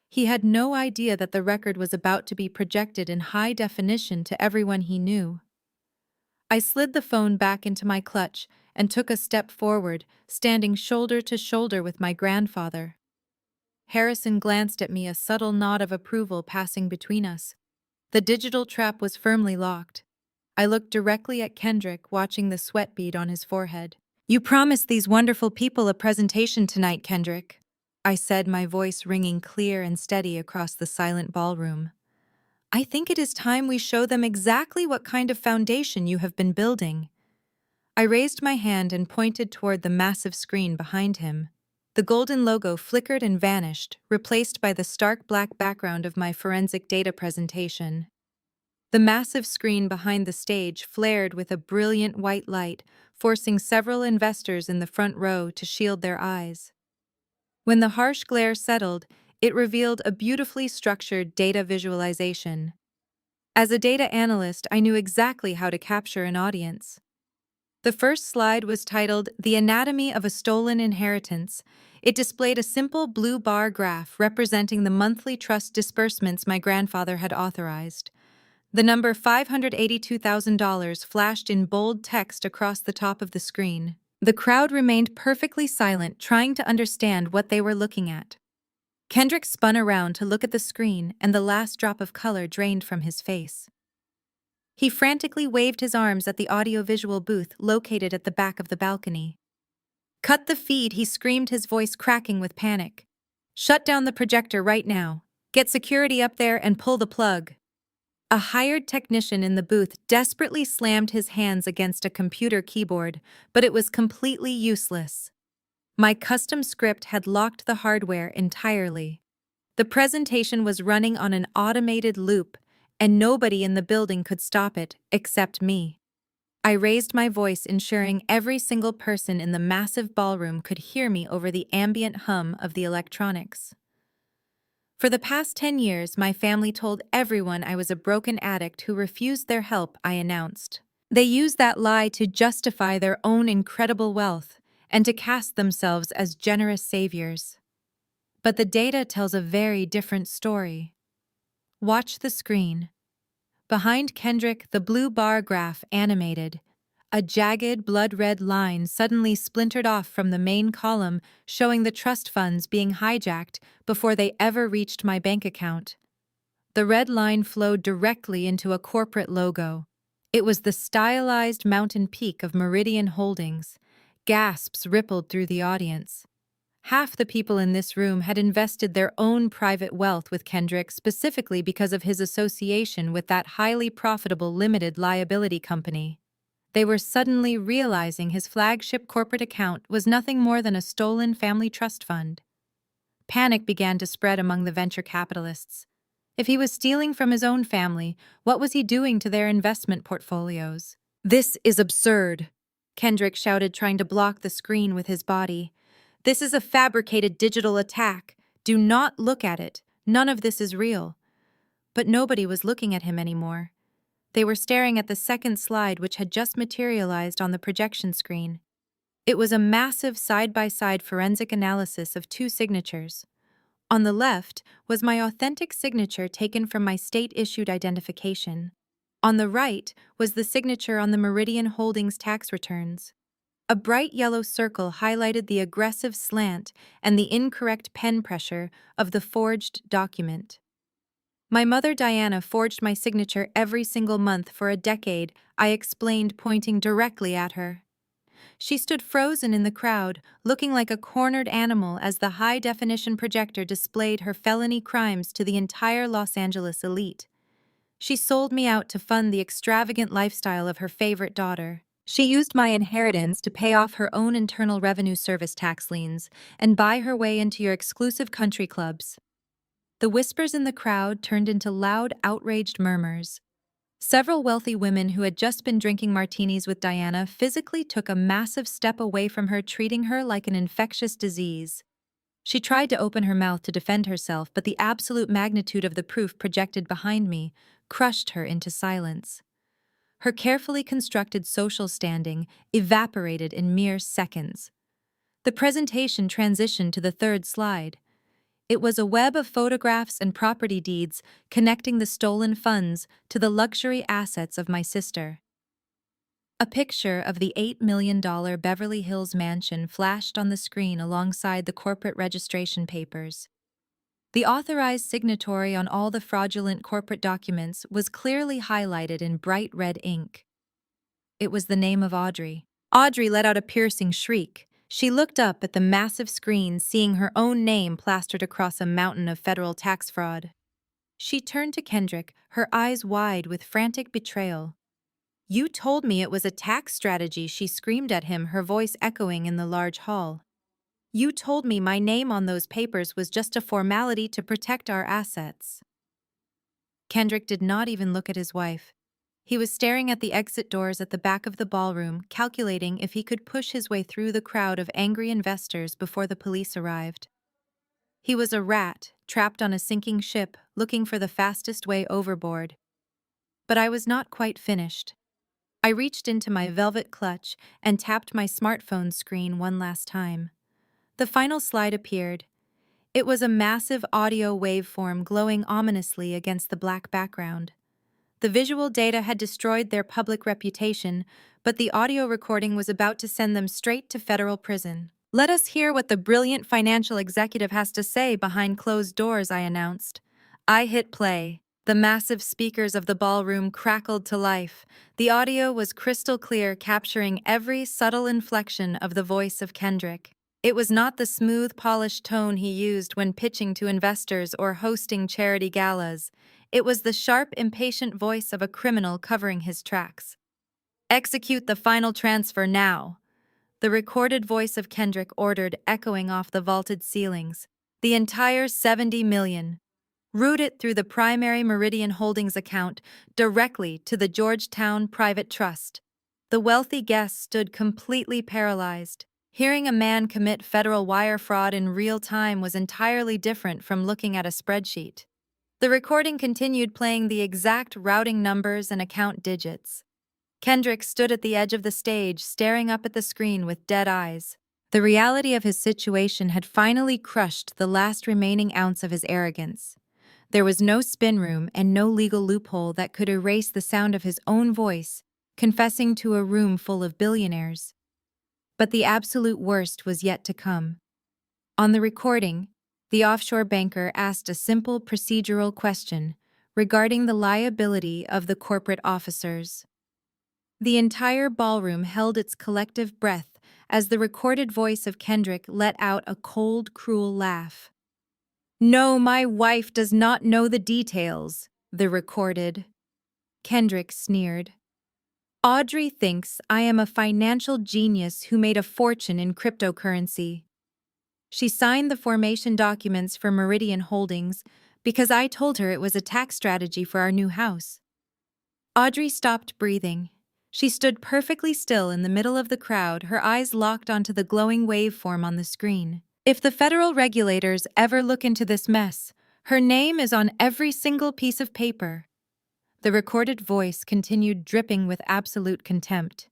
Speaker 1: He had no idea that the record was about to be projected in high definition to everyone he knew. I slid the phone back into my clutch and took a step forward, standing shoulder to shoulder with my grandfather. Harrison glanced at me, a subtle nod of approval passing between us. The digital trap was firmly locked. I looked directly at Kendrick, watching the sweat bead on his forehead. "You promised these wonderful people a presentation tonight, Kendrick," I said, my voice ringing clear and steady across the silent ballroom. "I think it is time we show them exactly what kind of foundation you have been building." I raised my hand and pointed toward the massive screen behind him. The golden logo flickered and vanished, replaced by the stark black background of my forensic data presentation. The massive screen behind the stage flared with a brilliant white light, forcing several investors in the front row to shield their eyes. When the harsh glare settled, it revealed a beautifully structured data visualization. As a data analyst, I knew exactly how to capture an audience. The first slide was titled "The Anatomy of a Stolen Inheritance." It displayed a simple blue bar graph representing the monthly trust disbursements my grandfather had authorized. The number $582,000 flashed in bold text across the top of the screen. The crowd remained perfectly silent, trying to understand what they were looking at. Kendrick spun around to look at the screen, and the last drop of color drained from his face. He frantically waved his arms at the audiovisual booth located at the back of the balcony. "Cut the feed," he screamed, his voice cracking with panic. "Shut down the projector right now. Get security up there and pull the plug." A hired technician in the booth desperately slammed his hands against a computer keyboard, but it was completely useless. My custom script had locked the hardware entirely. The presentation was running on an automated loop, and nobody in the building could stop it except me. I raised my voice, ensuring every single person in the massive ballroom could hear me over the ambient hum of the electronics. "For the past 10 years, my family told everyone I was a broken addict who refused their help," I announced. "They used that lie to justify their own incredible wealth and to cast themselves as generous saviors. But the data tells a very different story. Watch the screen." Behind Kendrick, the blue bar graph animated. A jagged, blood-red line suddenly splintered off from the main column, showing the trust funds being hijacked before they ever reached my bank account. The red line flowed directly into a corporate logo. It was the stylized mountain peak of Meridian Holdings. Gasps rippled through the audience. Half the people in this room had invested their own private wealth with Kendrick specifically because of his association with that highly profitable limited liability company. They were suddenly realizing his flagship corporate account was nothing more than a stolen family trust fund. Panic began to spread among the venture capitalists. If he was stealing from his own family, what was he doing to their investment portfolios? "This is absurd," Kendrick shouted, trying to block the screen with his body. "This is a fabricated digital attack. Do not look at it. None of this is real." But nobody was looking at him anymore. They were staring at the second slide, which had just materialized on the projection screen. It was a massive side-by-side forensic analysis of two signatures. On the left was my authentic signature taken from my state-issued identification. On the right was the signature on the Meridian Holdings tax returns. A bright yellow circle highlighted the aggressive slant and the incorrect pen pressure of the forged document. My mother Diana forged my signature every single month for a decade, I explained, pointing directly at her. She stood frozen in the crowd, looking like a cornered animal as the high-definition projector displayed her felony crimes to the entire Los Angeles elite. She sold me out to fund the extravagant lifestyle of her favorite daughter. She used my inheritance to pay off her own Internal Revenue Service tax liens and buy her way into your exclusive country clubs. The whispers in the crowd turned into loud, outraged murmurs. Several wealthy women who had just been drinking martinis with Diana physically took a massive step away from her, treating her like an infectious disease. She tried to open her mouth to defend herself, but the absolute magnitude of the proof projected behind me crushed her into silence. Her carefully constructed social standing evaporated in mere seconds. The presentation transitioned to the third slide. It was a web of photographs and property deeds connecting the stolen funds to the luxury assets of my sister. A picture of the $8 million Beverly Hills mansion flashed on the screen alongside the corporate registration papers. The authorized signatory on all the fraudulent corporate documents was clearly highlighted in bright red ink. It was the name of Audrey. Audrey let out a piercing shriek. She looked up at the massive screen, seeing her own name plastered across a mountain of federal tax fraud. She turned to Kendrick, her eyes wide with frantic betrayal. "You told me it was a tax strategy," she screamed at him, her voice echoing in the large hall. "You told me my name on those papers was just a formality to protect our assets." Kendrick did not even look at his wife. He was staring at the exit doors at the back of the ballroom, calculating if he could push his way through the crowd of angry investors before the police arrived. He was a rat, trapped on a sinking ship, looking for the fastest way overboard. But I was not quite finished. I reached into my velvet clutch and tapped my smartphone screen one last time. The final slide appeared. It was a massive audio waveform glowing ominously against the black background. The visual data had destroyed their public reputation, but the audio recording was about to send them straight to federal prison. "Let us hear what the brilliant financial executive has to say behind closed doors," I announced. I hit play. The massive speakers of the ballroom crackled to life. The audio was crystal clear, capturing every subtle inflection of the voice of Kendrick. It was not the smooth, polished tone he used when pitching to investors or hosting charity galas. It was the sharp, impatient voice of a criminal covering his tracks. "Execute the final transfer now," the recorded voice of Kendrick ordered, echoing off the vaulted ceilings. "The entire $70 million. Route it through the primary Meridian Holdings account directly to the Georgetown Private Trust." The wealthy guest stood completely paralyzed. Hearing a man commit federal wire fraud in real time was entirely different from looking at a spreadsheet. The recording continued, playing the exact routing numbers and account digits. Kendrick stood at the edge of the stage, staring up at the screen with dead eyes. The reality of his situation had finally crushed the last remaining ounce of his arrogance. There was no spin room and no legal loophole that could erase the sound of his own voice, confessing to a room full of billionaires. But the absolute worst was yet to come. On the recording, the offshore banker asked a simple procedural question regarding the liability of the corporate officers. The entire ballroom held its collective breath as the recorded voice of Kendrick let out a cold, cruel laugh. "No, my wife does not know the details," the recorded. Kendrick sneered. "Audrey thinks I am a financial genius who made a fortune in cryptocurrency. She signed the formation documents for Meridian Holdings because I told her it was a tax strategy for our new house." Audrey stopped breathing. She stood perfectly still in the middle of the crowd, her eyes locked onto the glowing waveform on the screen. "If the federal regulators ever look into this mess, her name is on every single piece of paper." The recorded voice continued, dripping with absolute contempt.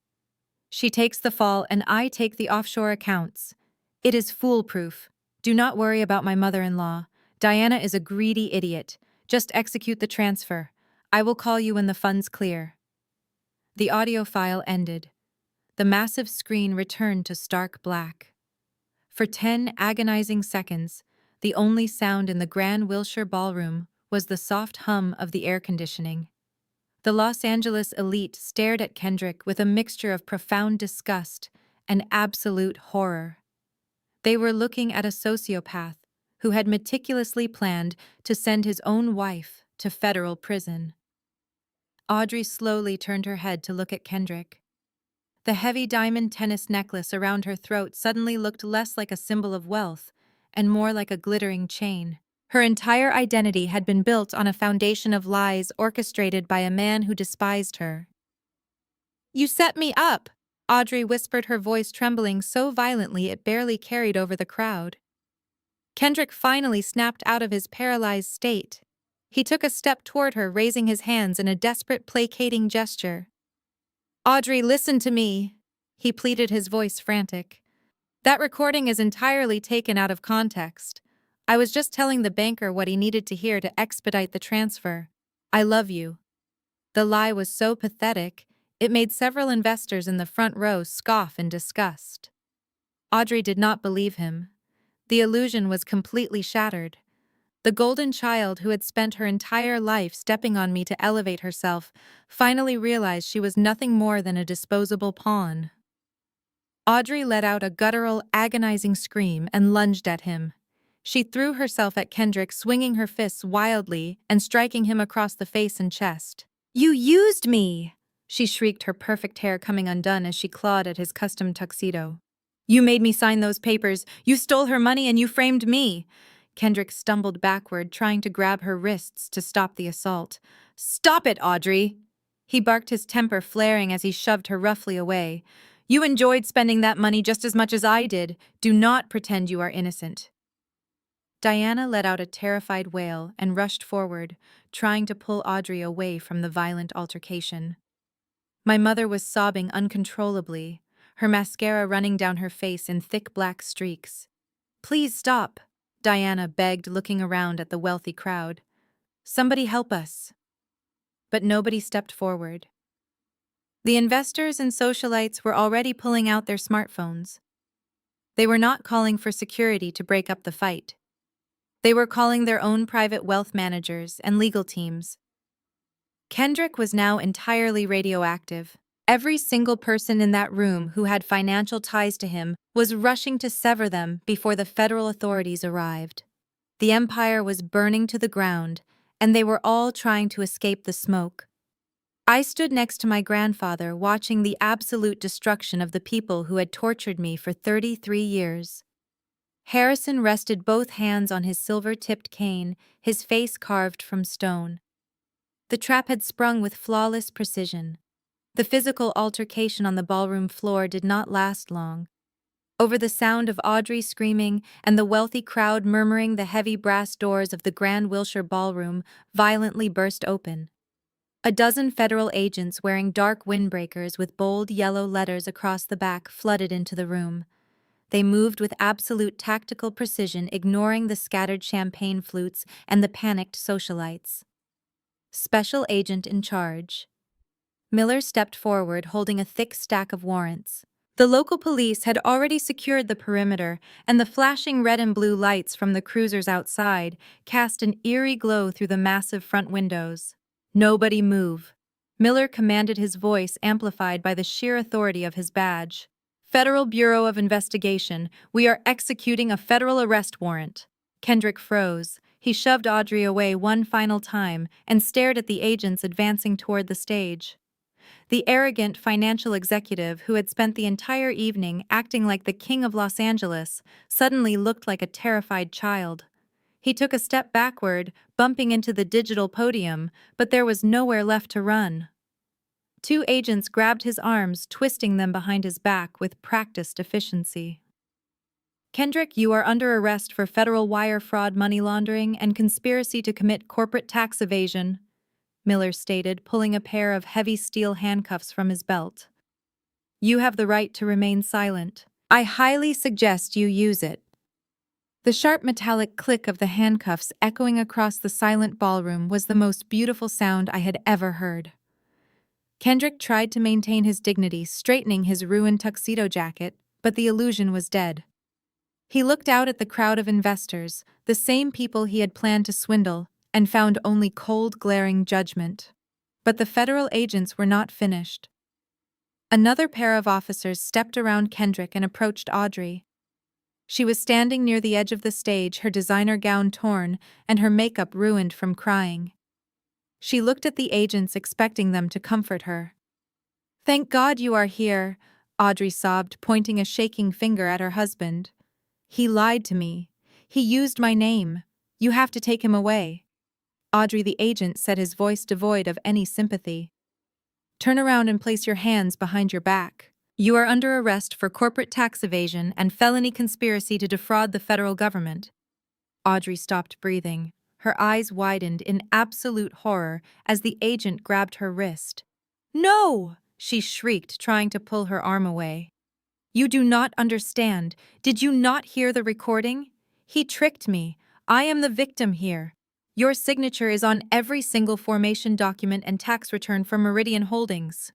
Speaker 1: "She takes the fall and I take the offshore accounts. It is foolproof. Do not worry about my mother-in-law. Diana is a greedy idiot. Just execute the transfer. I will call you when the funds clear. The audio file ended. The massive screen returned to stark black. For 10 agonizing seconds, the only sound in the Grand Wilshire Ballroom was the soft hum of the air conditioning. The Los Angeles elite stared at Kendrick with a mixture of profound disgust and absolute horror. They were looking at a sociopath who had meticulously planned to send his own wife to federal prison. Audrey slowly turned her head to look at Kendrick. The heavy diamond tennis necklace around her throat suddenly looked less like a symbol of wealth and more like a glittering chain. Her entire identity had been built on a foundation of lies orchestrated by a man who despised her. "You set me up!" Audrey whispered, her voice trembling so violently it barely carried over the crowd. Kendrick finally snapped out of his paralyzed state. He took a step toward her, raising his hands in a desperate, placating gesture. "Audrey, listen to me," he pleaded, his voice frantic. "That recording is entirely taken out of context. I was just telling the banker what he needed to hear to expedite the transfer. I love you." The lie was so pathetic, it made several investors in the front row scoff in disgust. Audrey did not believe him. The illusion was completely shattered. The golden child who had spent her entire life stepping on me to elevate herself finally realized she was nothing more than a disposable pawn. Audrey let out a guttural, agonizing scream and lunged at him. She threw herself at Kendrick, swinging her fists wildly and striking him across the face and chest. "You used me!" she shrieked, her perfect hair coming undone as she clawed at his custom tuxedo. "You made me sign those papers, you stole her money, and you framed me!" Kendrick stumbled backward, trying to grab her wrists to stop the assault. "Stop it, Audrey!" He barked, his temper flaring as he shoved her roughly away. "You enjoyed spending that money just as much as I did. Do not pretend you are innocent." Diana let out a terrified wail and rushed forward, trying to pull Audrey away from the violent altercation. My mother was sobbing uncontrollably, her mascara running down her face in thick black streaks. "Please stop," Diana begged, looking around at the wealthy crowd. "Somebody help us." But nobody stepped forward. The investors and socialites were already pulling out their smartphones. They were not calling for security to break up the fight. They were calling their own private wealth managers and legal teams. Kendrick was now entirely radioactive. Every single person in that room who had financial ties to him was rushing to sever them before the federal authorities arrived. The empire was burning to the ground, and they were all trying to escape the smoke. I stood next to my grandfather, watching the absolute destruction of the people who had tortured me for 33 years. Harrison rested both hands on his silver-tipped cane, his face carved from stone. The trap had sprung with flawless precision. The physical altercation on the ballroom floor did not last long. Over the sound of Audrey screaming and the wealthy crowd murmuring, the heavy brass doors of the Grand Wilshire Ballroom violently burst open. A dozen federal agents wearing dark windbreakers with bold yellow letters across the back flooded into the room. They moved with absolute tactical precision, ignoring the scattered champagne flutes and the panicked socialites. Special agent in charge. Miller stepped forward, holding a thick stack of warrants. The local police had already secured the perimeter, and the flashing red and blue lights from the cruisers outside cast an eerie glow through the massive front windows. "Nobody move," Miller commanded, his voice amplified by the sheer authority of his badge. "Federal Bureau of Investigation, we are executing a federal arrest warrant." Kendrick froze. He shoved Audrey away one final time and stared at the agents advancing toward the stage. The arrogant financial executive who had spent the entire evening acting like the king of Los Angeles suddenly looked like a terrified child. He took a step backward, bumping into the digital podium, but there was nowhere left to run. Two agents grabbed his arms, twisting them behind his back with practiced efficiency. "Kendrick, you are under arrest for federal wire fraud, money laundering, and conspiracy to commit corporate tax evasion," Miller stated, pulling a pair of heavy steel handcuffs from his belt. "You have the right to remain silent. I highly suggest you use it." The sharp metallic click of the handcuffs echoing across the silent ballroom was the most beautiful sound I had ever heard. Kendrick tried to maintain his dignity, straightening his ruined tuxedo jacket, but the illusion was dead. He looked out at the crowd of investors, the same people he had planned to swindle, and found only cold, glaring judgment. But the federal agents were not finished. Another pair of officers stepped around Kendrick and approached Audrey. She was standing near the edge of the stage, her designer gown torn and her makeup ruined from crying. She looked at the agents, expecting them to comfort her. "Thank God you are here," Audrey sobbed, pointing a shaking finger at her husband. "He lied to me. He used my name. You have to take him away." Audrey, the agent, said, his voice devoid of any sympathy. "Turn around and place your hands behind your back. You are under arrest for corporate tax evasion and felony conspiracy to defraud the federal government." Audrey stopped breathing. Her eyes widened in absolute horror as the agent grabbed her wrist. "No!" she shrieked, trying to pull her arm away. "You do not understand. Did you not hear the recording? He tricked me. I am the victim here. Your signature is on every single formation document and tax return for Meridian Holdings."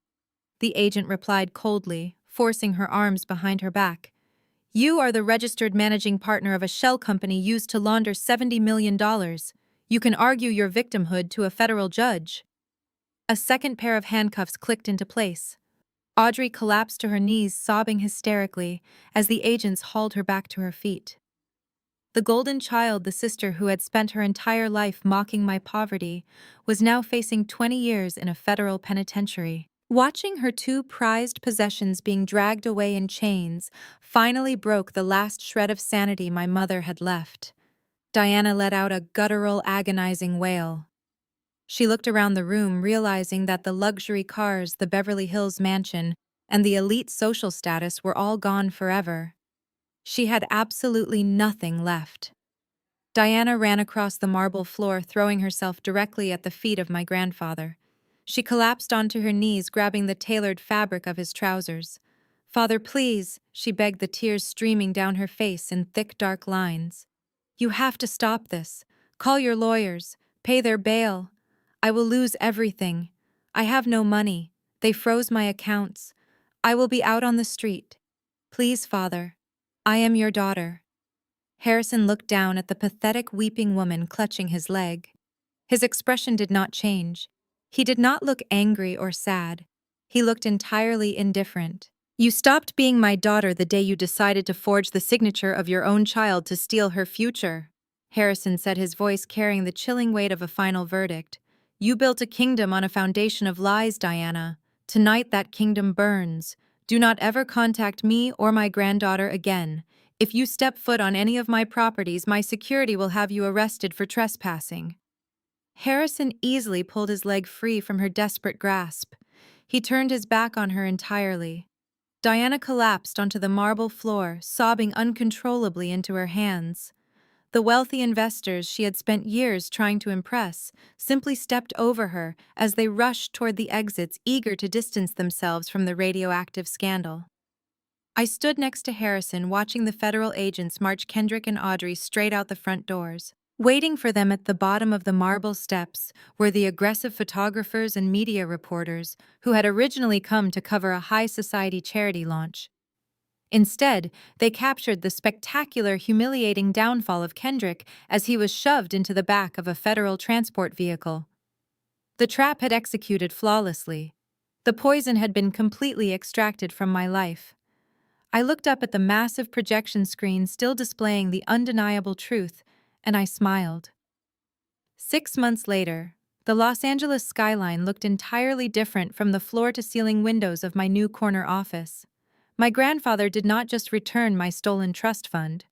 Speaker 1: The agent replied coldly, forcing her arms behind her back. "You are the registered managing partner of a shell company used to launder $70 million. You can argue your victimhood to a federal judge." A second pair of handcuffs clicked into place. Audrey collapsed to her knees, sobbing hysterically, as the agents hauled her back to her feet. The golden child, the sister who had spent her entire life mocking my poverty, was now facing 20 years in a federal penitentiary. Watching her two prized possessions being dragged away in chains finally broke the last shred of sanity my mother had left. Diana let out a guttural, agonizing wail. She looked around the room, realizing that the luxury cars, the Beverly Hills mansion, and the elite social status were all gone forever. She had absolutely nothing left. Diana ran across the marble floor, throwing herself directly at the feet of my grandfather. She collapsed onto her knees, grabbing the tailored fabric of his trousers. "Father, please," she begged, the tears streaming down her face in thick, dark lines. "You have to stop this. Call your lawyers. Pay their bail. I will lose everything. I have no money. They froze my accounts. I will be out on the street. Please, Father. I am your daughter." Harrison looked down at the pathetic, weeping woman clutching his leg. His expression did not change. He did not look angry or sad. He looked entirely indifferent. "You stopped being my daughter the day you decided to forge the signature of your own child to steal her future," Harrison said, his voice carrying the chilling weight of a final verdict. "You built a kingdom on a foundation of lies, Diana. Tonight that kingdom burns. Do not ever contact me or my granddaughter again. If you step foot on any of my properties, my security will have you arrested for trespassing." Harrison easily pulled his leg free from her desperate grasp. He turned his back on her entirely. Diana collapsed onto the marble floor, sobbing uncontrollably into her hands. The wealthy investors she had spent years trying to impress simply stepped over her as they rushed toward the exits, eager to distance themselves from the radioactive scandal. I stood next to Harrison, watching the federal agents march Kendrick and Audrey straight out the front doors. Waiting for them at the bottom of the marble steps were the aggressive photographers and media reporters who had originally come to cover a high society charity launch. Instead, they captured the spectacular, humiliating downfall of Kendrick as he was shoved into the back of a federal transport vehicle. The trap had executed flawlessly. The poison had been completely extracted from my life. I looked up at the massive projection screen still displaying the undeniable truth, and I smiled. 6 months later, the Los Angeles skyline looked entirely different from the floor-to-ceiling windows of my new corner office. My grandfather did not just return my stolen trust fund.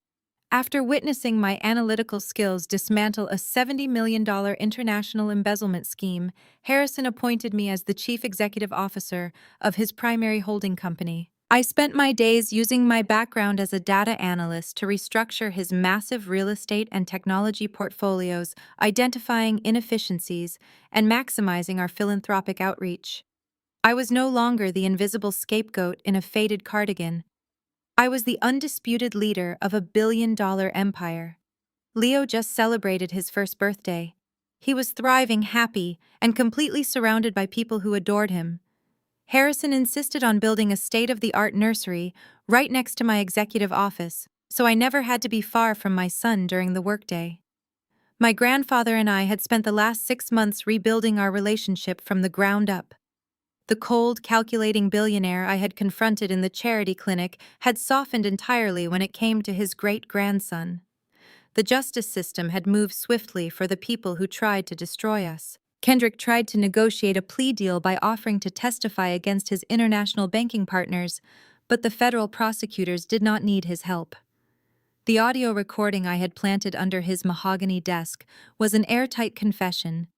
Speaker 1: After witnessing my analytical skills dismantle a $70 million international embezzlement scheme, Harrison appointed me as the chief executive officer of his primary holding company. I spent my days using my background as a data analyst to restructure his massive real estate and technology portfolios, identifying inefficiencies and maximizing our philanthropic outreach. I was no longer the invisible scapegoat in a faded cardigan. I was the undisputed leader of a billion-dollar empire. Leo just celebrated his first birthday. He was thriving, happy, and completely surrounded by people who adored him. Harrison insisted on building a state-of-the-art nursery right next to my executive office, so I never had to be far from my son during the workday. My grandfather and I had spent the last 6 months rebuilding our relationship from the ground up. The cold, calculating billionaire I had confronted in the charity clinic had softened entirely when it came to his great-grandson. The justice system had moved swiftly for the people who tried to destroy us. Kendrick tried to negotiate a plea deal by offering to testify against his international banking partners, but the federal prosecutors did not need his help. The audio recording I had planted under his mahogany desk was an airtight confession.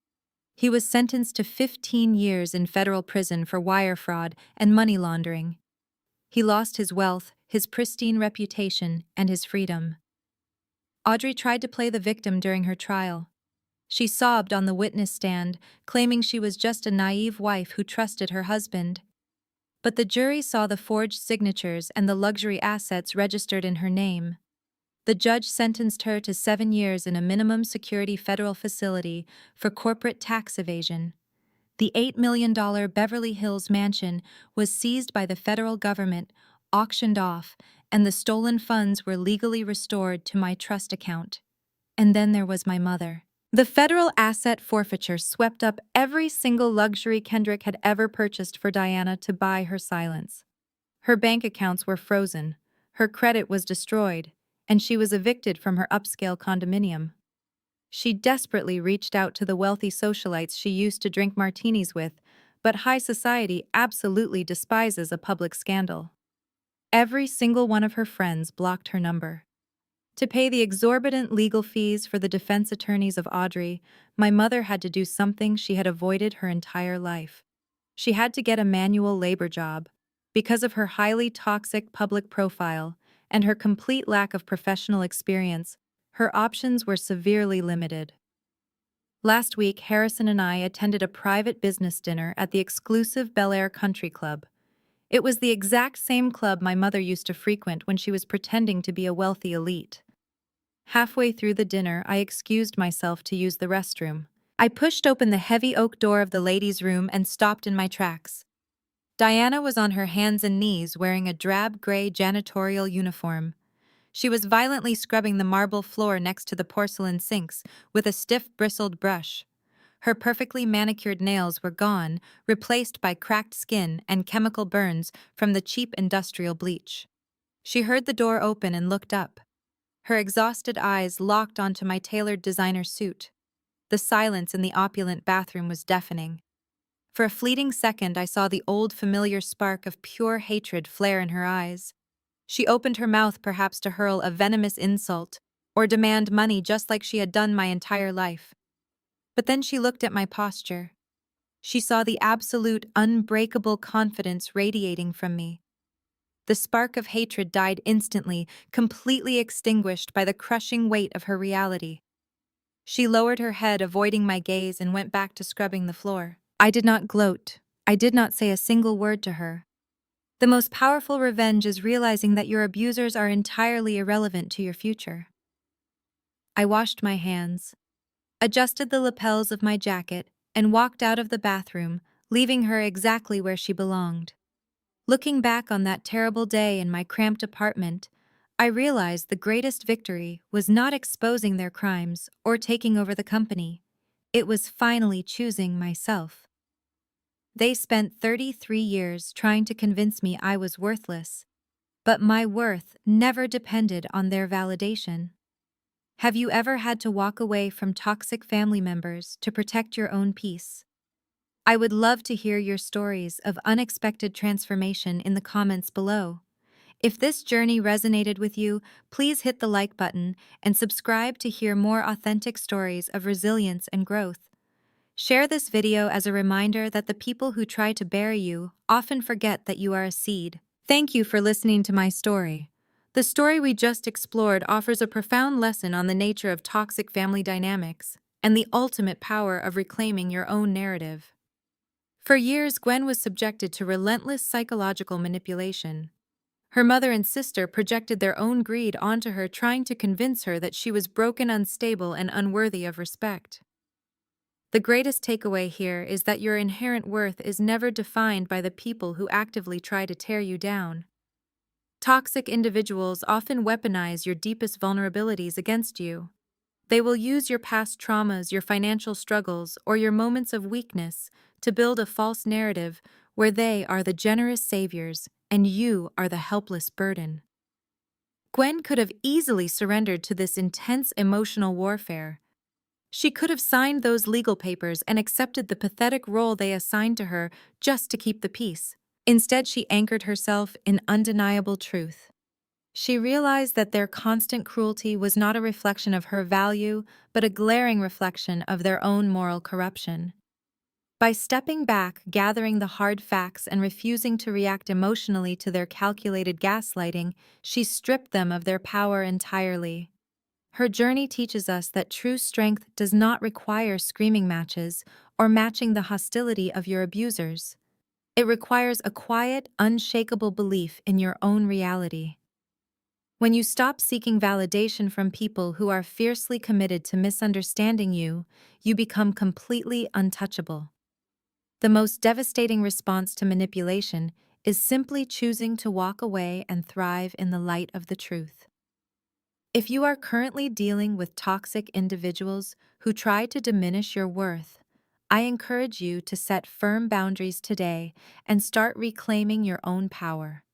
Speaker 1: He was sentenced to 15 years in federal prison for wire fraud and money laundering. He lost his wealth, his pristine reputation, and his freedom. Audrey tried to play the victim during her trial. She sobbed on the witness stand, claiming she was just a naive wife who trusted her husband. But the jury saw the forged signatures and the luxury assets registered in her name. The judge sentenced her to 7 years in a minimum security federal facility for corporate tax evasion. The $8 million Beverly Hills mansion was seized by the federal government, auctioned off, and the stolen funds were legally restored to my trust account. And then there was my mother. The federal asset forfeiture swept up every single luxury Kendrick had ever purchased for Diana to buy her silence. Her bank accounts were frozen, her credit was destroyed, and she was evicted from her upscale condominium. She desperately reached out to the wealthy socialites she used to drink martinis with, but high society absolutely despises a public scandal. Every single one of her friends blocked her number. To pay the exorbitant legal fees for the defense attorneys of Audrey, my mother had to do something she had avoided her entire life. She had to get a manual labor job. Because of her highly toxic public profile and her complete lack of professional experience, her options were severely limited. Last week, Harrison and I attended a private business dinner at the exclusive Bel Air Country Club. It was the exact same club my mother used to frequent when she was pretending to be a wealthy elite. Halfway through the dinner, I excused myself to use the restroom. I pushed open the heavy oak door of the ladies' room and stopped in my tracks. Diana was on her hands and knees wearing a drab gray janitorial uniform. She was violently scrubbing the marble floor next to the porcelain sinks with a stiff bristled brush. Her perfectly manicured nails were gone, replaced by cracked skin and chemical burns from the cheap industrial bleach. She heard the door open and looked up. Her exhausted eyes locked onto my tailored designer suit. The silence in the opulent bathroom was deafening. For a fleeting second, I saw the old familiar spark of pure hatred flare in her eyes. She opened her mouth perhaps to hurl a venomous insult or demand money just like she had done my entire life. But then she looked at my posture. She saw the absolute, unbreakable confidence radiating from me. The spark of hatred died instantly, completely extinguished by the crushing weight of her reality. She lowered her head, avoiding my gaze, and went back to scrubbing the floor. I did not gloat. I did not say a single word to her. The most powerful revenge is realizing that your abusers are entirely irrelevant to your future. I washed my hands, adjusted the lapels of my jacket, and walked out of the bathroom, leaving her exactly where she belonged. Looking back on that terrible day in my cramped apartment, I realized the greatest victory was not exposing their crimes or taking over the company. It was finally choosing myself. They spent 33 years trying to convince me I was worthless, but my worth never depended on their validation. Have you ever had to walk away from toxic family members to protect your own peace? I would love to hear your stories of unexpected transformation in the comments below. If this journey resonated with you, please hit the like button and subscribe to hear more authentic stories of resilience and growth. Share this video as a reminder that the people who try to bury you often forget that you are a seed. Thank you for listening to my story. The story we just explored offers a profound lesson on the nature of toxic family dynamics and the ultimate power of reclaiming your own narrative. For years, Gwen was subjected to relentless psychological manipulation. Her mother and sister projected their own greed onto her, trying to convince her that she was broken, unstable, and unworthy of respect. The greatest takeaway here is that your inherent worth is never defined by the people who actively try to tear you down. Toxic individuals often weaponize your deepest vulnerabilities against you. They will use your past traumas, your financial struggles, or your moments of weakness to build a false narrative where they are the generous saviors and you are the helpless burden. Gwen could have easily surrendered to this intense emotional warfare. She could have signed those legal papers and accepted the pathetic role they assigned to her just to keep the peace. Instead, she anchored herself in undeniable truth. She realized that their constant cruelty was not a reflection of her value, but a glaring reflection of their own moral corruption. By stepping back, gathering the hard facts, and refusing to react emotionally to their calculated gaslighting, she stripped them of their power entirely. Her journey teaches us that true strength does not require screaming matches or matching the hostility of your abusers. It requires a quiet, unshakable belief in your own reality. When you stop seeking validation from people who are fiercely committed to misunderstanding you, you become completely untouchable. The most devastating response to manipulation is simply choosing to walk away and thrive in the light of the truth. If you are currently dealing with toxic individuals who try to diminish your worth, I encourage you to set firm boundaries today and start reclaiming your own power.